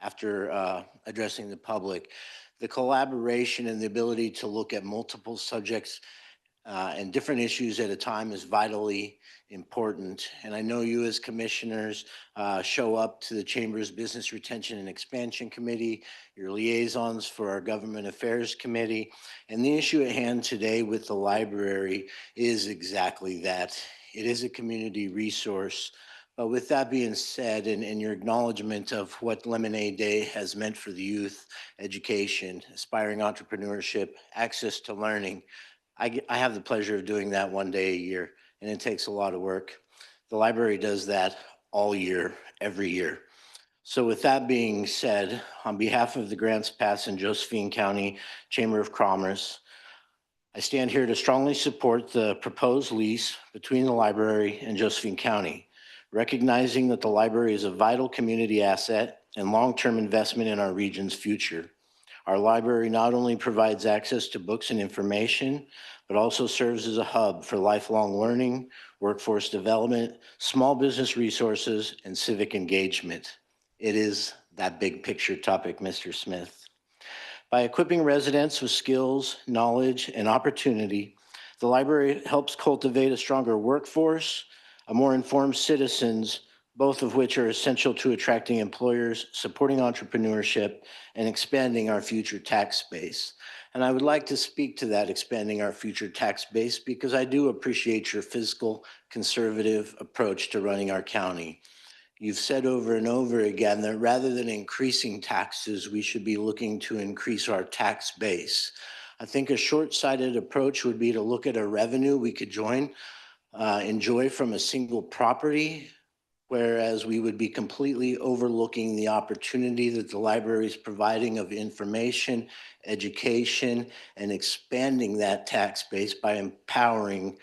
Speaker 12: after addressing the public. The collaboration and the ability to look at multiple subjects and different issues at a time is vitally important. And I know you as commissioners show up to the Chamber's Business Retention and Expansion Committee, your liaisons for our Government Affairs Committee. And the issue at hand today with the library is exactly that. It is a community resource. But with that being said, and your acknowledgement of what Lemonade Day has meant for the youth, education, aspiring entrepreneurship, access to learning, I have the pleasure of doing that one day a year, and it takes a lot of work. The library does that all year, every year. So with that being said, on behalf of the Grants Pass and Josephine County Chamber of Commerce, I stand here to strongly support the proposed lease between the library and Josephine County, recognizing that the library is a vital community asset and long-term investment in our region's future. Our library not only provides access to books and information, but also serves as a hub for lifelong learning, workforce development, small business resources, and civic engagement. It is that big picture topic, Mr. Smith. By equipping residents with skills, knowledge, and opportunity, the library helps cultivate a stronger workforce, a more informed citizens, both of which are essential to attracting employers, supporting entrepreneurship, and expanding our future tax base. And I would like to speak to that, expanding our future tax base, because I do appreciate your fiscal conservative approach to running our county. You've said over and over again that rather than increasing taxes, we should be looking to increase our tax base. I think a short-sighted approach would be to look at a revenue we could enjoy from a single property whereas we would be completely overlooking the opportunity that the library is providing of information, education, and expanding that tax base by empowering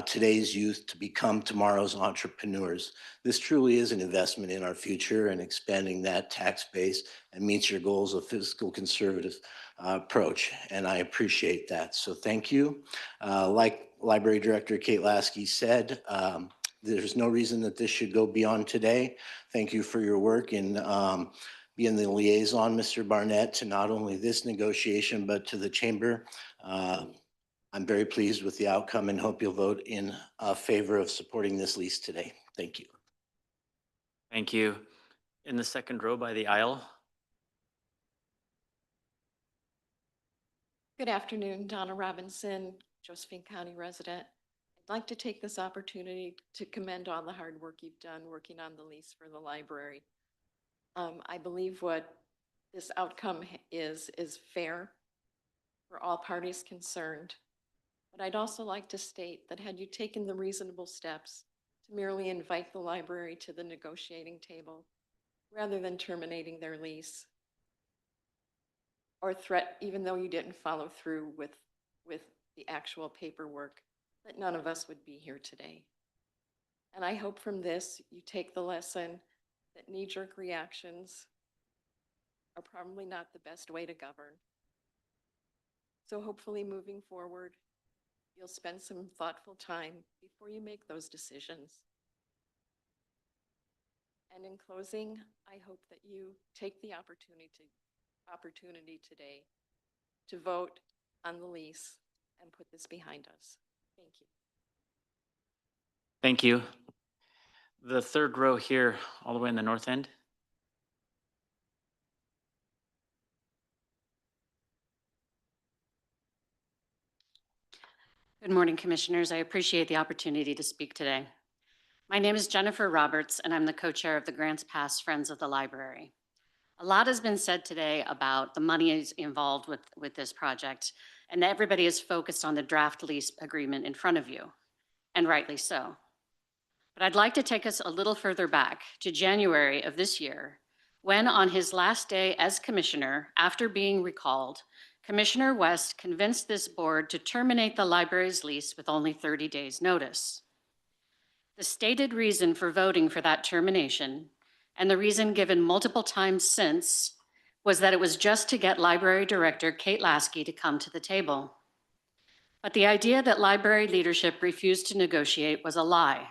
Speaker 12: today's youth to become tomorrow's entrepreneurs. This truly is an investment in our future and expanding that tax base and meets your goals of fiscal conservative approach. And I appreciate that. So thank you. Like Library Director Kate Lasky said, there's no reason that this should go beyond today. Thank you for your work in being the liaison, Mr. Barnett, to not only this negotiation, but to the chamber. I'm very pleased with the outcome and hope you'll vote in favor of supporting this lease today. Thank you.
Speaker 1: Thank you. In the second row by the aisle.
Speaker 13: Good afternoon, Donna Robinson, Josephine County resident. I'd like to take this opportunity to commend all the hard work you've done working on the lease for the library. I believe what this outcome is fair for all parties concerned. But I'd also like to state that had you taken the reasonable steps to merely invite the library to the negotiating table, rather than terminating their lease, or threat, even though you didn't follow through with the actual paperwork, that none of us would be here today. And I hope from this, you take the lesson that knee-jerk reactions are probably not the best way to govern. So hopefully moving forward, you'll spend some thoughtful time before you make those decisions. And in closing, I hope that you take the opportunity today to vote on the lease and put this behind us. Thank you.
Speaker 1: Thank you. The third row here, all the way in the north end.
Speaker 14: Good morning, Commissioners. I appreciate the opportunity to speak today. My name is Jennifer Roberts, and I'm the co-chair of the Grants Pass Friends of the Library. A lot has been said today about the money involved with this project, and everybody is focused on the draft lease agreement in front of you, and rightly so. But I'd like to take us a little further back to January of this year, when on his last day as commissioner, after being recalled, Commissioner West convinced this board to terminate the library's lease with only 30 days' notice. The stated reason for voting for that termination, and the reason given multiple times since, was that it was just to get Library Director Kate Lasky to come to the table. But the idea that library leadership refused to negotiate was a lie.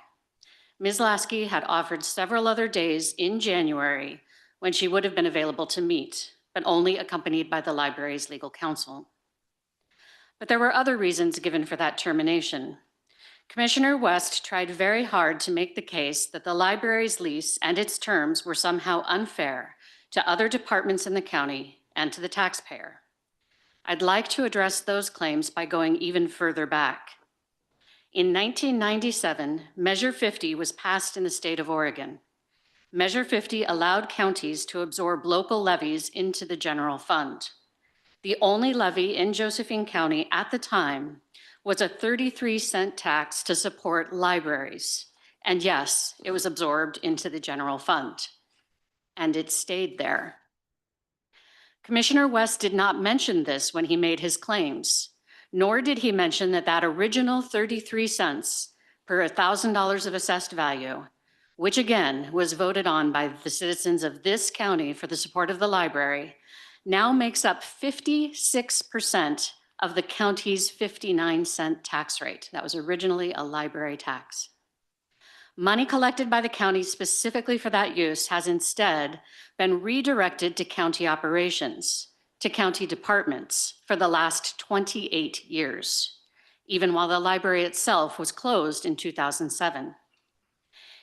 Speaker 14: Ms. Lasky had offered several other days in January when she would have been available to meet, but only accompanied by the library's legal counsel. But there were other reasons given for that termination. Commissioner West tried very hard to make the case that the library's lease and its terms were somehow unfair to other departments in the county and to the taxpayer. I'd like to address those claims by going even further back. In 1997, Measure 50 was passed in the state of Oregon. Measure 50 allowed counties to absorb local levies into the general fund. The only levy in Josephine County at the time was a 33-cent tax to support libraries. And yes, it was absorbed into the general fund. And it stayed there. Commissioner West did not mention this when he made his claims, nor did he mention that that original 33 cents per $1,000 of assessed value, which again was voted on by the citizens of this county for the support of the library, now makes up 56% of the county's 59-cent tax rate. That was originally a library tax. Money collected by the county specifically for that use has instead been redirected to county operations, to county departments for the last 28 years, even while the library itself was closed in 2007.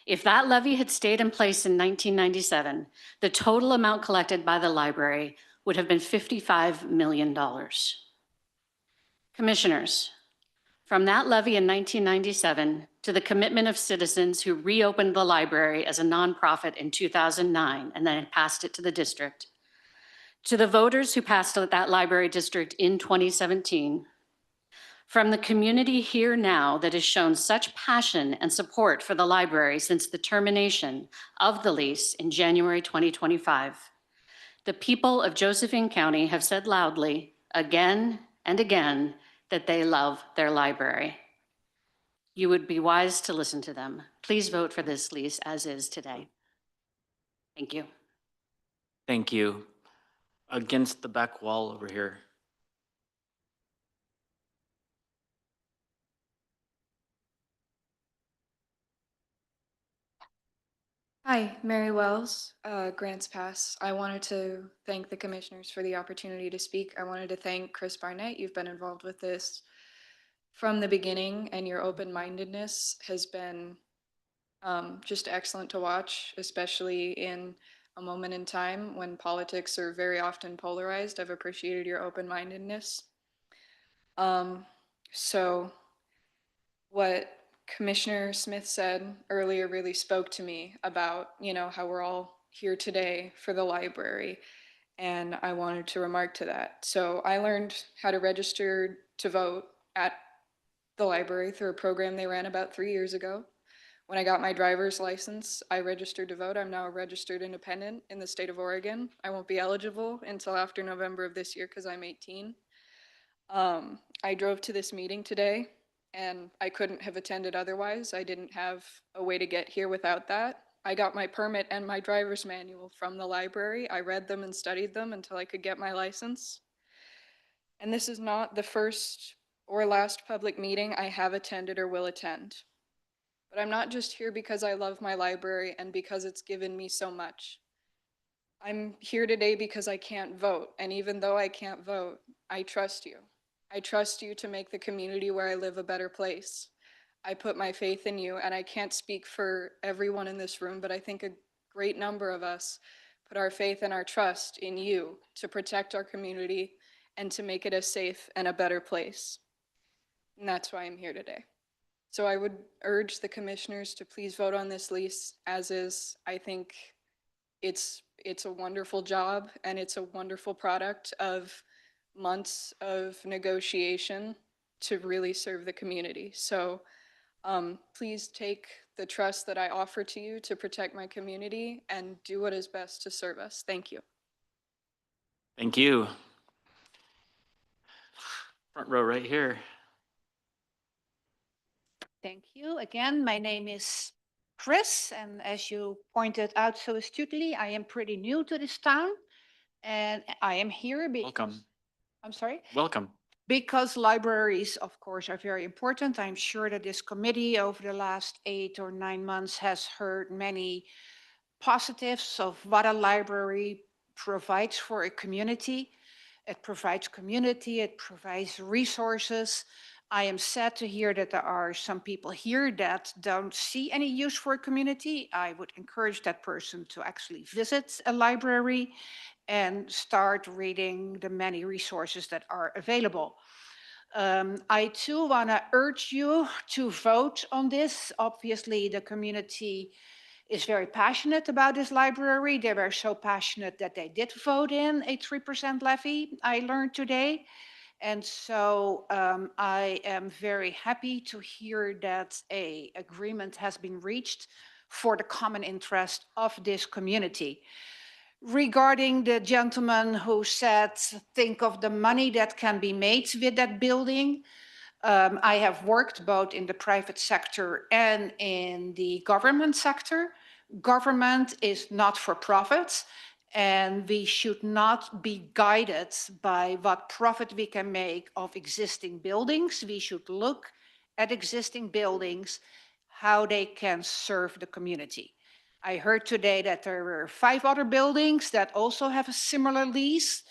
Speaker 14: If that levy had stayed in place in 1997, the total amount collected by the library would have been $55 million. Commissioners, from that levy in 1997 to the commitment of citizens who reopened the library as a nonprofit in 2009 and then passed it to the district, to the voters who passed that library district in 2017, From the community here now that has shown such passion and support for the library since the termination of the lease in January 2025. The people of Josephine County have said loudly, again and again, that they love their library. You would be wise to listen to them. Please vote for this lease as is today. Thank you.
Speaker 1: Thank you. Against the back wall over here.
Speaker 10: Hi, Mary Wells, Grants Pass. I wanted to thank the commissioners for the opportunity to speak. I wanted to thank Chris Barnett. You've been involved with this from the beginning, and your open-mindedness has been just excellent to watch, especially in a moment in time when politics are very often polarized. I've appreciated your open-mindedness. So what Commissioner Smith said earlier really spoke to me about, how we're all here today for the library. And I wanted to remark to that. So I learned how to register to vote at the library through a program they ran about 3 years ago. When I got my driver's license, I registered to vote. I'm now a registered independent in the state of Oregon. I won't be eligible until after November of this year because I'm 18. I drove to this meeting today and I couldn't have attended otherwise. I didn't have a way to get here without that. I got my permit and my driver's manual from the library. I read them and studied them until I could get my license. And this is not the first or last public meeting I have attended or will attend. But I'm not just here because I love my library and because it's given me so much. I'm here today because I can't vote. And even though I can't vote, I trust you. I trust you to make the community where I live a better place. I put my faith in you, and I can't speak for everyone in this room, but I think a great number of us put our faith and our trust in you to protect our community and to make it a safe and a better place. And that's why I'm here today. So I would urge the commissioners to please vote on this lease as is. I think it's a wonderful job and it's a wonderful product of months of negotiation to really serve the community. So please take the trust that I offer to you to protect my community and do what is best to serve us. Thank you.
Speaker 1: Thank you. Front row right here.
Speaker 15: Thank you. Again, my name is Chris, and as you pointed out so astutely, I am pretty new to this town, and I am here because...
Speaker 1: Welcome.
Speaker 15: I'm sorry?
Speaker 1: Welcome.
Speaker 15: Because libraries, of course, are very important. I'm sure that this committee over the last 8 or 9 months has heard many positives of what a library provides for a community. It provides community, it provides resources. I am sad to hear that there are some people here that don't see any use for a community. I would encourage that person to actually visit a library and start reading the many resources that are available. I too want to urge you to vote on this. Obviously, the community is very passionate about this library. They were so passionate that they did vote in a 3% levy, I learned today. And so I am very happy to hear that an agreement has been reached for the common interest of this community. Regarding the gentleman who said, think of the money that can be made with that building. I have worked both in the private sector and in the government sector. Government is not for profit, and we should not be guided by what profit we can make of existing buildings. We should look at existing buildings, how they can serve the community. I heard today that there were 5 other buildings that also have a similar lease.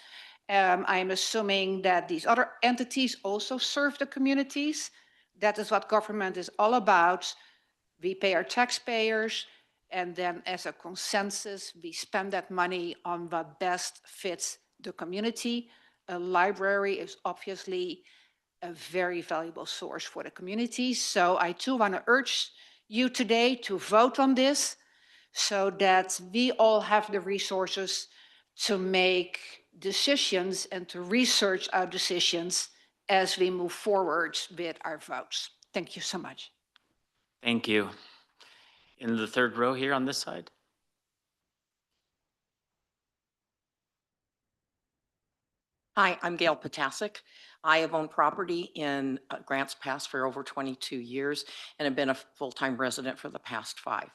Speaker 15: I'm assuming that these other entities also serve the communities. That is what government is all about. We pay our taxpayers, and then as a consensus, we spend that money on what best fits the community. A library is obviously a very valuable source for the community. So I too want to urge you today to vote on this so that we all have the resources to make decisions and to research our decisions as we move forward with our votes. Thank you so much.
Speaker 1: Thank you. In the third row here on this side.
Speaker 16: Hi, I'm Gail Potasek. I have owned property in Grants Pass for over 22 years and have been a full-time resident for the past 5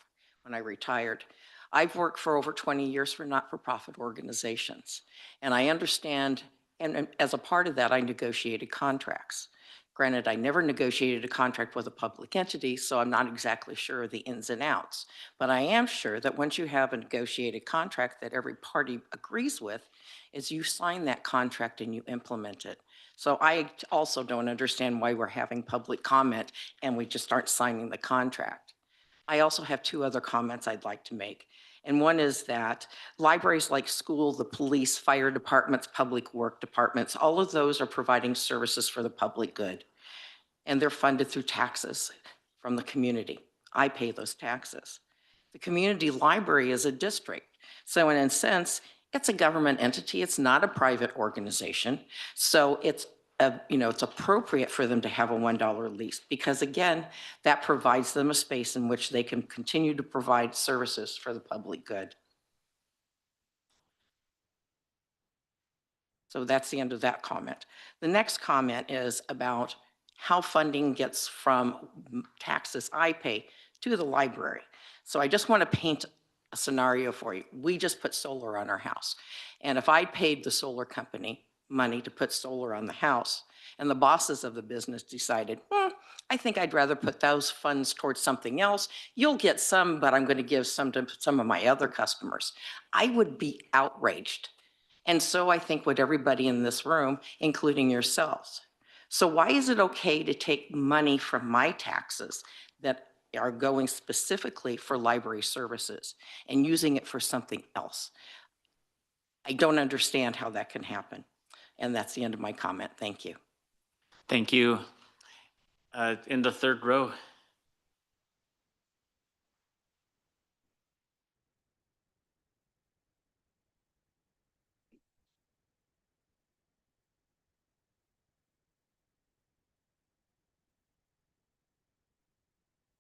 Speaker 16: when I retired. I've worked for over 20 years for not-for-profit organizations, and I understand, and as a part of that, I negotiated contracts. Granted, I never negotiated a contract with a public entity, so I'm not exactly sure of the ins and outs. But I am sure that once you have a negotiated contract that every party agrees with, is you sign that contract and you implement it. So I also don't understand why we're having public comment and we just aren't signing the contract. I also have 2 other comments I'd like to make. And one is that libraries like school, the police, fire departments, public work departments, all of those are providing services for the public good. And they're funded through taxes from the community. I pay those taxes. The community library is a district. So in a sense, it's a government entity. It's not a private organization. So it's appropriate for them to have a $1 lease because again, that provides them a space in which they can continue to provide services for the public good. So that's the end of that comment. The next comment is about how funding gets from taxes I pay to the library. So I just want to paint a scenario for you. We just put solar on our house. And if I paid the solar company money to put solar on the house, and the bosses of the business decided, I think I'd rather put those funds towards something else. You'll get some, but I'm going to give some to some of my other customers. I would be outraged. And so I think would everybody in this room, including yourselves. So why is it okay to take money from my taxes that are going specifically for library services and using it for something else? I don't understand how that can happen. And that's the end of my comment. Thank you.
Speaker 1: Thank you. In the third row.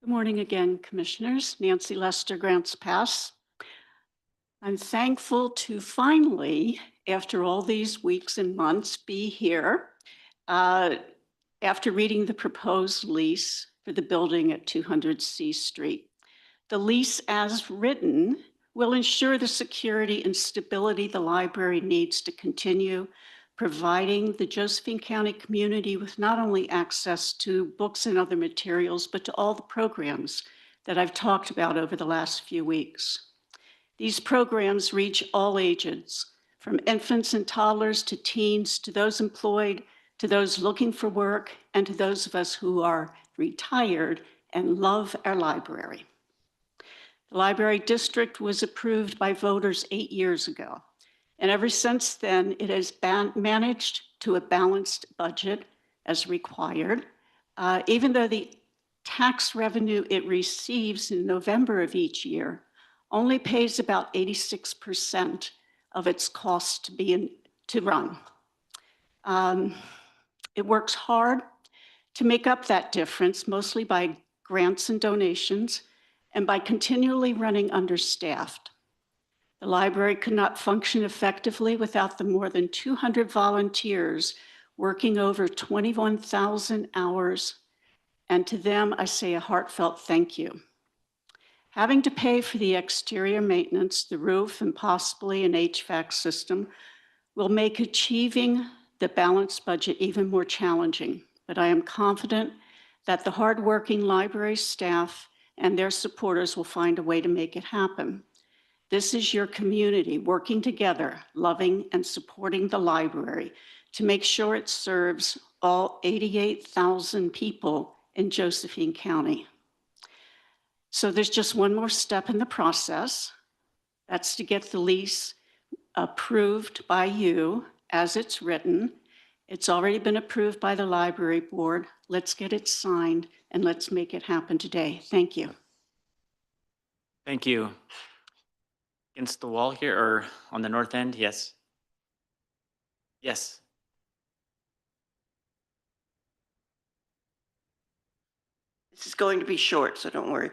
Speaker 21: Good morning again, Commissioners. Nancy Lester, Grants Pass. I'm thankful to finally, after all these weeks and months, be here after reading the proposed lease for the building at 200 C Street. The lease as written will ensure the security and stability the library needs to continue providing the Josephine County community with not only access to books and other materials, but to all the programs that I've talked about over the last few weeks. These programs reach all ages, from infants and toddlers to teens, to those employed, to those looking for work, and to those of us who are retired and love our library. The library district was approved by voters 8 years ago. And ever since then, it has managed to a balanced budget as required, even though the tax revenue it receives in November of each year only pays about 86% of its cost to run. It works hard to make up that difference, mostly by grants and donations, and by continually running understaffed. The library could not function effectively without the more than 200 volunteers working over 21,000 hours, and to them I say a heartfelt thank you. Having to pay for the exterior maintenance, the roof, and possibly an HVAC system will make achieving the balanced budget even more challenging, but I am confident that the hardworking library staff and their supporters will find a way to make it happen. This is your community working together, loving and supporting the library to make sure it serves all 88,000 people in Josephine County. So there's just one more step in the process. That's to get the lease approved by you as it's written. It's already been approved by the library board. Let's get it signed and let's make it happen today. Thank you.
Speaker 1: Thank you. Against the wall here or on the north end? Yes. Yes.
Speaker 4: is going to be short, so don't worry.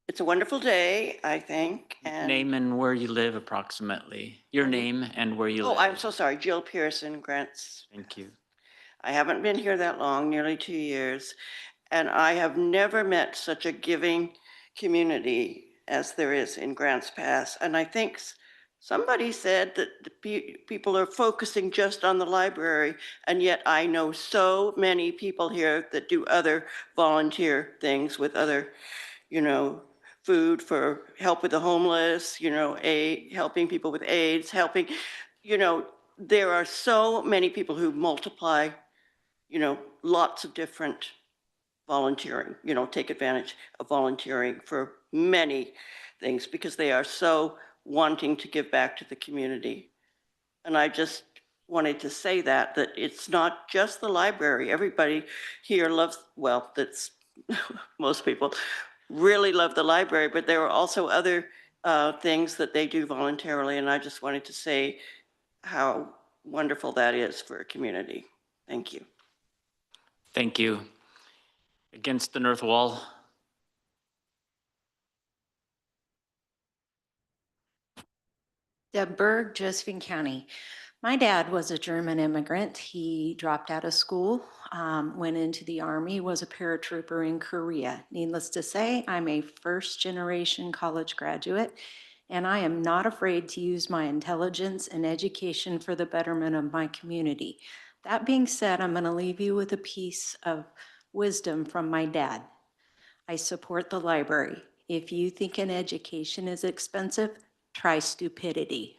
Speaker 4: It's a wonderful day, I think, and.
Speaker 1: Name and where you live approximately. Your name and where you live.
Speaker 4: Oh, I'm so sorry. Jill Pearson, Grants.
Speaker 1: Thank you.
Speaker 4: I haven't been here that long, nearly 2 years, and I have never met such a giving community as there is in Grants Pass. And I think somebody said that the people are focusing just on the library, and yet I know so many people here that do other volunteer things with other, you know, food for help with the homeless, you know, helping people with AIDS, helping, you know, there are so many people who multiply, you know, lots of different volunteering, you know, take advantage of volunteering for many things because they are so wanting to give back to the community. And I just wanted to say that it's not just the library. Everybody here loves, well, that's most people really love the library, but there are also other things that they do voluntarily. And I just wanted to say how wonderful that is for a community. Thank you.
Speaker 1: Thank you. Against the north wall.
Speaker 6: Deb Berg, Josephine County. My dad was a German immigrant. He dropped out of school, went into the Army, was a paratrooper in Korea. Needless to say, I'm a first-generation college graduate, and I am not afraid to use my intelligence and education for the betterment of my community. That being said, I'm going to leave you with a piece of wisdom from my dad. I support the library. If you think an education is expensive, try stupidity.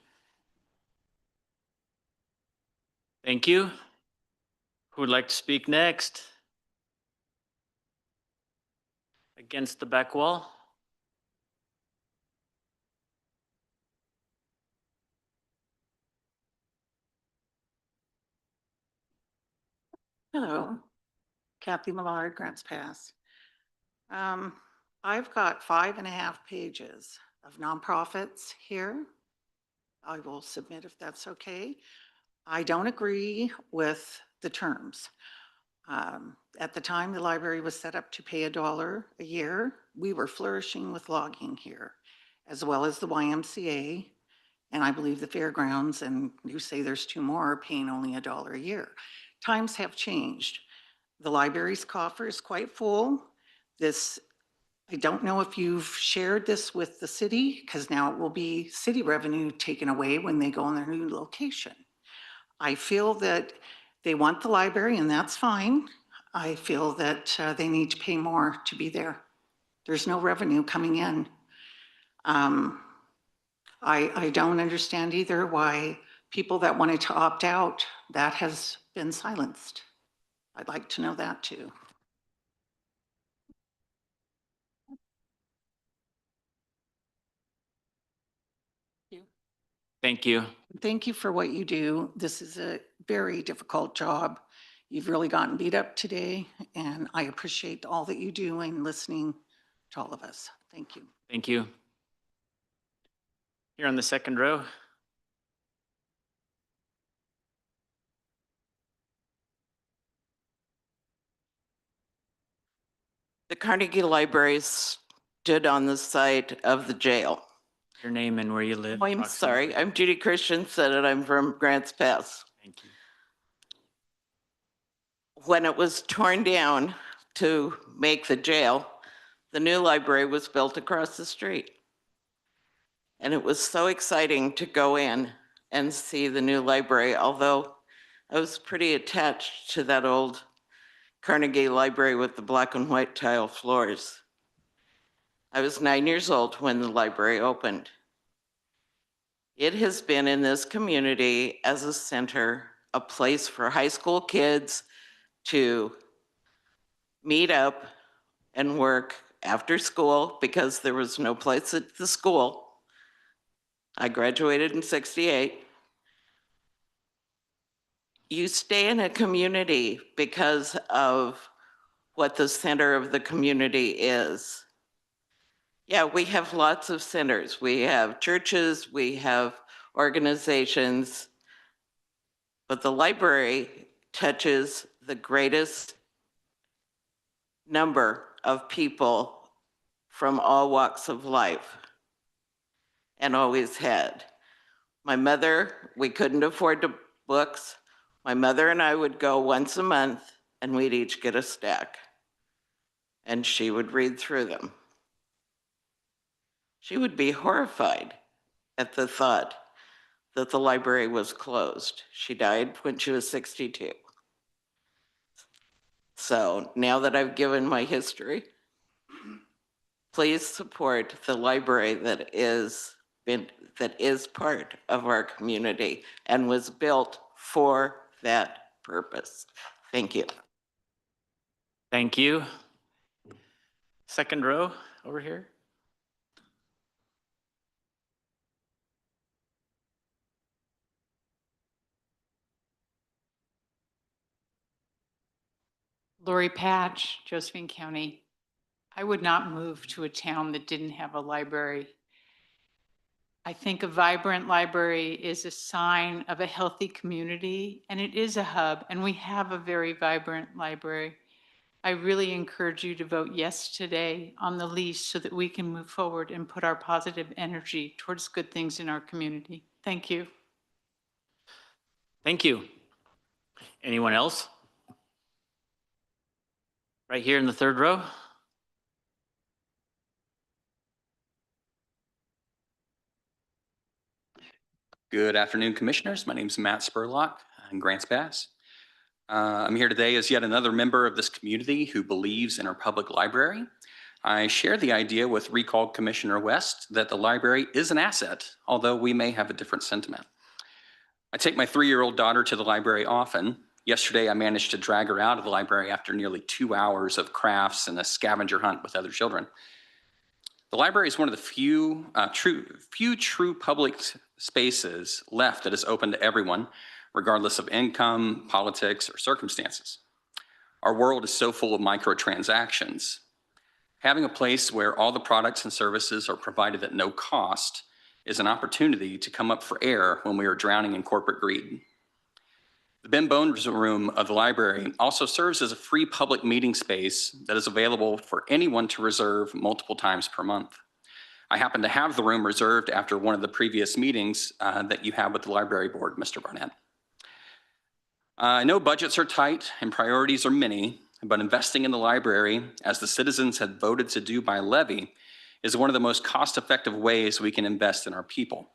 Speaker 1: Thank you. Who would like to speak next? Against the back wall?
Speaker 22: Hello, Kathy Millard, Grants Pass. I've got 5.5 pages of nonprofits here. I will submit if that's okay. I don't agree with the terms. At the time the library was set up to pay $1 a year, we were flourishing with logging here, as well as the YMCA, and I believe the fairgrounds, and you say there's 2 more, are paying only $1 a year. Times have changed. The library's coffer is quite full. I don't know if you've shared this with the city, because now it will be city revenue taken away when they go in their new location. I feel that they want the library, and that's fine. I feel that they need to pay more to be there. There's no revenue coming in. I don't understand either why people that wanted to opt out, that has been silenced. I'd like to know that too.
Speaker 1: Thank you.
Speaker 22: Thank you for what you do. This is a very difficult job. You've really gotten beat up today, and I appreciate all that you do and listening to all of us. Thank you.
Speaker 1: Thank you. Here on the second row.
Speaker 2: The Carnegie Library stood on the site of the jail.
Speaker 1: Your name and where you live.
Speaker 2: Oh, I'm sorry. I'm Judy Christensen, and I'm from Grants Pass.
Speaker 1: Thank you.
Speaker 2: When it was torn down to make the jail, the new library was built across the street. And it was so exciting to go in and see the new library, although I was pretty attached to that old Carnegie Library with the black and white tile floors. I was 9 years old when the library opened. It has been in this community as a center, a place for high school kids to meet up and work after school because there was no place at the school. I graduated in '68. You stay in a community because of what the center of the community is. Yeah, we have lots of centers. We have churches, we have organizations, but the library touches the greatest number of people from all walks of life and always had. My mother, we couldn't afford the books. My mother and I would go once a month and we'd each get a stack. And she would read through them. She would be horrified at the thought that the library was closed. She died when she was 62. So now that I've given my history, please support the library that is part of our community and was built for that purpose. Thank you.
Speaker 1: Thank you. Second row over here.
Speaker 7: Lori Patch, Josephine County. I would not move to a town that didn't have a library. I think a vibrant library is a sign of a healthy community, and it is a hub, and we have a very vibrant library. I really encourage you to vote yes today on the lease so that we can move forward and put our positive energy towards good things in our community. Thank you.
Speaker 1: Thank you. Anyone else? Right here in the third row.
Speaker 9: Good afternoon, Commissioners. My name is Matt Spurlock in Grants Pass. I'm here today as yet another member of this community who believes in our public library. I share the idea with recalled Commissioner West that the library is an asset, although we may have a different sentiment. I take my 3-year-old daughter to the library often. Yesterday, I managed to drag her out of the library after nearly 2 hours of crafts and a scavenger hunt with other children. The library is one of the few true public spaces left that is open to everyone, regardless of income, politics, or circumstances. Our world is so full of microtransactions. Having a place where all the products and services are provided at no cost is an opportunity to come up for air when we are drowning in corporate greed. The Ben Bones room of the library also serves as a free public meeting space that is available for anyone to reserve multiple times per month. I happen to have the room reserved after one of the previous meetings that you have with the library board, Mr. Barnett. I know budgets are tight and priorities are many, but investing in the library, as the citizens had voted to do by levy, is one of the most cost-effective ways we can invest in our people.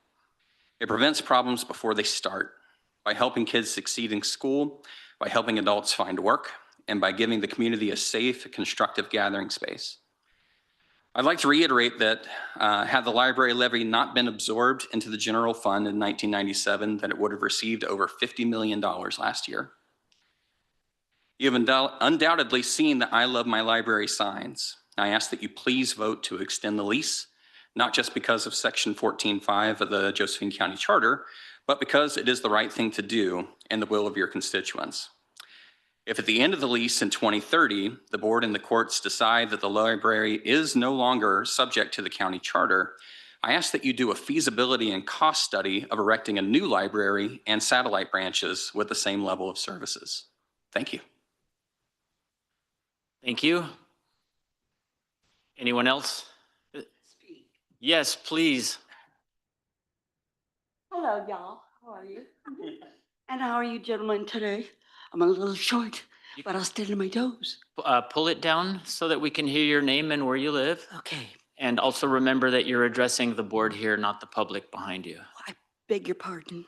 Speaker 9: It prevents problems before they start, by helping kids succeed in school, by helping adults find work, and by giving the community a safe, constructive gathering space. I'd like to reiterate that had the library levy not been absorbed into the general fund in 1997, that it would have received over $50 million last year. You have undoubtedly seen the I Love My Library signs. I ask that you please vote to extend the lease, not just because of Section 14.5 of the Josephine County Charter, but because it is the right thing to do and the will of your constituents. If at the end of the lease in 2030, the board and the courts decide that the library is no longer subject to the county charter, I ask that you do a feasibility and cost study of erecting a new library and satellite branches with the same level of services. Thank you.
Speaker 1: Thank you. Anyone else? Yes, please.
Speaker 23: Hello, y'all. How are you? And how are you gentlemen today? I'm a little short, but I'll stand on my toes.
Speaker 1: Pull it down so that we can hear your name and where you live.
Speaker 23: Okay.
Speaker 1: And also remember that you're addressing the board here, not the public behind you.
Speaker 23: I beg your pardon.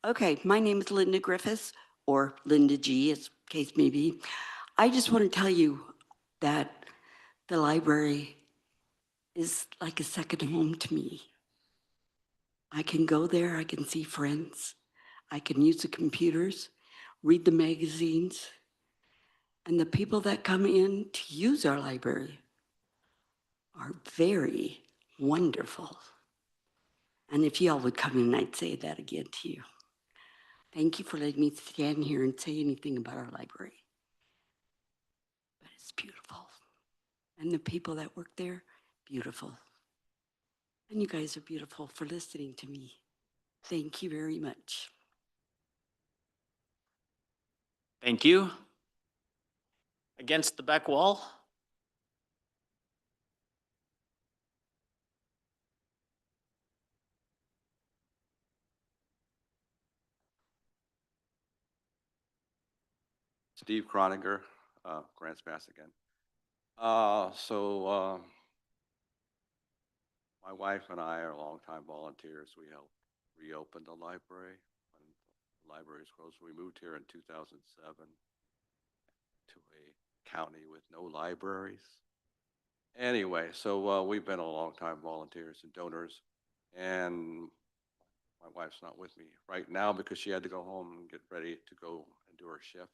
Speaker 23: Okay, my name is Linda Griffiths, or Linda G, as case may be. I just want to tell you that the library is like a second home to me. I can go there, I can see friends, I can use the computers, read the magazines, and the people that come in to use our library are very wonderful. And if y'all would come in, I'd say that again to you. Thank you for letting me stand here and say anything about our library. But it's beautiful. And the people that work there, beautiful. And you guys are beautiful for listening to me. Thank you very much.
Speaker 1: Thank you. Against the back wall?
Speaker 3: Steve Croniger, Grants Pass again. My wife and I are longtime volunteers. We helped reopen the library when the library was closed. We moved here in 2007 to a county with no libraries. Anyway, so we've been a longtime volunteers and donors, and my wife's not with me right now because she had to go home and get ready to go and do her shift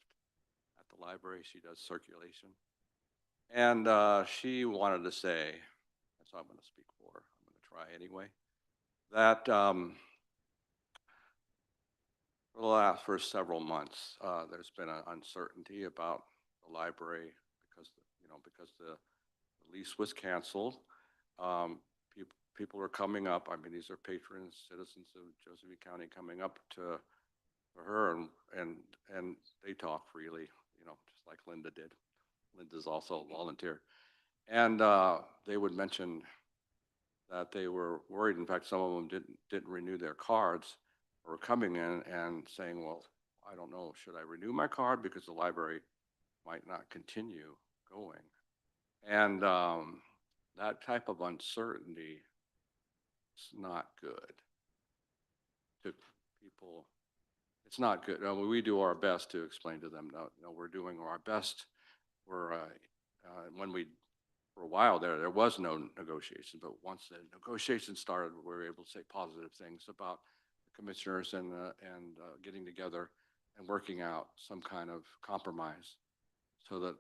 Speaker 3: at the library. She does circulation. And she wanted to say, and so I'm going to speak for her. I'm going to try anyway, that for several months, there's been an uncertainty about the library because the lease was canceled. People are coming up. I mean, these are patrons, citizens of Josephine County coming up to her, and they talk freely, just like Linda did. Linda's also a volunteer. And they would mention that they were worried. In fact, some of them didn't renew their cards, or were coming in and saying, well, I don't know, should I renew my card because the library might not continue going? And that type of uncertainty is not good to people. It's not good. We do our best to explain to them, no, we're doing our best. We're for a while there was no negotiation, but once the negotiation started, we were able to say positive things about the commissioners and getting together and working out some kind of compromise so that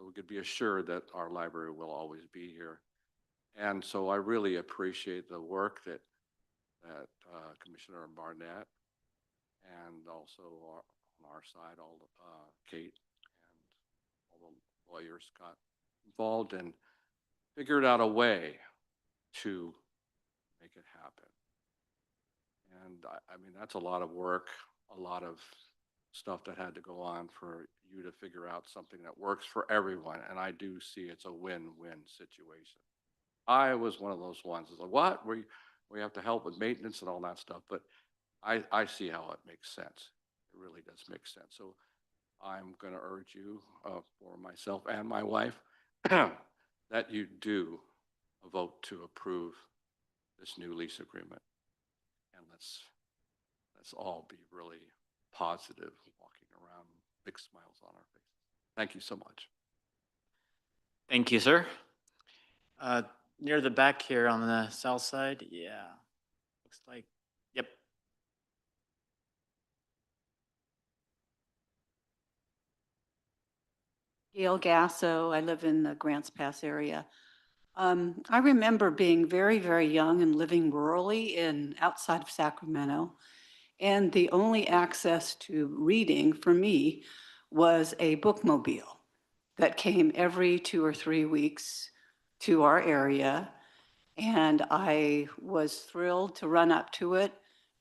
Speaker 3: we could be assured that our library will always be here. And so I really appreciate the work that Commissioner Barnett and also on our side, Kate and all the lawyers got involved and figured out a way to make it happen. And I mean, that's a lot of work, a lot of stuff that had to go on for you to figure out something that works for everyone. And I do see it's a win-win situation. I was one of those ones. It's like, what? We have to help with maintenance and all that stuff. But I see how it makes sense. It really does make sense. So I'm going to urge you, for myself and my wife, that you do vote to approve this new lease agreement. And let's all be really positive, walking around, big smiles on our faces. Thank you so much.
Speaker 1: Thank you, sir. Near the back here on the south side, yeah. Looks like, yep.
Speaker 21: Gail Gasso, I live in the Grants Pass area. I remember being very, very young and living rurally outside of Sacramento. And the only access to reading for me was a bookmobile that came every 2 or 3 weeks to our area. And I was thrilled to run up to it,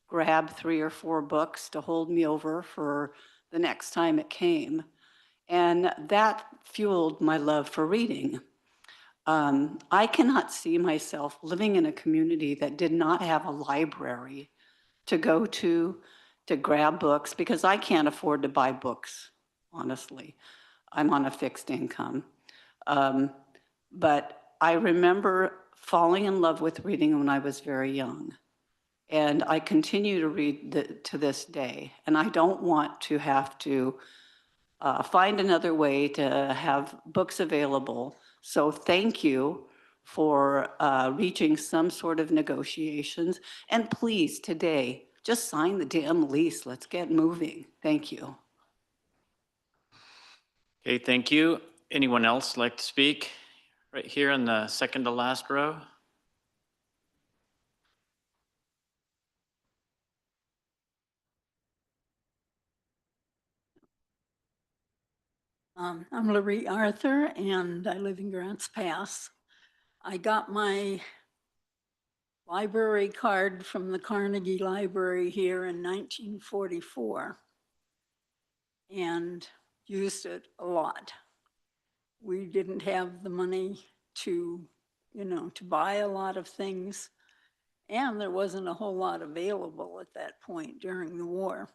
Speaker 21: grab 3 or 4 books to hold me over for the next time it came. And that fueled my love for reading. I cannot see myself living in a community that did not have a library to go to grab books, because I can't afford to buy books, honestly. I'm on a fixed income. But I remember falling in love with reading when I was very young. And I continue to read to this day. And I don't want to have to find another way to have books available. So thank you for reaching some sort of negotiations. And please, today, just sign the damn lease. Let's get moving. Thank you.
Speaker 1: Okay, thank you. Anyone else like to speak? Right here in the second to last row.
Speaker 21: I'm Larry Arthur, and I live in Grants Pass. I got my library card from the Carnegie Library here in 1944 and used it a lot. we didn't have the money to, to buy a lot of things. And there wasn't a whole lot available at that point during the war.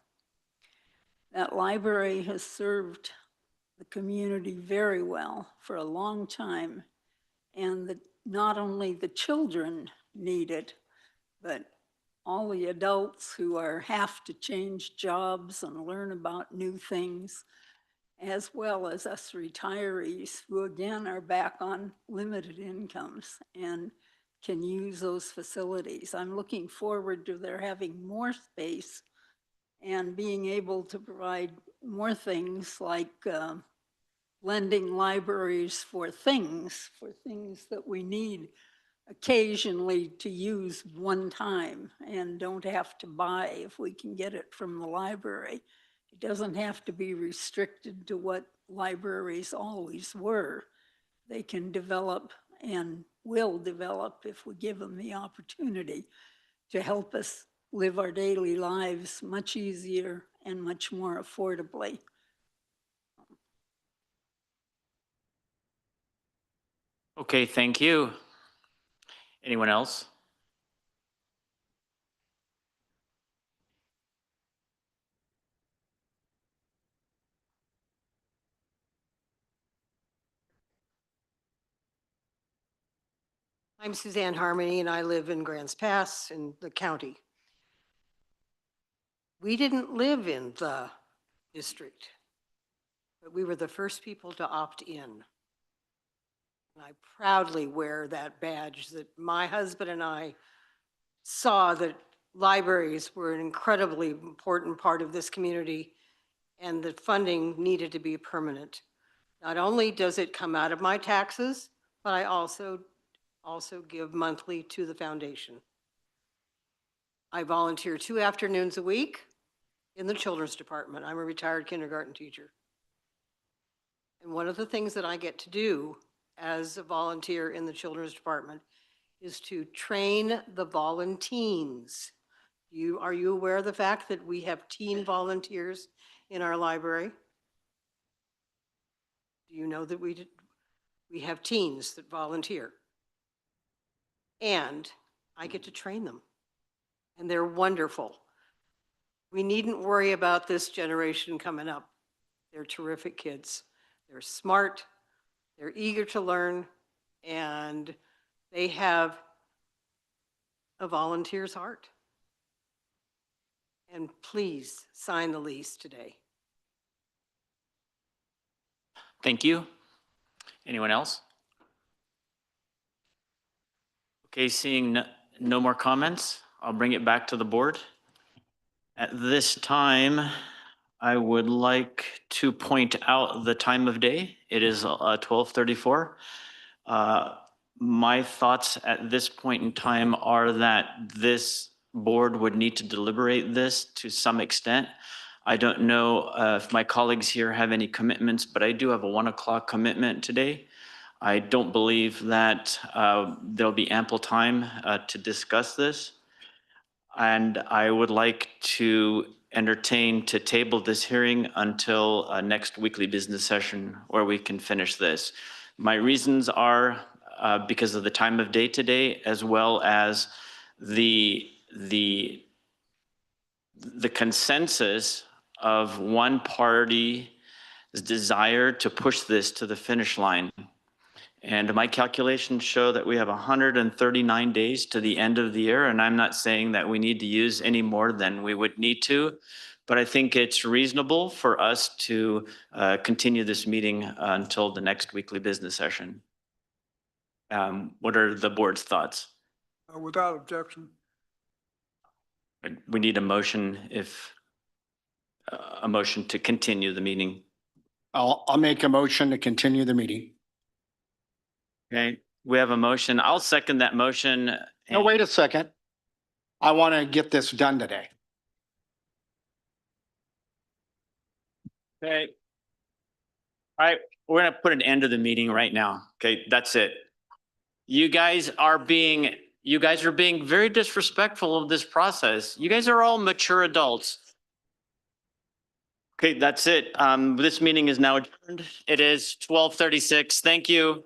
Speaker 21: That library has served the community very well for a long time. And not only the children need it, but all the adults who have to change jobs and learn about new things, as well as us retirees who again are back on limited incomes and can use those facilities. I'm looking forward to their having more space and being able to provide more things like lending libraries for things that we need occasionally to use one time and don't have to buy if we can get it from the library. It doesn't have to be restricted to what libraries always were. They can develop and will develop if we give them the opportunity to help us live our daily lives much easier and much more affordably.
Speaker 1: Okay, thank you. Anyone else?
Speaker 5: I'm Suzanne Harmony, and I live in Grants Pass in the county. We didn't live in the district, but we were the first people to opt in. And I proudly wear that badge that my husband and I saw that libraries were an incredibly important part of this community and that funding needed to be permanent. Not only does it come out of my taxes, but I also give monthly to the foundation. I volunteer 2 afternoons a week in the children's department. I'm a retired kindergarten teacher. And one of the things that I get to do as a volunteer in the children's department is to train the volunteens. Are you aware of the fact that we have teen volunteers in our library? Do you know that we have teens that volunteer? And I get to train them, and they're wonderful. We needn't worry about this generation coming up. They're terrific kids. They're smart, they're eager to learn, and they have a volunteer's heart. And please sign the lease today.
Speaker 1: Thank you. Anyone else? Okay, seeing no more comments, I'll bring it back to the board. At this time, I would like to point out the time of day. It is 12:34. My thoughts at this point in time are that this board would need to deliberate this to some extent. I don't know if my colleagues here have any commitments, but I do have a 1 o'clock commitment today. I don't believe that there'll be ample time to discuss this. And I would like to entertain to table this hearing until next weekly business session where we can finish this. My reasons are because of the time of day today, as well as the consensus of one party's desire to push this to the finish line. And my calculations show that we have 139 days to the end of the year, and I'm not saying that we need to use any more than we would need to, but I think it's reasonable for us to continue this meeting until the next weekly business session. What are the board's thoughts?
Speaker 8: Without objection.
Speaker 1: We need a motion a motion to continue the meeting.
Speaker 8: I'll make a motion to continue the meeting.
Speaker 1: Okay, we have a motion. I'll second that motion.
Speaker 8: No, wait a second. I want to get this done today.
Speaker 1: Okay. All right, we're gonna put an end to the meeting right now. Okay, that's it. You guys are being very disrespectful of this process. You guys are all mature adults. Okay, that's it. This meeting is now adjourned. It is 12:36. Thank you.